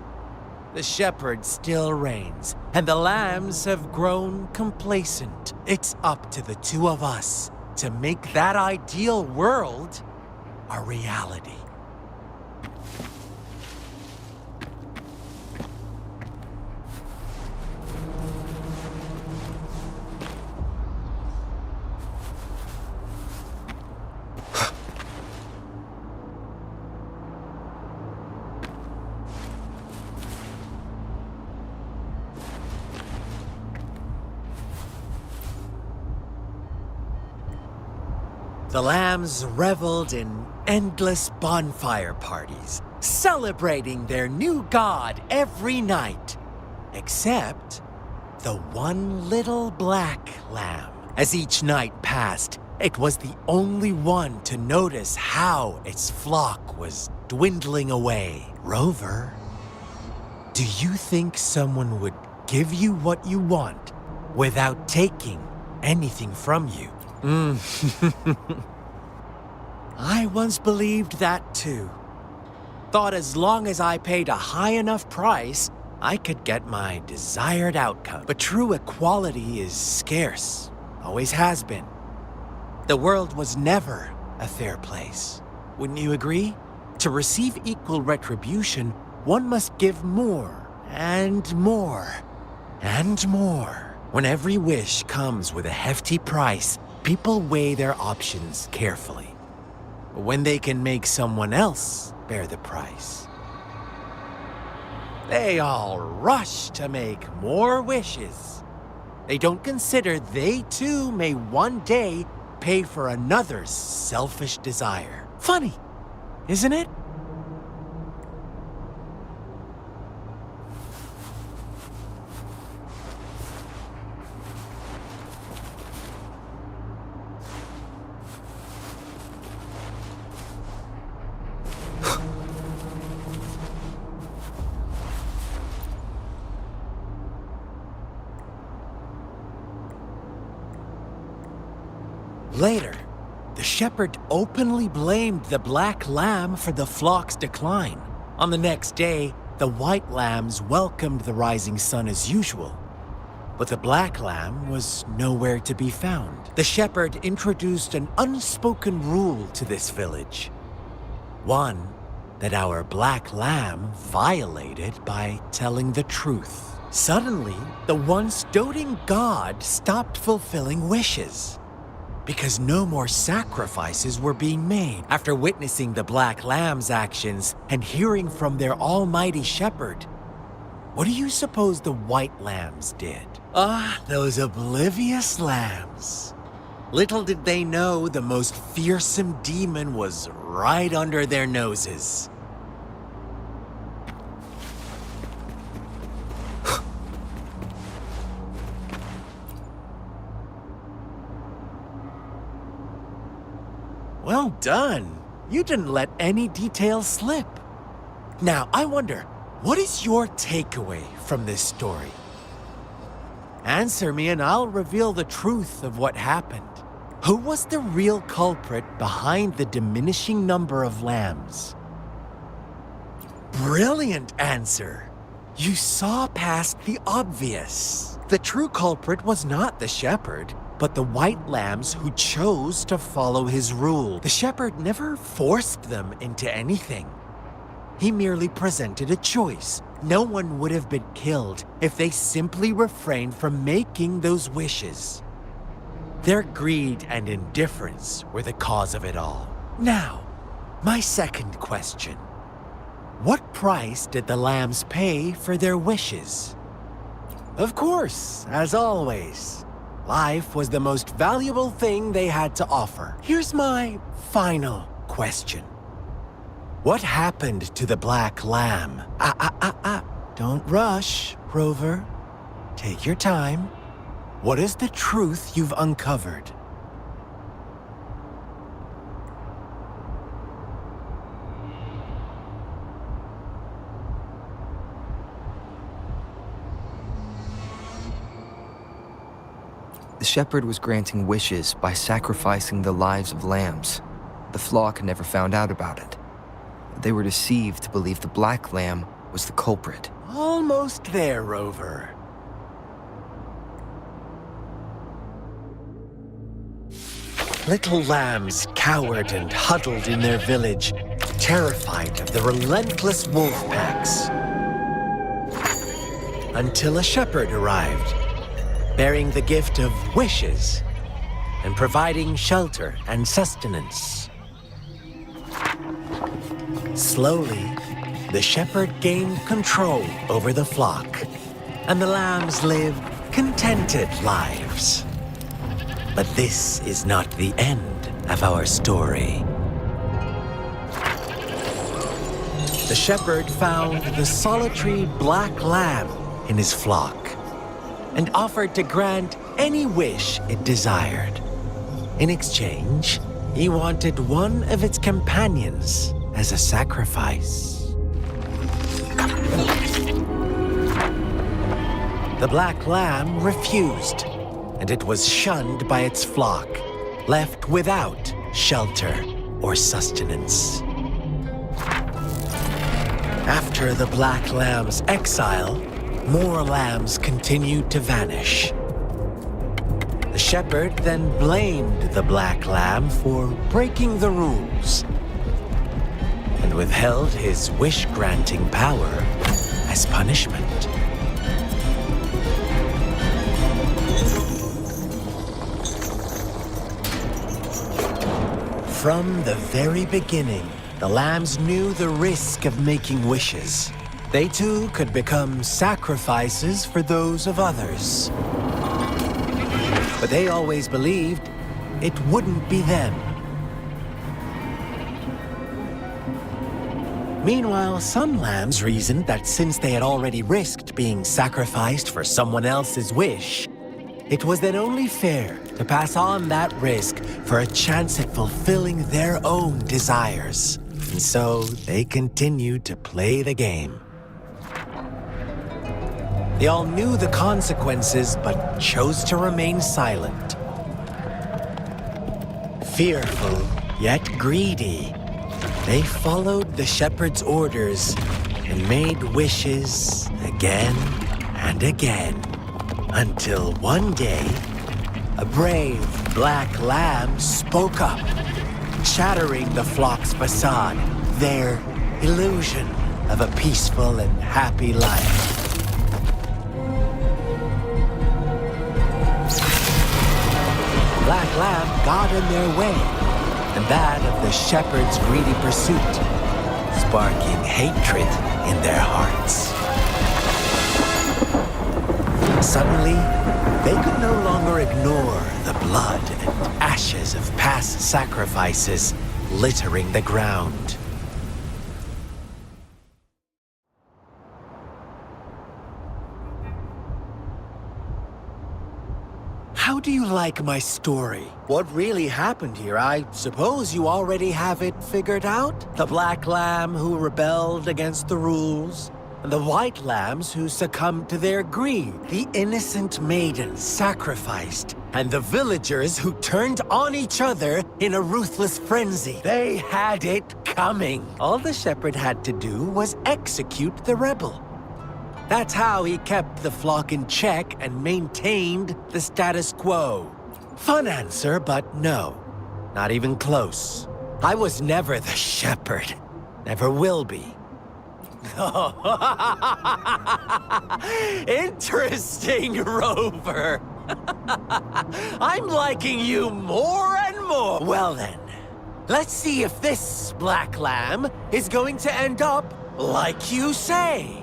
The shepherd still reigns, and the lambs have grown complacent. It's up to the two of us to make that ideal world a reality. The lambs reveled in endless bonfire parties, celebrating their new god every night. Except the one little black lamb. As each night passed, it was the only one to notice how its flock was dwindling away. Rover, do you think someone would give you what you want without taking anything from you? I once believed that too. Thought as long as I paid a high enough price, I could get my desired outcome. But true equality is scarce, always has been. The world was never a fair place. Wouldn't you agree? To receive equal retribution, one must give more, and more, and more. When every wish comes with a hefty price, people weigh their options carefully. But when they can make someone else bear the price, they all rush to make more wishes. They don't consider they too may one day pay for another's selfish desire. Funny, isn't it? Later, the shepherd openly blamed the black lamb for the flock's decline. On the next day, the white lambs welcomed the rising sun as usual, but the black lamb was nowhere to be found. The shepherd introduced an unspoken rule to this village. One that our black lamb violated by telling the truth. Suddenly, the once doting god stopped fulfilling wishes because no more sacrifices were being made. After witnessing the black lamb's actions and hearing from their almighty shepherd, what do you suppose the white lambs did? Ah, those oblivious lambs. Little did they know the most fearsome demon was right under their noses. Well done. You didn't let any details slip. Now, I wonder, what is your takeaway from this story? Answer me and I'll reveal the truth of what happened. Who was the real culprit behind the diminishing number of lambs? Brilliant answer. You saw past the obvious. The true culprit was not the shepherd, but the white lambs who chose to follow his rule. The shepherd never forced them into anything. He merely presented a choice. No one would have been killed if they simply refrained from making those wishes. Their greed and indifference were the cause of it all. Now, my second question. What price did the lambs pay for their wishes? Of course, as always, life was the most valuable thing they had to offer. Here's my final question. What happened to the black lamb? Don't rush, Rover. Take your time. What is the truth you've uncovered? The shepherd was granting wishes by sacrificing the lives of lambs. The flock never found out about it. They were deceived to believe the black lamb was the culprit. Almost there, Rover. Little lambs cowered and huddled in their village, terrified of the relentless wolf packs. Until a shepherd arrived, bearing the gift of wishes and providing shelter and sustenance. Slowly, the shepherd gained control over the flock, and the lambs lived contented lives. But this is not the end of our story. The shepherd found the solitary black lamb in his flock and offered to grant any wish it desired. In exchange, he wanted one of its companions as a sacrifice. The black lamb refused, and it was shunned by its flock, left without shelter or sustenance. After the black lamb's exile, more lambs continued to vanish. The shepherd then blamed the black lamb for breaking the rules and withheld his wish-granting power as punishment. From the very beginning, the lambs knew the risk of making wishes. They too could become sacrifices for those of others. But they always believed it wouldn't be them. Meanwhile, some lambs reasoned that since they had already risked being sacrificed for someone else's wish, it was then only fair to pass on that risk for a chance at fulfilling their own desires. And so they continued to play the game. They all knew the consequences, but chose to remain silent. Fearful, yet greedy, they followed the shepherd's orders and made wishes again and again, until one day, a brave black lamb spoke up, shattering the flock's facade, their illusion of a peaceful and happy life. Black lamb got in their way, and that of the shepherd's greedy pursuit, sparking hatred in their hearts. Suddenly, they could no longer ignore the blood and ashes of past sacrifices littering the ground. How do you like my story? What really happened here? I suppose you already have it figured out? The black lamb who rebelled against the rules, and the white lambs who succumbed to their greed, the innocent maidens sacrificed, and the villagers who turned on each other in a ruthless frenzy. They had it coming. All the shepherd had to do was execute the rebel. That's how he kept the flock in check and maintained the status quo. Fun answer, but no. Not even close. I was never the shepherd. Never will be. Interesting, Rover. I'm liking you more and more. Well then, let's see if this black lamb is going to end up like you say.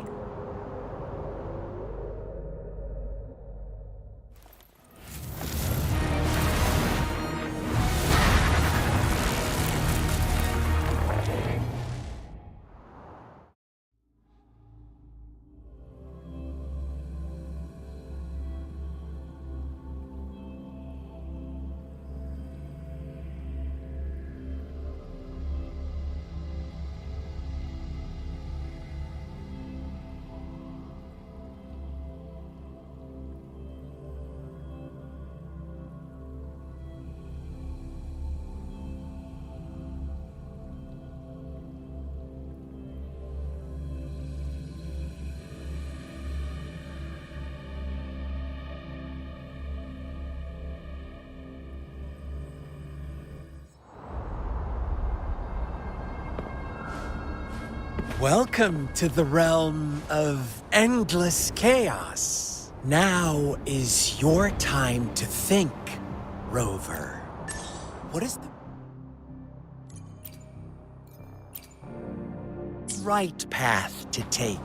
Welcome to the realm of endless chaos. Now is your time to think, Rover. What is the right path to take?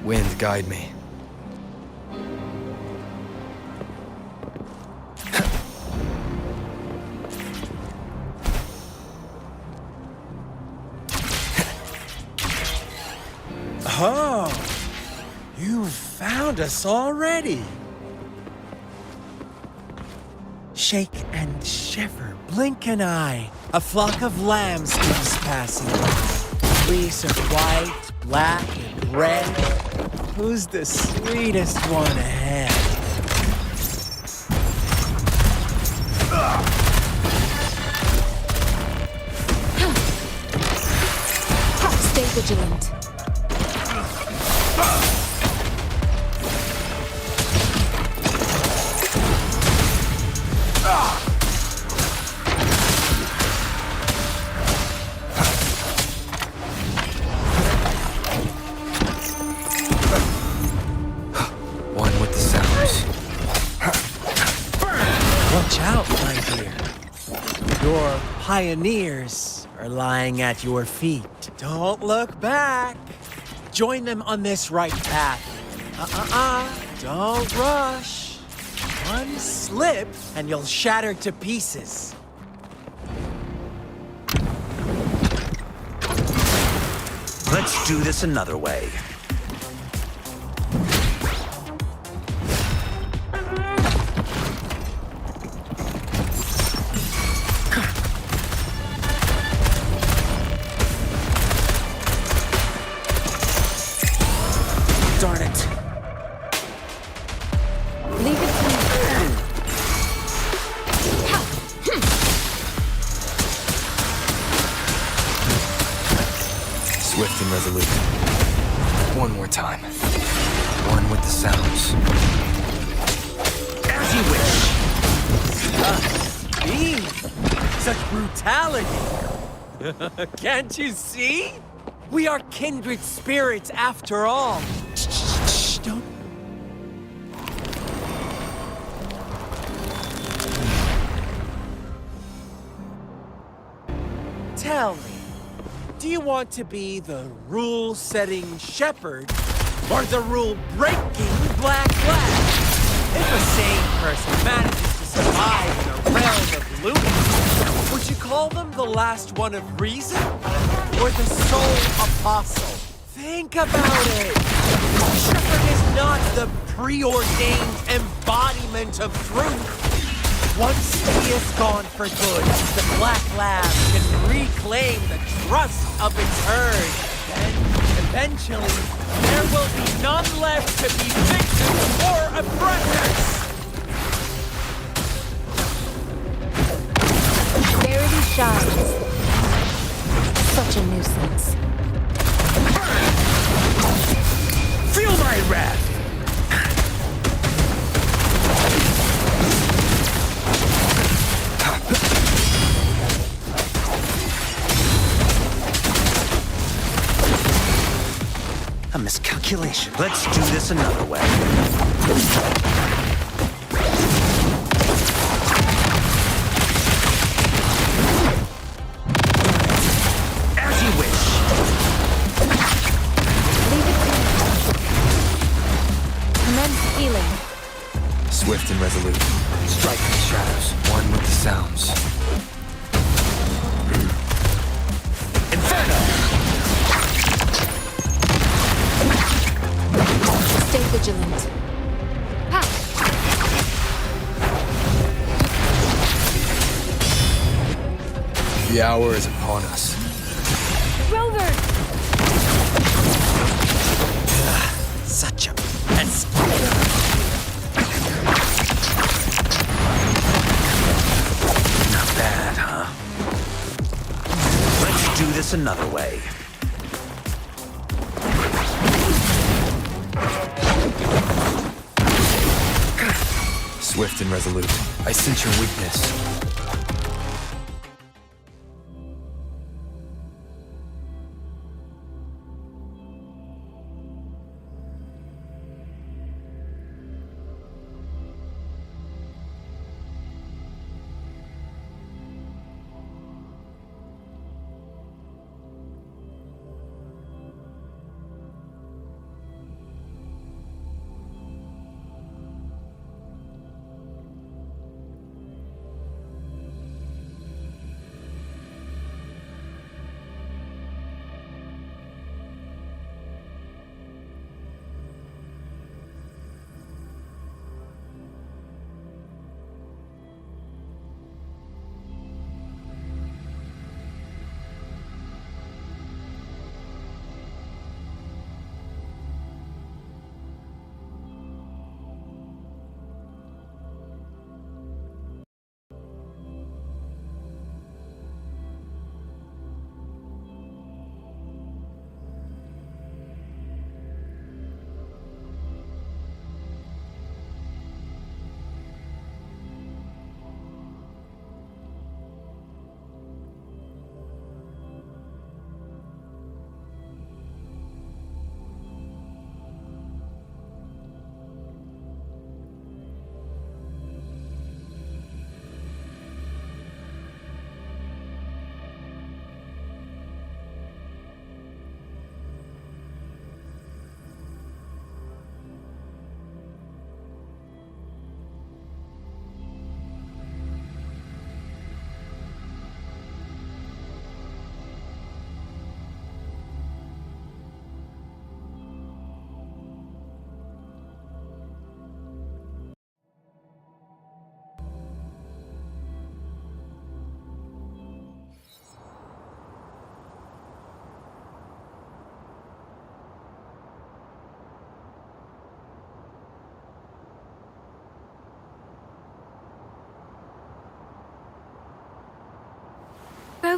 Wind, guide me. Oh, you found us already. Shake and shiver, blink an eye. A flock of lambs keeps passing by. Fleece of white, black, and red. Who's the sweetest one ahead? Stay vigilant. One with the sounds. Watch out, my dear. Your pioneers are lying at your feet. Don't look back. Join them on this right path. Don't rush. One slip and you'll shatter to pieces. Let's do this another way. Darn it. Leave it to me. Swift and resolute. One more time. One with the sounds. As you wish. Speed! Such brutality! Can't you see? We are kindred spirits after all. Shh, don't... Tell me, do you want to be the rule-setting shepherd or the rule-breaking black flag? If a sane person manages to survive in a realm of lunacy, would you call them the last one of reason or the sole apostle? Think about it. Shepherd is not the preordained embodiment of truth. Once he is gone for good, the Black Lab can reclaim the trust of its herd. Then, eventually, there will be none left to be victims or oppressors. Verity shines. Such a nuisance. Feel my wrath! A miscalculation. Let's do this another way. As you wish. Leave it to me. Commence healing. Swift and resolute. Strike in the shadows. One with the sounds. Inferno! Stay vigilant. Ha! The hour is upon us. Rover! Such a pest. Not bad, huh? Let's do this another way. Swift and resolute. I sense your weakness.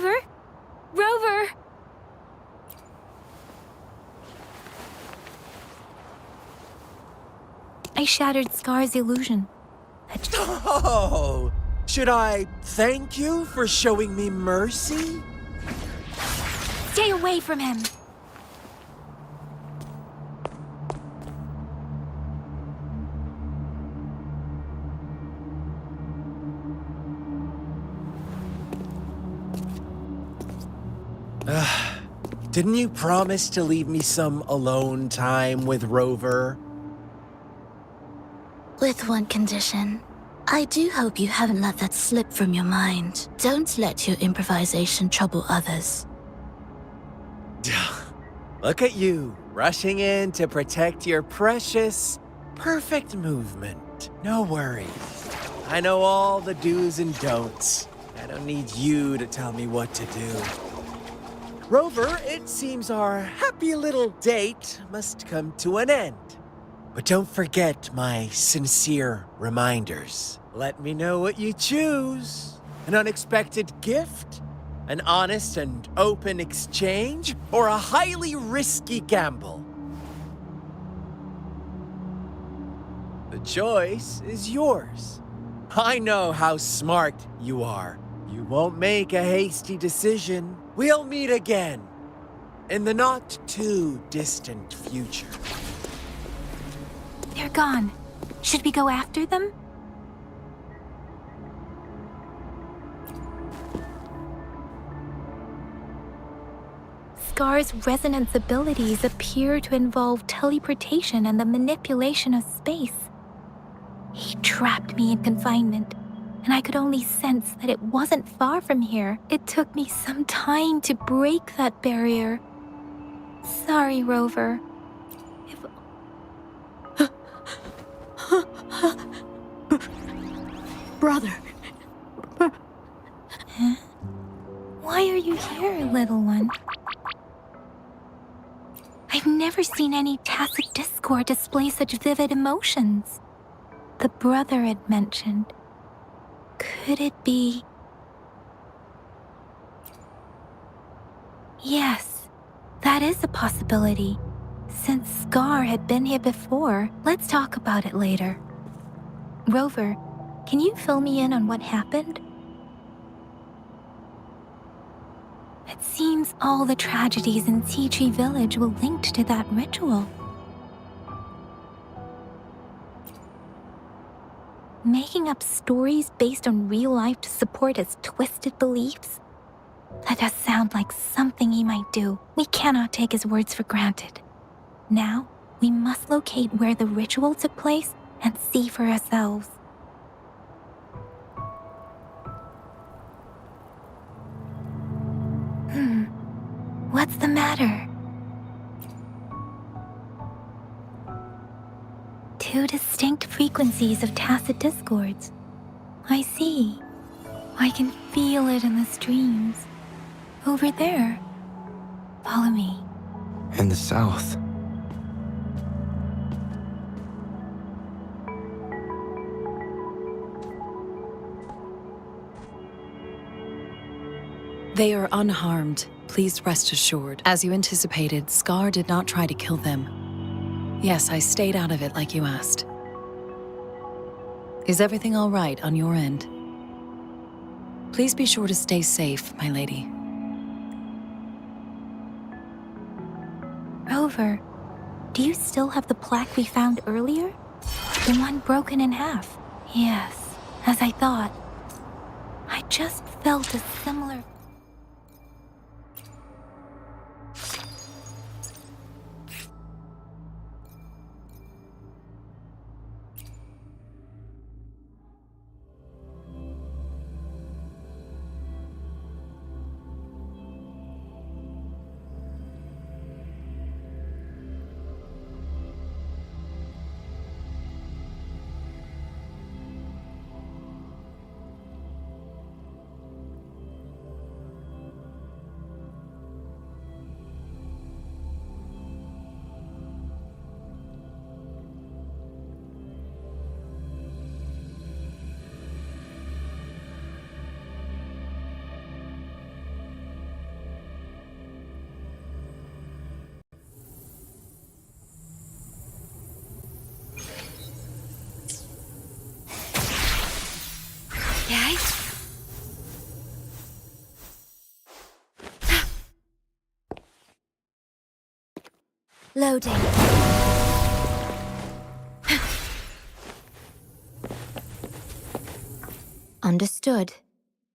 Rover? Rover! I shattered Scar's illusion. Oh! Should I thank you for showing me mercy? Stay away from him! Didn't you promise to leave me some alone time with Rover? With one condition. I do hope you haven't let that slip from your mind. Don't let your improvisation trouble others. Look at you, rushing in to protect your precious, perfect movement. No worries. I know all the do's and don'ts. I don't need you to tell me what to do. Rover, it seems our happy little date must come to an end. But don't forget my sincere reminders. Let me know what you choose. An unexpected gift? An honest and open exchange? Or a highly risky gamble? The choice is yours. I know how smart you are. You won't make a hasty decision. We'll meet again in the not-too-distant future. They're gone. Should we go after them? Scar's resonance abilities appear to involve teleportation and the manipulation of space. He trapped me in confinement, and I could only sense that it wasn't far from here. It took me some time to break that barrier. Sorry, Rover. Brother. Huh? Why are you here, little one? I've never seen any tacit discord display such vivid emotions. The brother had mentioned. Could it be? Yes, that is a possibility. Since Scar had been here before, let's talk about it later. Rover, can you fill me in on what happened? It seems all the tragedies in Tea Tree Village were linked to that ritual. Making up stories based on real life to support his twisted beliefs? That does sound like something he might do. We cannot take his words for granted. Now, we must locate where the ritual took place and see for ourselves. What's the matter? Two distinct frequencies of tacit discords. I see. I can feel it in the streams. Over there. Follow me. In the south. They are unharmed. Please rest assured. As you anticipated, Scar did not try to kill them. Yes, I stayed out of it like you asked. Is everything all right on your end? Please be sure to stay safe, my lady. Rover, do you still have the plaque we found earlier? The one broken in half? Yes, as I thought. I just felt a similar... Loading. Understood.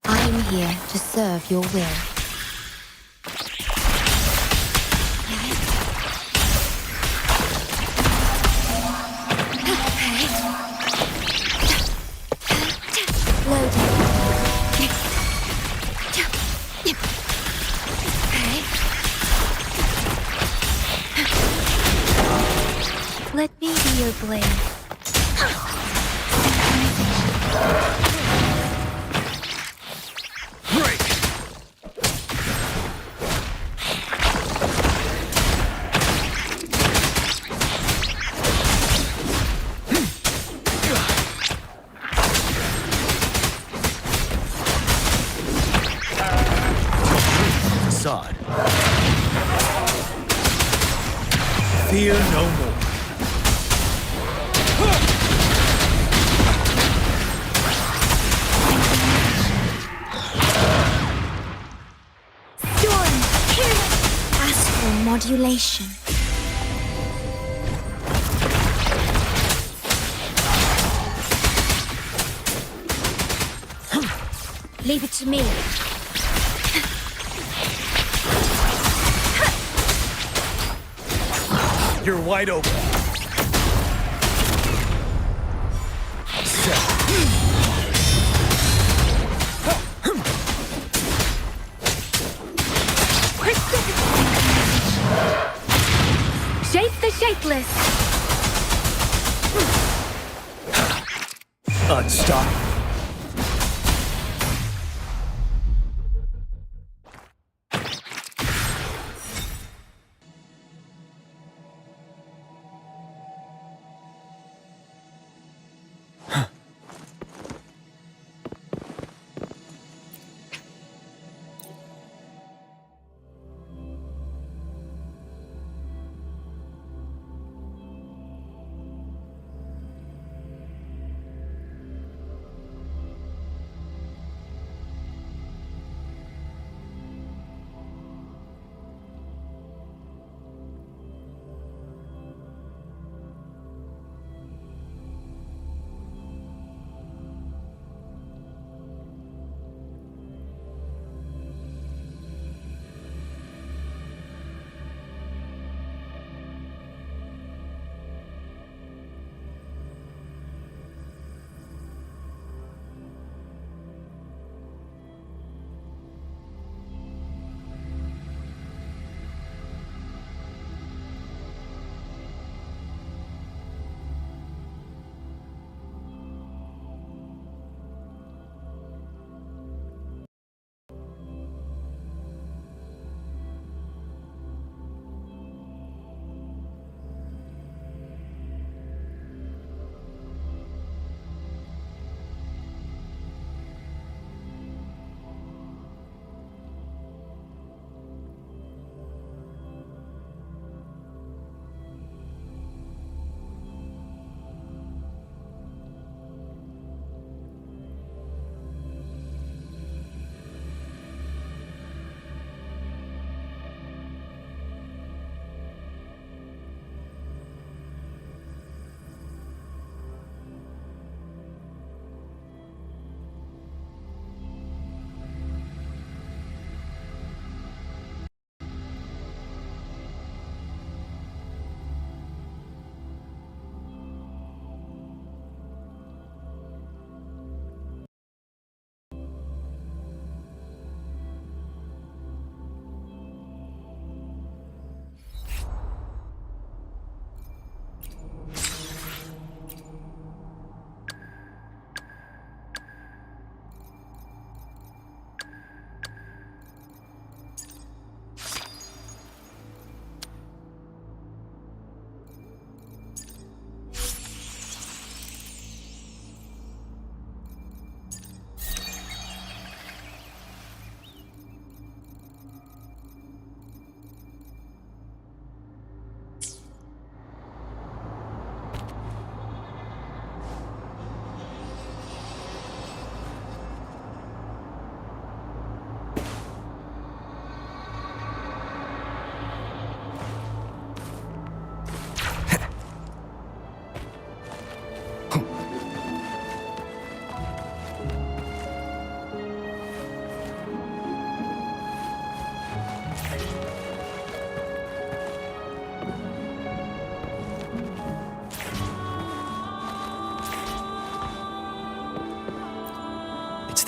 I am here to serve your will. Let me be your blade. Facade. Fear no more. Storm! Astral modulation. Leave it to me. You're wide open. Shape the shapeless. Unstoppable.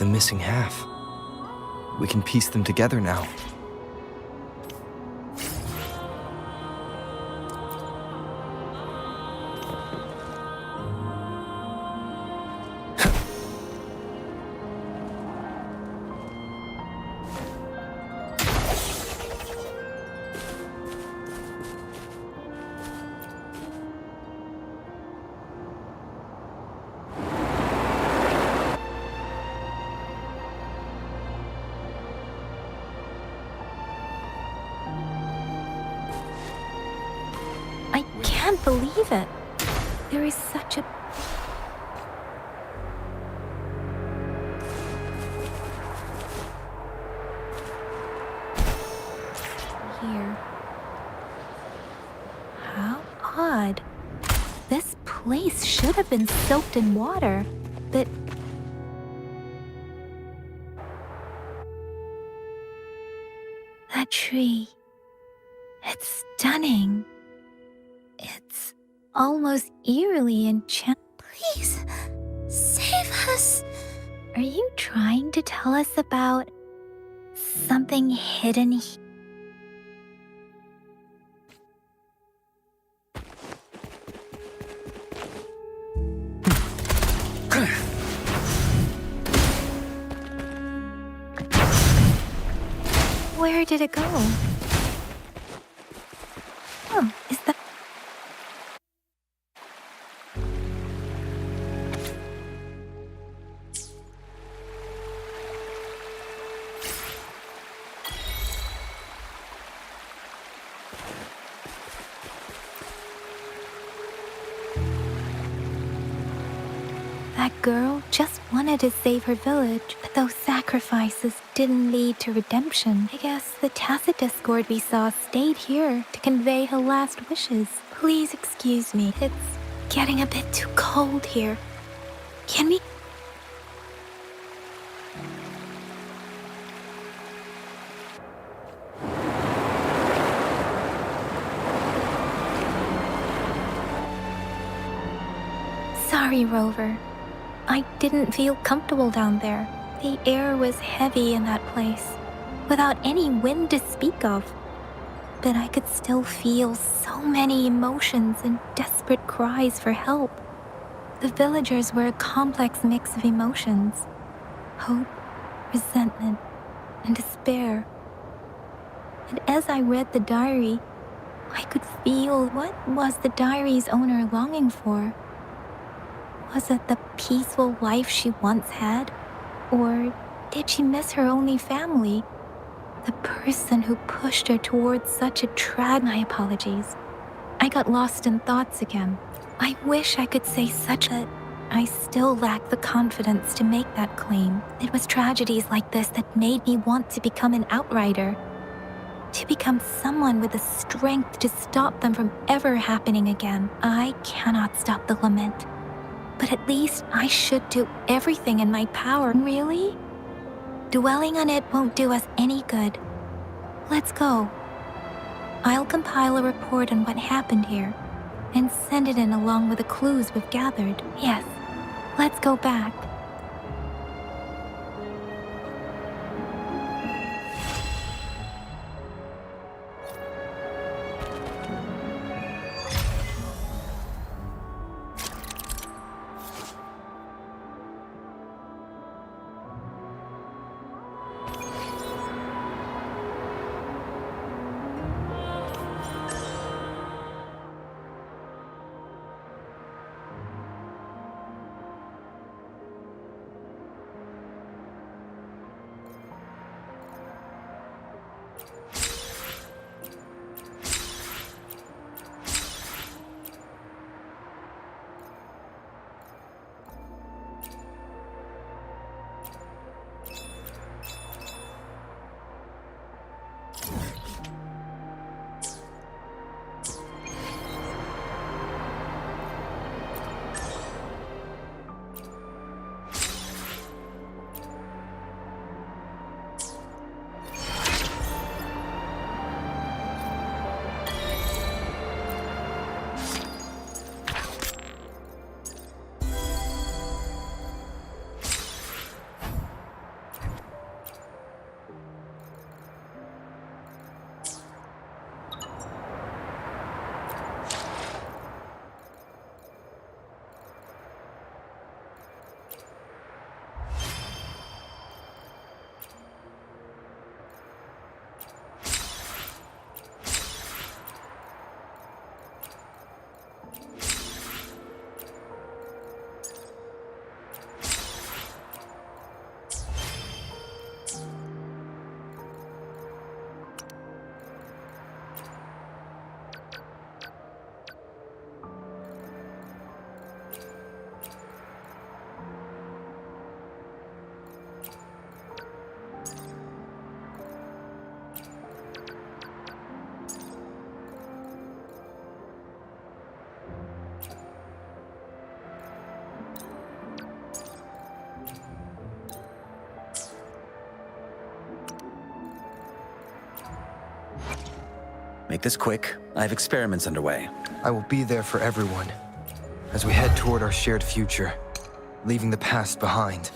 the missing half. We can piece them together now. I can't believe it. There is such a... Here. How odd. This place should have been soaked in water, but... That tree. It's stunning. It's almost eerily enchanting. Please, save us. Are you trying to tell us about something hidden here? Where did it go? Oh, is that... That girl just wanted to save her village, but those sacrifices didn't lead to redemption. I guess the tacit discord we saw stayed here to convey her last wishes. Please excuse me, it's getting a bit too cold here. Can we... Sorry, Rover. I didn't feel comfortable down there. The air was heavy in that place, without any wind to speak of. But I could still feel so many emotions and desperate cries for help. The villagers were a complex mix of emotions: hope, resentment, and despair. And as I read the diary, I could feel what was the diary's owner longing for. Was it the peaceful life she once had? Or did she miss her only family? The person who pushed her towards such a My apologies. I got lost in thoughts again. I wish I could say such that I still lack the confidence to make that claim. It was tragedies like this that made me want to become an outrider. To become someone with the strength to stop them from ever happening again. I cannot stop the lament. But at least I should do everything in my power. Really? Dwelling on it won't do us any good. Let's go. I'll compile a report on what happened here and send it in along with the clues we've gathered. Yes, let's go back. Make this quick. I have experiments underway. I will be there for everyone as we head toward our shared future, leaving the past behind.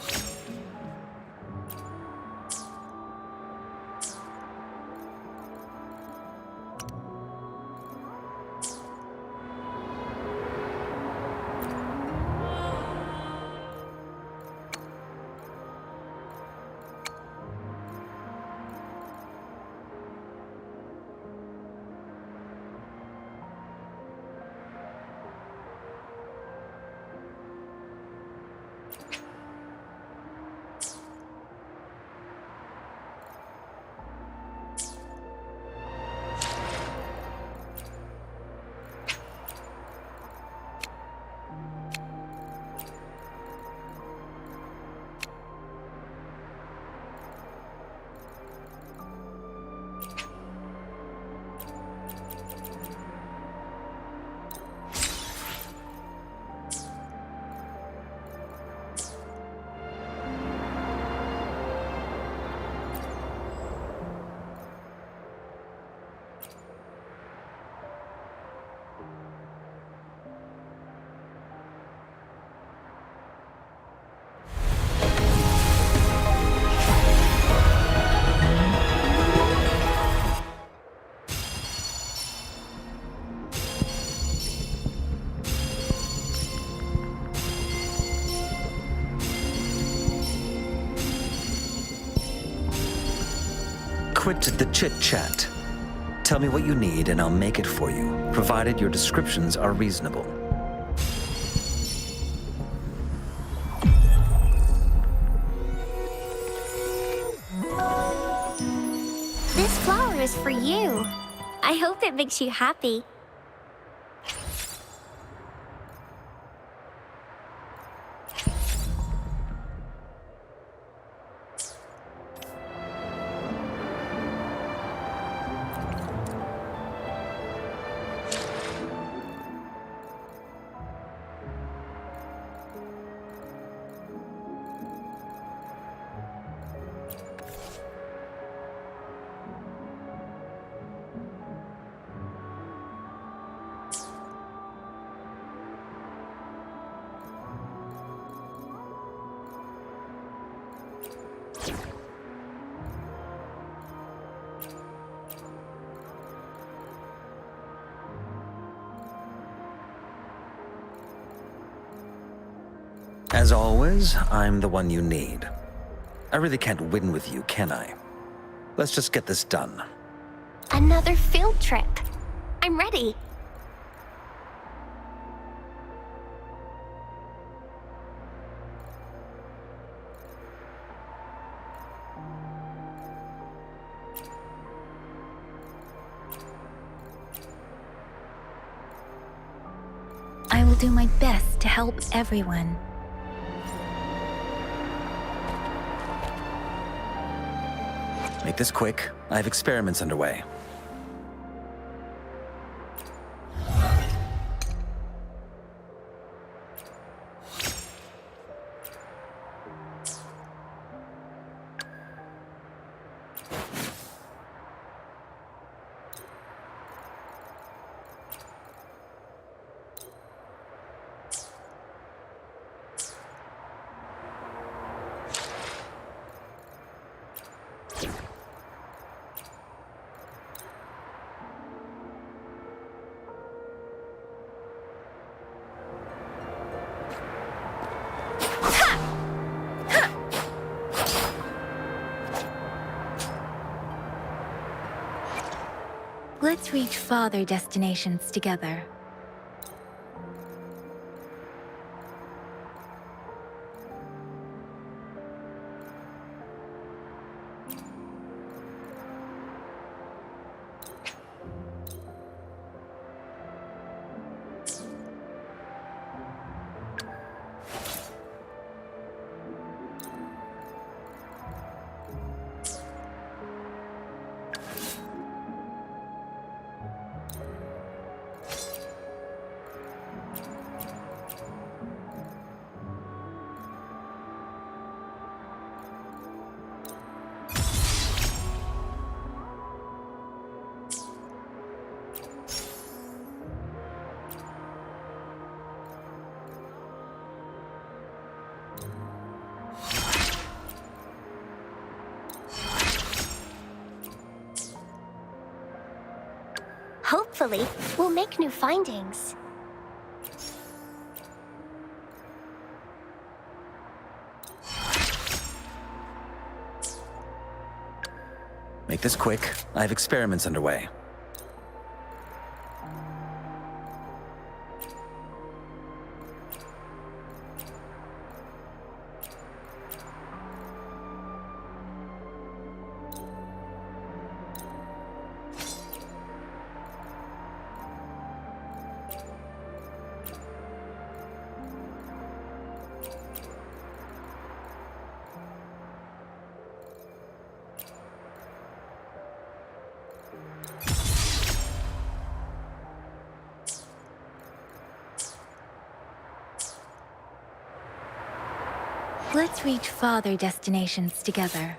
Quit the chit-chat. Tell me what you need and I'll make it for you, provided your descriptions are reasonable. This flower is for you. I hope it makes you happy. As always, I'm the one you need. I really can't win with you, can I? Let's just get this done. Another field trip. I'm ready. I will do my best to help everyone. Make this quick. I have experiments underway. Let's reach farther destinations together. Hopefully, we'll make new findings. Make this quick. I have experiments underway. Let's reach farther destinations together.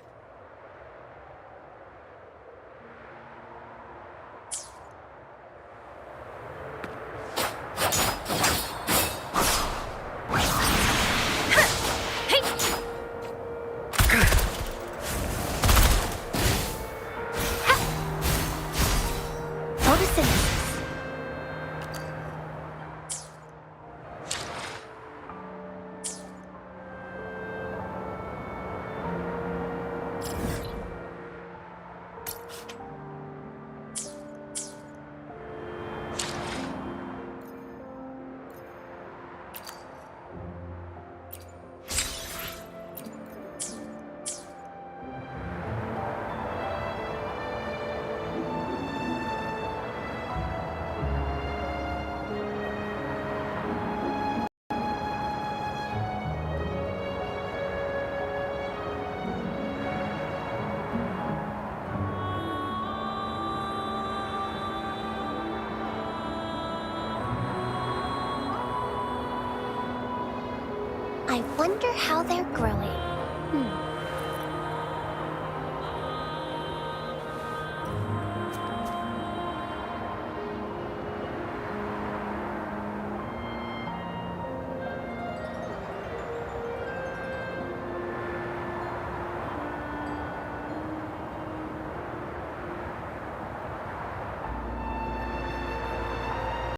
I wonder how they're growing.